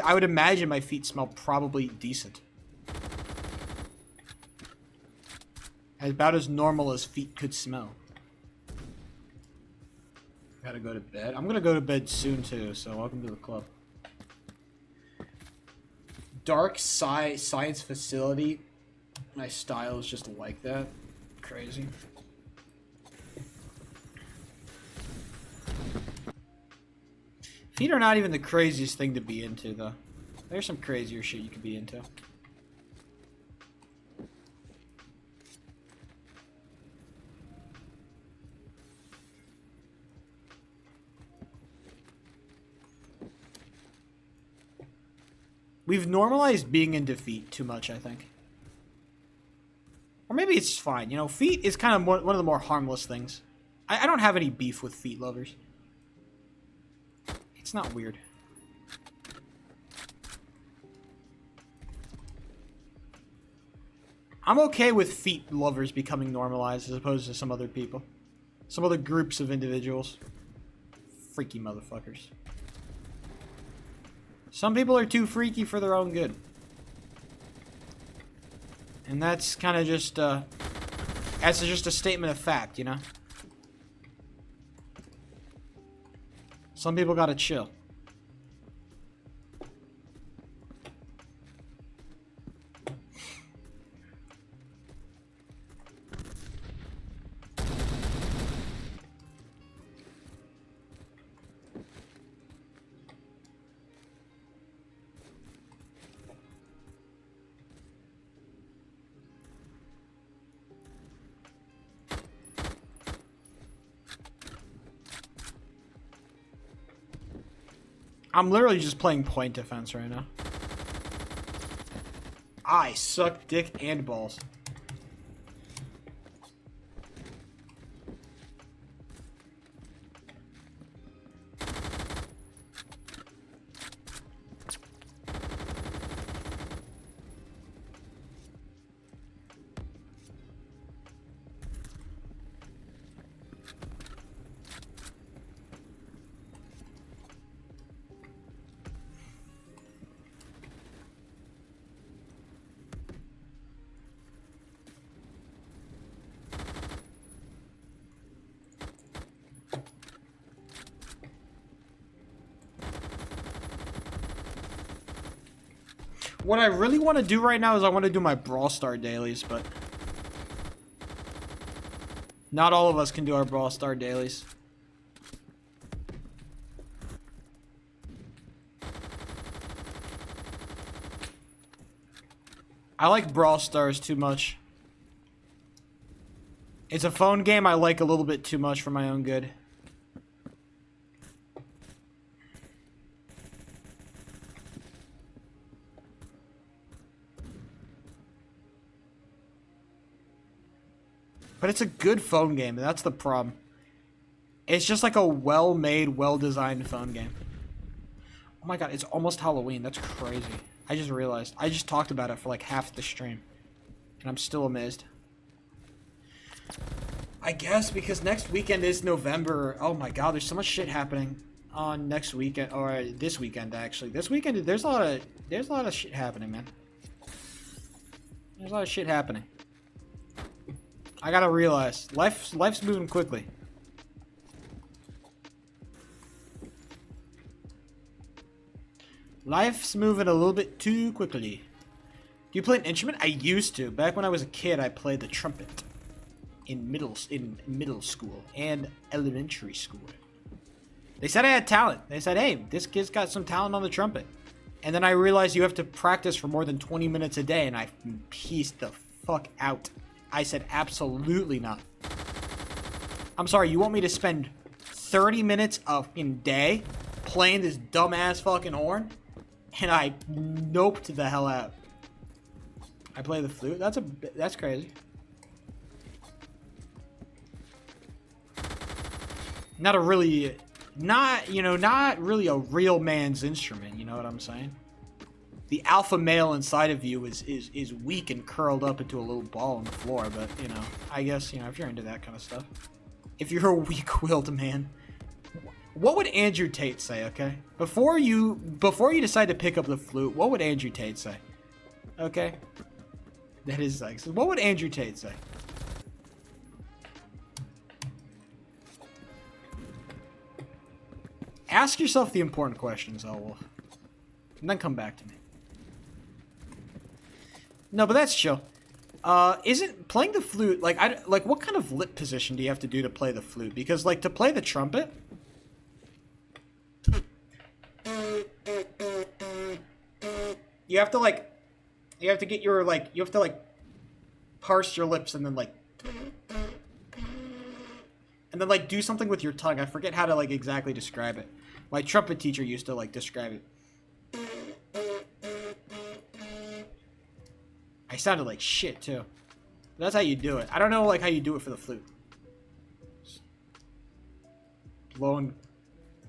I would imagine my feet smell probably decent. About as normal as feet could smell. Gotta go to bed. I'm gonna go to bed soon too, so welcome to the club. Dark science facility. My style is just like that. Crazy. Feet are not even the craziest thing to be into, though. There's some crazier shit you could be into. We've normalized being into feet too much, I think. Or maybe it's fine. You know, feet is kind of one of the more harmless things. I don't have any beef with feet lovers. It's not weird. I'm okay with feet lovers becoming normalized as opposed to some other people. Some other groups of individuals. Freaky motherfuckers. Some people are too freaky for their own good. And that's kind of just, that's just a statement of fact, you know? Some people gotta chill. I'm literally just playing point defense right now. I suck dick and balls. What I really want to do right now is I want to do my Brawl Star dailies, but not all of us can do our Brawl Star dailies. I like Brawl Stars too much. It's a phone game I like a little bit too much for my own good. But it's a good phone game, and that's the problem. It's just like a well-made, well-designed phone game. Oh my god, it's almost Halloween. That's crazy. I just realized. I just talked about it for like half the stream. And I'm still amazed. I guess because next weekend is November. Oh my god, there's so much shit happening on next weekend. Or this weekend, actually. This weekend, there's a lot of shit happening, man. There's a lot of shit happening. I gotta realize, life's moving quickly. Life's moving a little bit too quickly. Do you play an instrument? I used to. Back when I was a kid, I played the trumpet in middle school and elementary school. They said I had talent. They said, hey, this kid's got some talent on the trumpet. And then I realized you have to practice for more than 20 minutes a day, and I pieced the fuck out. I said, absolutely not. I'm sorry, you want me to spend 30 minutes of in day playing this dumbass fucking horn? And I noped the hell out. I play the flute? That's crazy. Not really a real man's instrument, you know what I'm saying? The alpha male inside of you is weak and curled up into a little ball on the floor, but, you know, I guess, you know, if you're into that kind of stuff. If you're a weak-willed man. What would Andrew Tate say, okay? Before you decide to pick up the flute, what would Andrew Tate say? Okay? That is like, so what would Andrew Tate say? Ask yourself the important questions, Elwolf. And then come back to me. No, but that's chill. Isn't playing the flute like what kind of lip position do you have to do to play the flute? Because like to play the trumpet, you have to get your you have to parse your lips and then do something with your tongue. I forget how to exactly describe it. My trumpet teacher used to describe it. I sounded like shit, too. That's how you do it. I don't know, how you do it for the flute. Blowing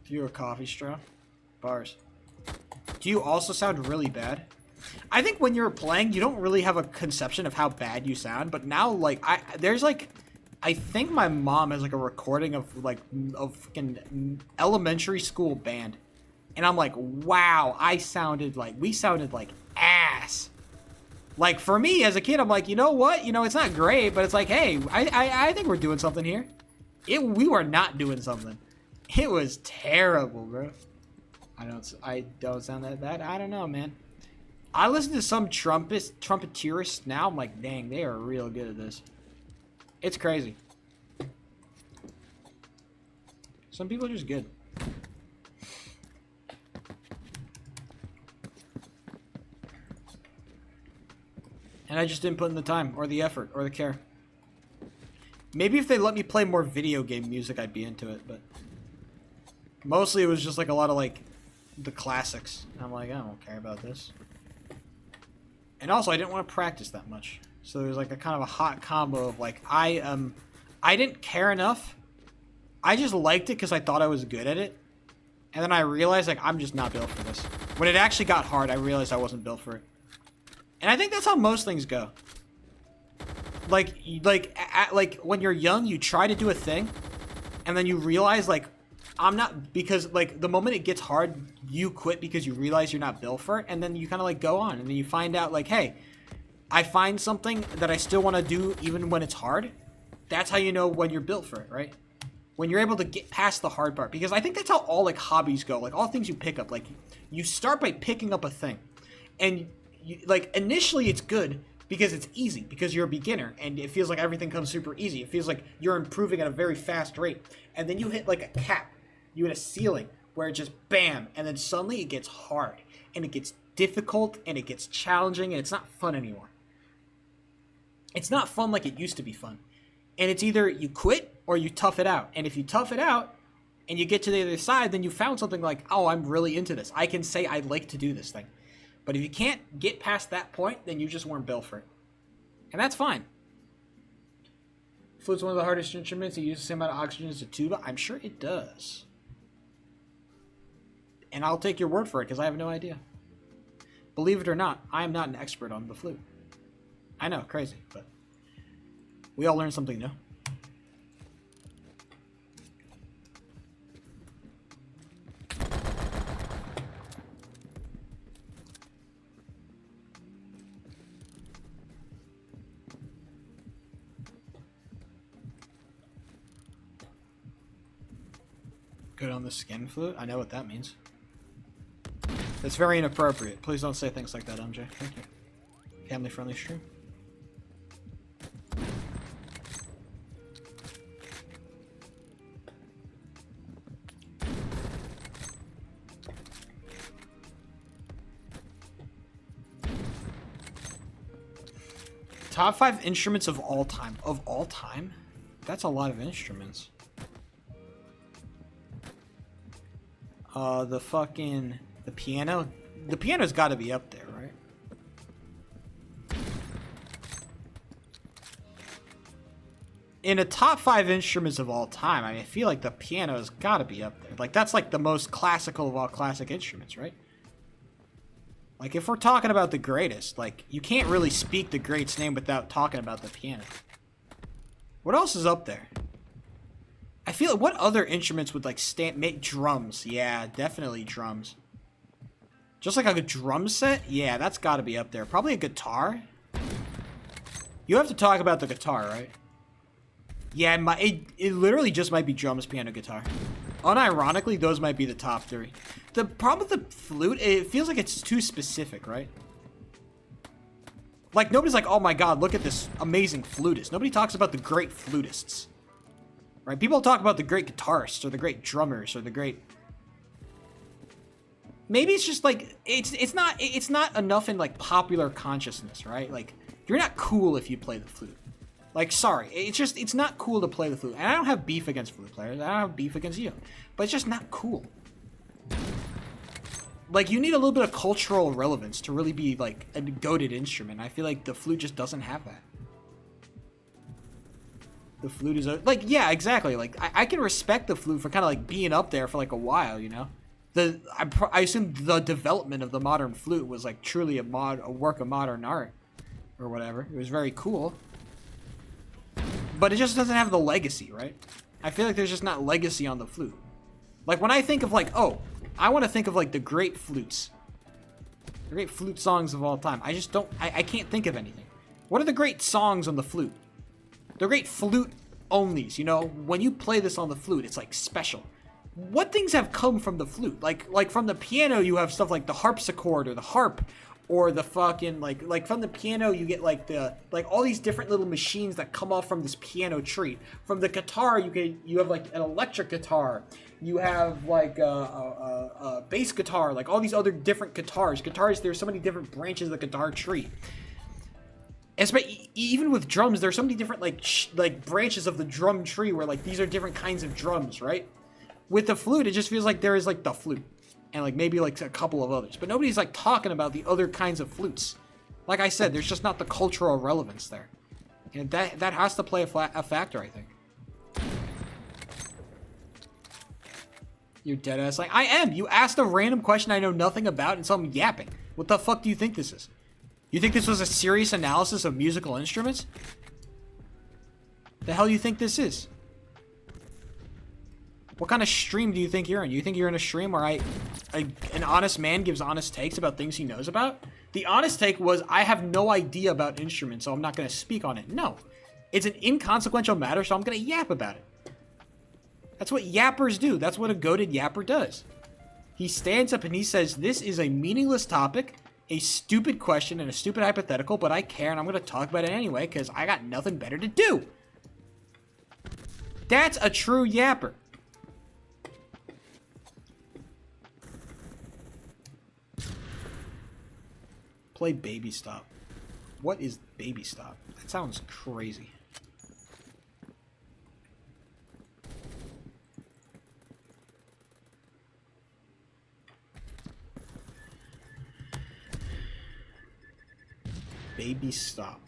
through a coffee straw. Bars. Do you also sound really bad? I think when you're playing, you don't really have a conception of how bad you sound, but now, I think my mom has, a recording of fucking elementary school band. And I'm like, wow, we sounded like ass. Like, for me, as a kid, I'm like, you know what? You know, it's not great, but it's like, hey, I think we're doing something here. We were not doing something. It was terrible, bro. I don't sound that bad. I don't know, man. I listen to some trumpeteerists now. I'm like, dang, they are real good at this. It's crazy. Some people are just good. And I just didn't put in the time, or the effort, or the care. Maybe if they let me play more video game music, I'd be into it, but... Mostly it was just like a lot of like, the classics. And I'm like, I don't care about this. And also, I didn't want to practice that much. So there was like a kind of a hot combo of like, I didn't care enough. I just liked it because I thought I was good at it. And then I realized like, I'm just not built for this. When it actually got hard, I realized I wasn't built for it. And I think that's how most things go. Like when you're young, you try to do a thing, and then you realize like, I'm not, because like the moment it gets hard, you quit because you realize you're not built for it, and then you kind of like go on, and then you find out like, hey, I find something that I still want to do even when it's hard. That's how you know when you're built for it, right? When you're able to get past the hard part, because I think that's how all like hobbies go, like all things you pick up. Like you start by picking up a thing, and like initially it's good because it's easy, because you're a beginner and it feels like everything comes super easy. It feels like you're improving at a very fast rate, and then you hit like a cap, you hit a ceiling where it just bam, and then suddenly it gets hard and it gets difficult and it gets challenging and it's not fun anymore. It's not fun like it used to be fun, and it's either you quit or you tough it out. And if you tough it out and you get to the other side, then you found something like, oh, I'm really into this. I can say I like to do this thing. But if you can't get past that point, then you just weren't built for it. And that's fine. Flute's one of the hardest instruments. It uses the same amount of oxygen as a tuba. I'm sure it does. And I'll take your word for it, because I have no idea. Believe it or not, I am not an expert on the flute. I know, crazy, but we all learn something new. Good on the skin flute? I know what that means. That's very inappropriate. Please don't say things like that, MJ. Thank you. Family-friendly stream. Top 5 instruments of all time. Of all time? That's a lot of instruments. The piano? The piano's gotta be up there, right? In a top 5 instruments of all time, I feel like the piano's gotta be up there. Like, that's like the most classical of all classic instruments, right? Like, if we're talking about the greatest, like, you can't really speak the great's name without talking about the piano. What else is up there? I feel like, what other instruments would like make drums? Yeah, definitely drums. Just like a drum set? Yeah, that's got to be up there. Probably a guitar. You have to talk about the guitar, right? Yeah, it literally just might be drums, piano, guitar. Unironically, those might be the top 3. The problem with the flute, it feels like it's too specific, right? Like, nobody's like, oh my god, look at this amazing flutist. Nobody talks about the great flutists. Right? People talk about the great guitarists or the great drummers or the great... Maybe it's just like it's not enough in like popular consciousness, right? Like, you're not cool if you play the flute. Like, sorry, it's not cool to play the flute. And I don't have beef against flute players. I don't have beef against you. But it's just not cool. Like, you need a little bit of cultural relevance to really be like a goated instrument. I feel like the flute just doesn't have that. The flute is like, yeah, exactly. Like, I can respect the flute for kind of like being up there for like a while, you know. I assume the development of the modern flute was like truly a work of modern art or whatever. It was very cool, but it just doesn't have the legacy, right? I feel like there's just not legacy on the flute. Like, when I think of like, oh, I want to think of like the great flutes. The great flute songs of all time. I just don't, I can't think of anything. What are the great songs on the flute? The great flute onlys, you know? When you play this on the flute, it's like special. What things have come from the flute? Like from the piano, you have stuff like the harpsichord or the harp, or the fucking like from the piano you get like all these different little machines that come off from this piano tree. From the guitar, you have like an electric guitar. You have like a bass guitar, like all these other different guitars. There's so many different branches of the guitar tree. Even with drums, there's so many different like branches of the drum tree where like these are different kinds of drums, right? With the flute, it just feels like there is like the flute and like maybe like a couple of others, but nobody's like talking about the other kinds of flutes. Like I said, there's just not the cultural relevance there, and that has to play a factor, I think. You're dead ass. Like, I am. You asked a random question I know nothing about, and so I'm yapping. What the fuck do you think this is? You think this was a serious analysis of musical instruments? The hell you think this is? What kind of stream do you think you're in? You think you're in a stream where an honest man gives honest takes about things he knows about? The honest take was, I have no idea about instruments, so I'm not going to speak on it. No. It's an inconsequential matter, so I'm going to yap about it. That's what yappers do. That's what a goated yapper does. He stands up and he says, this is a meaningless topic, a stupid question, and a stupid hypothetical, but I care, and I'm going to talk about it anyway, because I got nothing better to do. That's a true yapper. Play Baby Stop. What is Baby Stop? That sounds crazy. Baby Stop.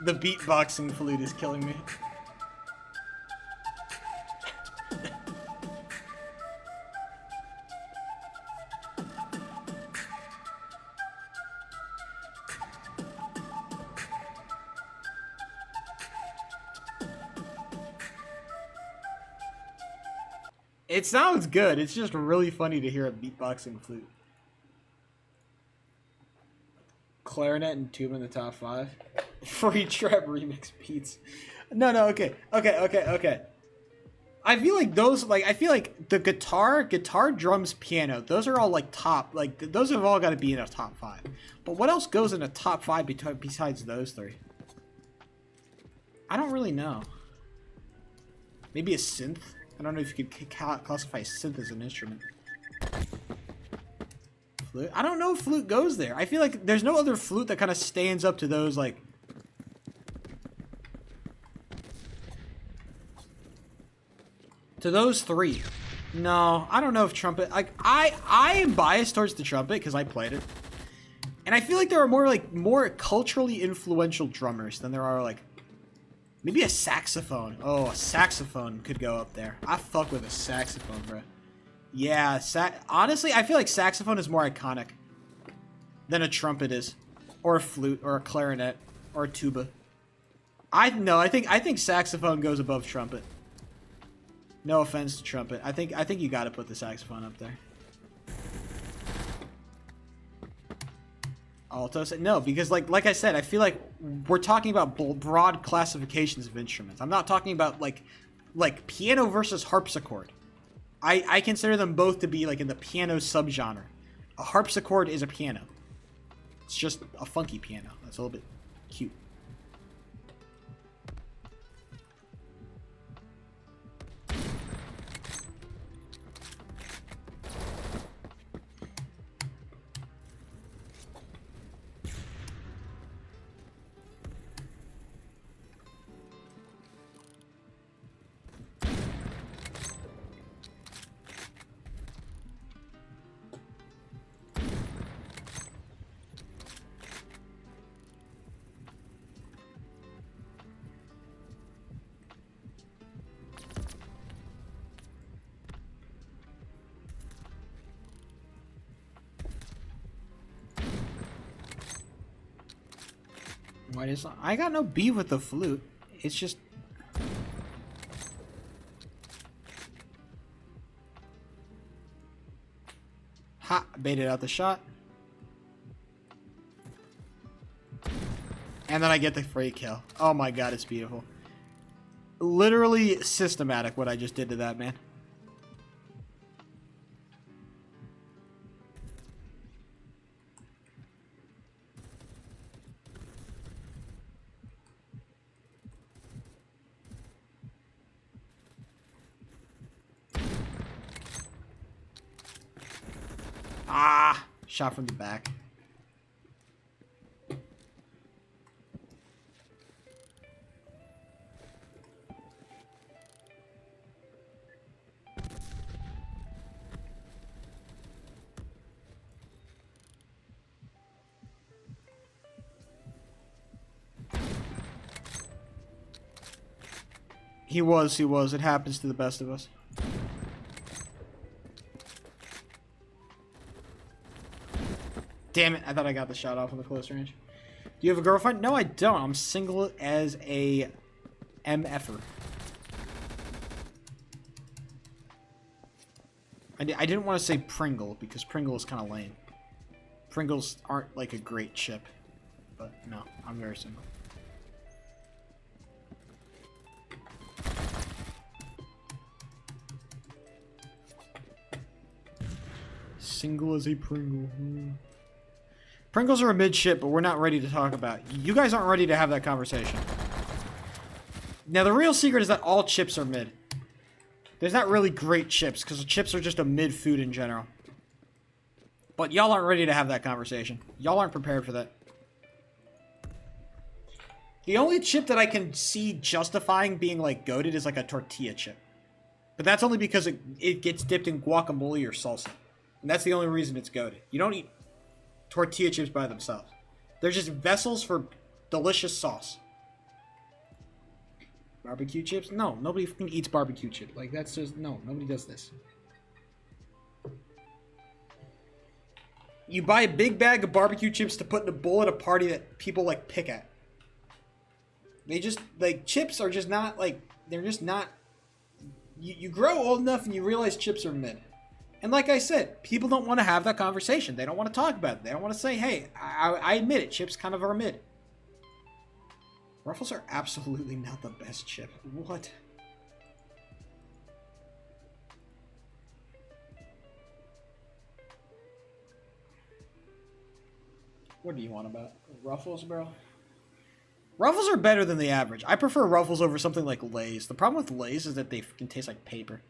The beatboxing flute is killing me. It sounds good. It's just really funny to hear a beatboxing flute. Clarinet and tuba in the top 5. Free Trap remix beats. No, okay. I feel like those, I feel like the guitar, drums, piano, those are all like top, those have all got to be in a top 5. But what else goes in a top 5 besides those three? I don't really know. Maybe a synth? I don't know if you could classify synth as an instrument. Flute? I don't know if flute goes there. I feel like there's no other flute that kind of stands up to those, to those three. No, I don't know if trumpet, I am biased towards the trumpet because I played it. And I feel like there are more culturally influential drummers than there are, maybe a saxophone. Oh, a saxophone could go up there. I fuck with a saxophone, bro. Yeah, honestly, I feel like saxophone is more iconic than a trumpet is, or a flute, or a clarinet, or a tuba. I think saxophone goes above trumpet. No offense to trumpet. I think you got to put the saxophone up there. Alto? No, because like I said, I feel like we're talking about broad classifications of instruments. I'm not talking about like piano versus harpsichord. I consider them both to be in the piano subgenre. A harpsichord is a piano. It's just a funky piano. That's a little bit cute. Why does I got no beef with the flute? It's just. Ha! Baited out the shot. And then I get the free kill. Oh my god, it's beautiful. Literally systematic what I just did to that man. Ah! Shot from the back. He was. It happens to the best of us. Damn it, I thought I got the shot off in the close range. Do you have a girlfriend? No, I don't. I'm single as a MFer. I didn't want to say Pringle, because Pringle is kind of lame. Pringles aren't like a great chip. But no, I'm very single. Single as a Pringle. Pringles are a mid chip, but we're not ready to talk about. You guys aren't ready to have that conversation. Now, the real secret is that all chips are mid. There's not really great chips, because chips are just a mid food in general. But y'all aren't ready to have that conversation. Y'all aren't prepared for that. The only chip that I can see justifying being, like, goated is, like, a tortilla chip. But that's only because it gets dipped in guacamole or salsa. And that's the only reason it's goated. You don't eat tortilla chips by themselves. They're just vessels for delicious sauce. Barbecue chips? No, nobody fucking eats barbecue chips. Like, that's just... No, nobody does this. You buy a big bag of barbecue chips to put in a bowl at a party that people, like, pick at. They just... Like, chips are just not, like... They're just not... You grow old enough and you realize chips are mid. And like I said, people don't want to have that conversation. They don't want to talk about it. They don't want to say, hey, I admit it, chips kind of are mid. Ruffles are absolutely not the best chip. What? What do you want about Ruffles, bro? Ruffles are better than the average. I prefer Ruffles over something like Lay's. The problem with Lay's is that they can taste like paper.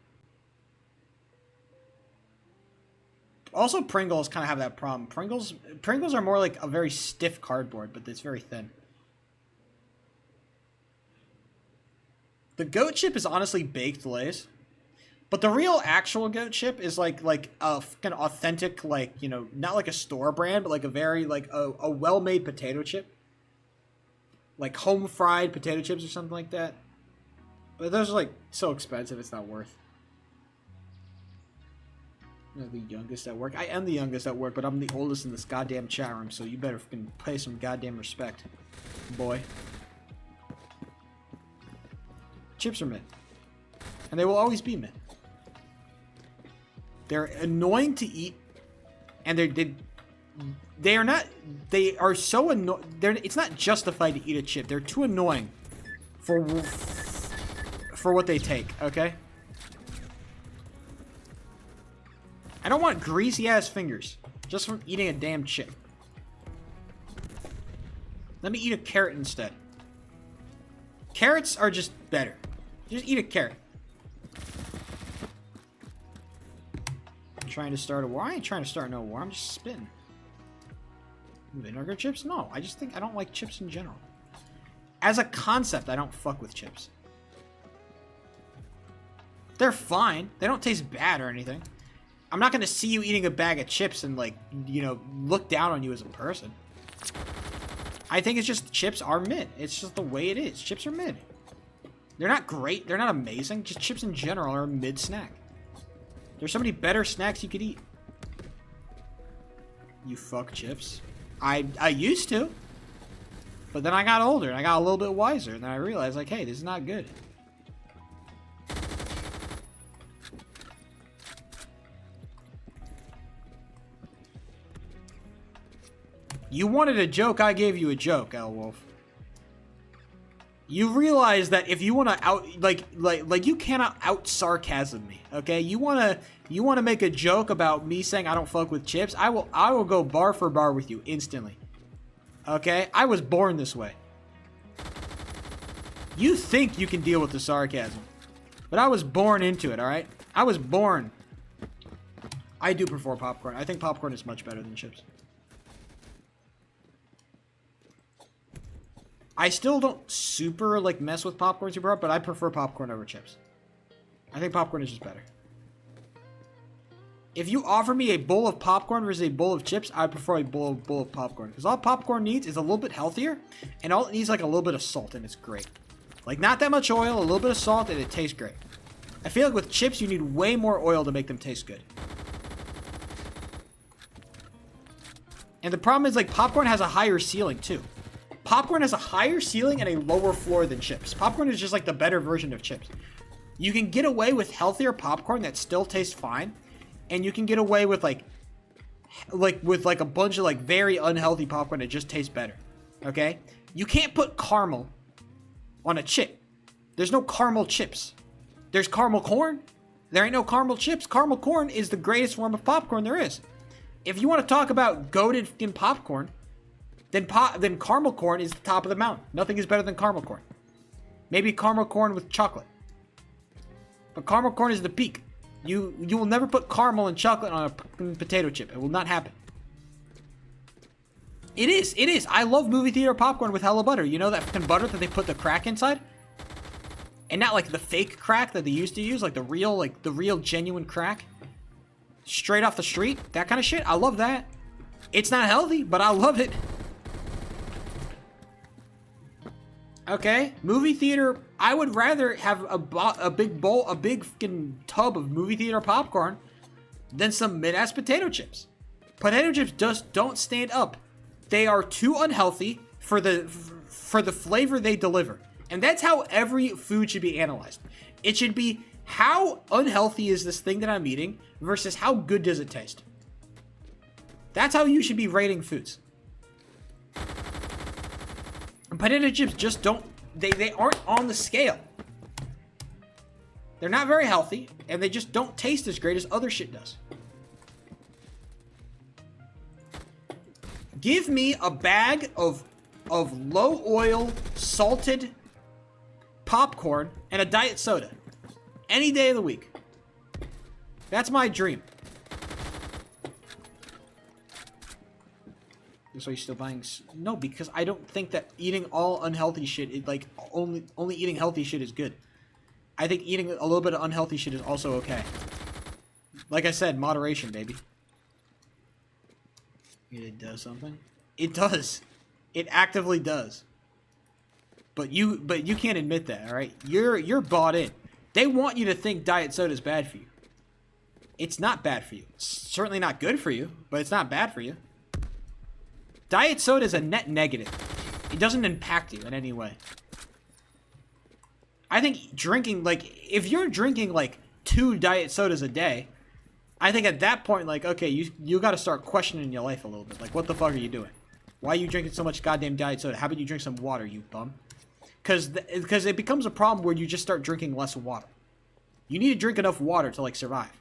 Also, Pringles kind of have that problem. Pringles are more like a very stiff cardboard, but it's very thin. The goat chip is honestly baked Lay's. But the real actual goat chip is like a fucking authentic, like, you know, not like a store brand, but like a very, like, a well-made potato chip. Like home fried potato chips or something like that. But those are like so expensive, it's not worth. I'm the youngest at work. I am the youngest at work, but I'm the oldest in this goddamn chat room, so you better fucking pay some goddamn respect, boy. Chips are mid. And they will always be mid. They're annoying to eat, and they are so annoying. It's not justified to eat a chip. They're too annoying for what they take, okay? I don't want greasy-ass fingers just from eating a damn chip. Let me eat a carrot instead. Carrots are just better. Just eat a carrot. I'm trying to start a war. I ain't trying to start no war. I'm just spitting. Vinegar chips? No, I just think I don't like chips in general. As a concept, I don't fuck with chips. They're fine. They don't taste bad or anything. I'm not going to see you eating a bag of chips and, like, you know, look down on you as a person. I think it's just chips are mid. It's just the way it is. Chips are mid. They're not great. They're not amazing. Just chips in general are a mid snack. There's so many better snacks you could eat. You fuck chips. I used to. But then I got older and I got a little bit wiser, and then I realized, like, hey, this is not good. You wanted a joke, I gave you a joke, Elwolf. You realize that if you want to out, like you cannot out sarcasm me, okay? You wanna make a joke about me saying I don't fuck with chips? I will go bar for bar with you instantly. Okay? I was born this way. You think you can deal with the sarcasm, but I was born into it, all right? I was born. I do prefer popcorn. I think popcorn is much better than chips. I still don't super, like, mess with popcorn super hard, but I prefer popcorn over chips. I think popcorn is just better. If you offer me a bowl of popcorn versus a bowl of chips, I prefer a bowl of popcorn. Because all popcorn needs is a little bit healthier, and all it needs is, like, a little bit of salt, and it's great. Like, not that much oil, a little bit of salt, and it tastes great. I feel like with chips, you need way more oil to make them taste good. And the problem is, like, popcorn has a higher ceiling, too. Popcorn has a higher ceiling and a lower floor than chips. Popcorn is just like the better version of chips. You can get away with healthier popcorn that still tastes fine, and you can get away with like a bunch of like very unhealthy popcorn that just tastes better. Okay? You can't put caramel on a chip. There's no caramel chips. There's caramel corn. There ain't no caramel chips. Caramel corn is the greatest form of popcorn there is. If you want to talk about goated in popcorn, then caramel corn is the top of the mountain. Nothing is better than caramel corn. Maybe caramel corn with chocolate. But caramel corn is the peak. You will never put caramel and chocolate on a potato chip. It will not happen. It is. I love movie theater popcorn with hella butter. You know that fucking butter that they put the crack inside? And not like the fake crack that they used to use, like the real genuine crack. Straight off the street. That kind of shit. I love that. It's not healthy, but I love it. Okay, movie theater. I would rather have a big bowl, a big fucking tub of movie theater popcorn than some mid-ass potato chips. Potato chips just don't stand up. They are too unhealthy for the flavor they deliver. And that's how every food should be analyzed. It should be how unhealthy is this thing that I'm eating versus how good does it taste. That's how you should be rating foods. And potato chips just don't, they aren't on the scale. They're not very healthy, and they just don't taste as great as other shit does. Give me a bag of low oil, salted popcorn and a diet soda. Any day of the week. That's my dream. So you're still buying? No, because I don't think that eating all unhealthy shit is like only eating healthy shit is good. I think eating a little bit of unhealthy shit is also okay. Like I said, moderation, baby. It does something. It does. It actively does. But you can't admit that, all right? You're bought in. They want you to think diet soda is bad for you. It's not bad for you. It's certainly not good for you, but it's not bad for you. Diet soda is a net negative. It doesn't impact you in any way. I think drinking, like, if you're drinking, like, 2 diet sodas a day, I think at that point, like, okay, you got to start questioning your life a little bit. Like, what the fuck are you doing? Why are you drinking so much goddamn diet soda? How about you drink some water, you bum? Because it becomes a problem where you just start drinking less water. You need to drink enough water to, like, survive.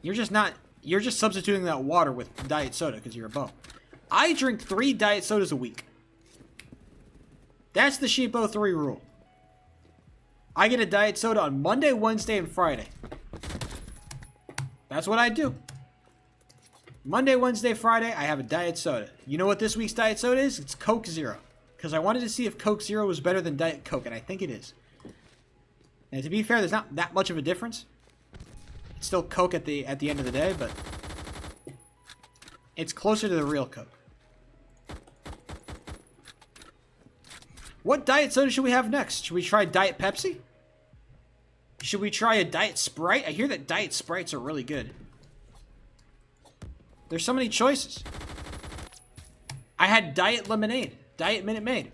You're just substituting that water with diet soda because you're a bum. I drink 3 diet sodas a week. That's the Sheepo 3 rule. I get a diet soda on Monday, Wednesday, and Friday. That's what I do. Monday, Wednesday, Friday, I have a diet soda. You know what this week's diet soda is? It's Coke Zero. Because I wanted to see if Coke Zero was better than Diet Coke, and I think it is. And to be fair, there's not that much of a difference. It's still Coke at the end of the day, but it's closer to the real Coke. What diet soda should we have next? Should we try Diet Pepsi? Should we try a Diet Sprite? I hear that Diet Sprites are really good. There's so many choices. I had Diet Lemonade, Diet Minute Maid,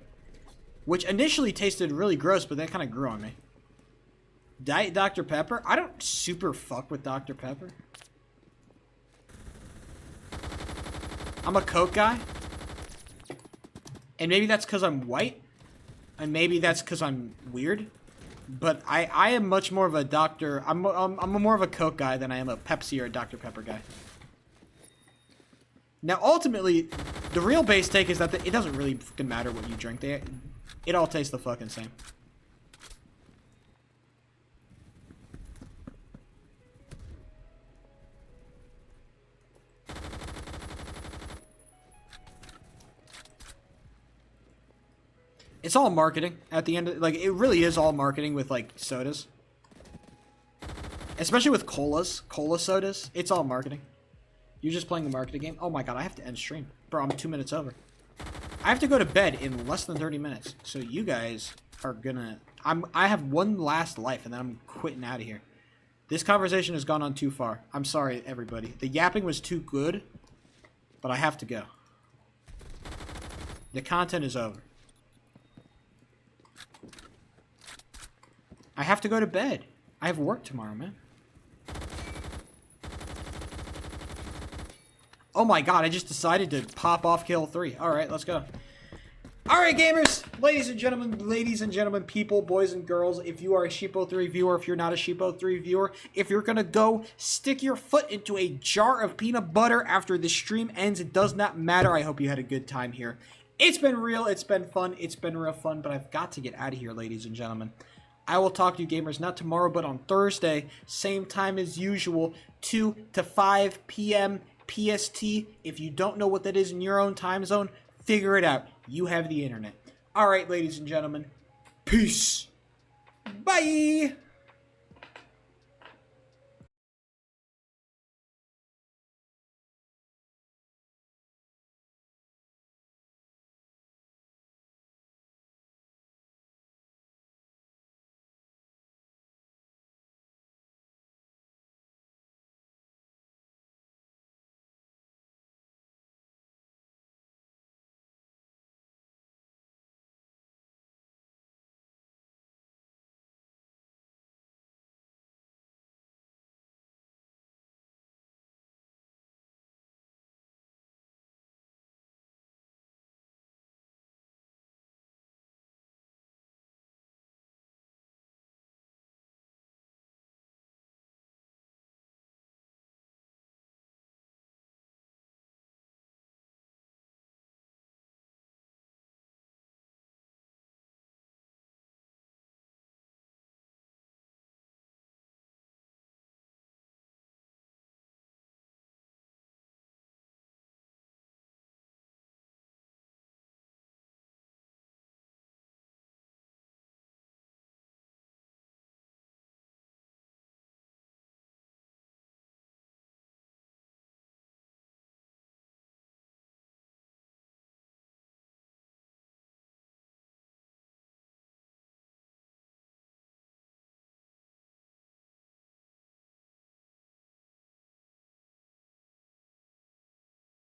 which initially tasted really gross, but that kind of grew on me. Diet Dr. Pepper? I don't super fuck with Dr. Pepper. I'm a Coke guy. And maybe that's because I'm white. And maybe that's because I'm weird. But I am much more of a I'm more of a Coke guy than I am a Pepsi or a Dr. Pepper guy. Now, ultimately, the real base take is that it doesn't really fucking matter what you drink. It all tastes the fucking same. It's all marketing at the end of, like, it really is all marketing with, like, sodas. Especially with cola sodas. It's all marketing. You're just playing the marketing game. Oh my god, I have to end stream. Bro, I'm 2 minutes over. I have to go to bed in less than 30 minutes. So you guys are gonna... I have one last life, and then I'm quitting out of here. This conversation has gone on too far. I'm sorry, everybody. The yapping was too good, but I have to go. The content is over. I have to go to bed. I have work tomorrow, man. Oh my god, I just decided to pop off Kill 3. Alright, let's go. Alright, gamers! Ladies and gentlemen, people, boys and girls, if you are a Sheepo3 viewer, if you're not a Sheepo3 viewer, if you're gonna go stick your foot into a jar of peanut butter after the stream ends, it does not matter. I hope you had a good time here. It's been real, it's been fun, it's been real fun, but I've got to get out of here, ladies and gentlemen. I will talk to you gamers not tomorrow, but on Thursday, same time as usual, 2 to 5 p.m. PST. If you don't know what that is in your own time zone, figure it out. You have the internet. All right, ladies and gentlemen, peace. Bye.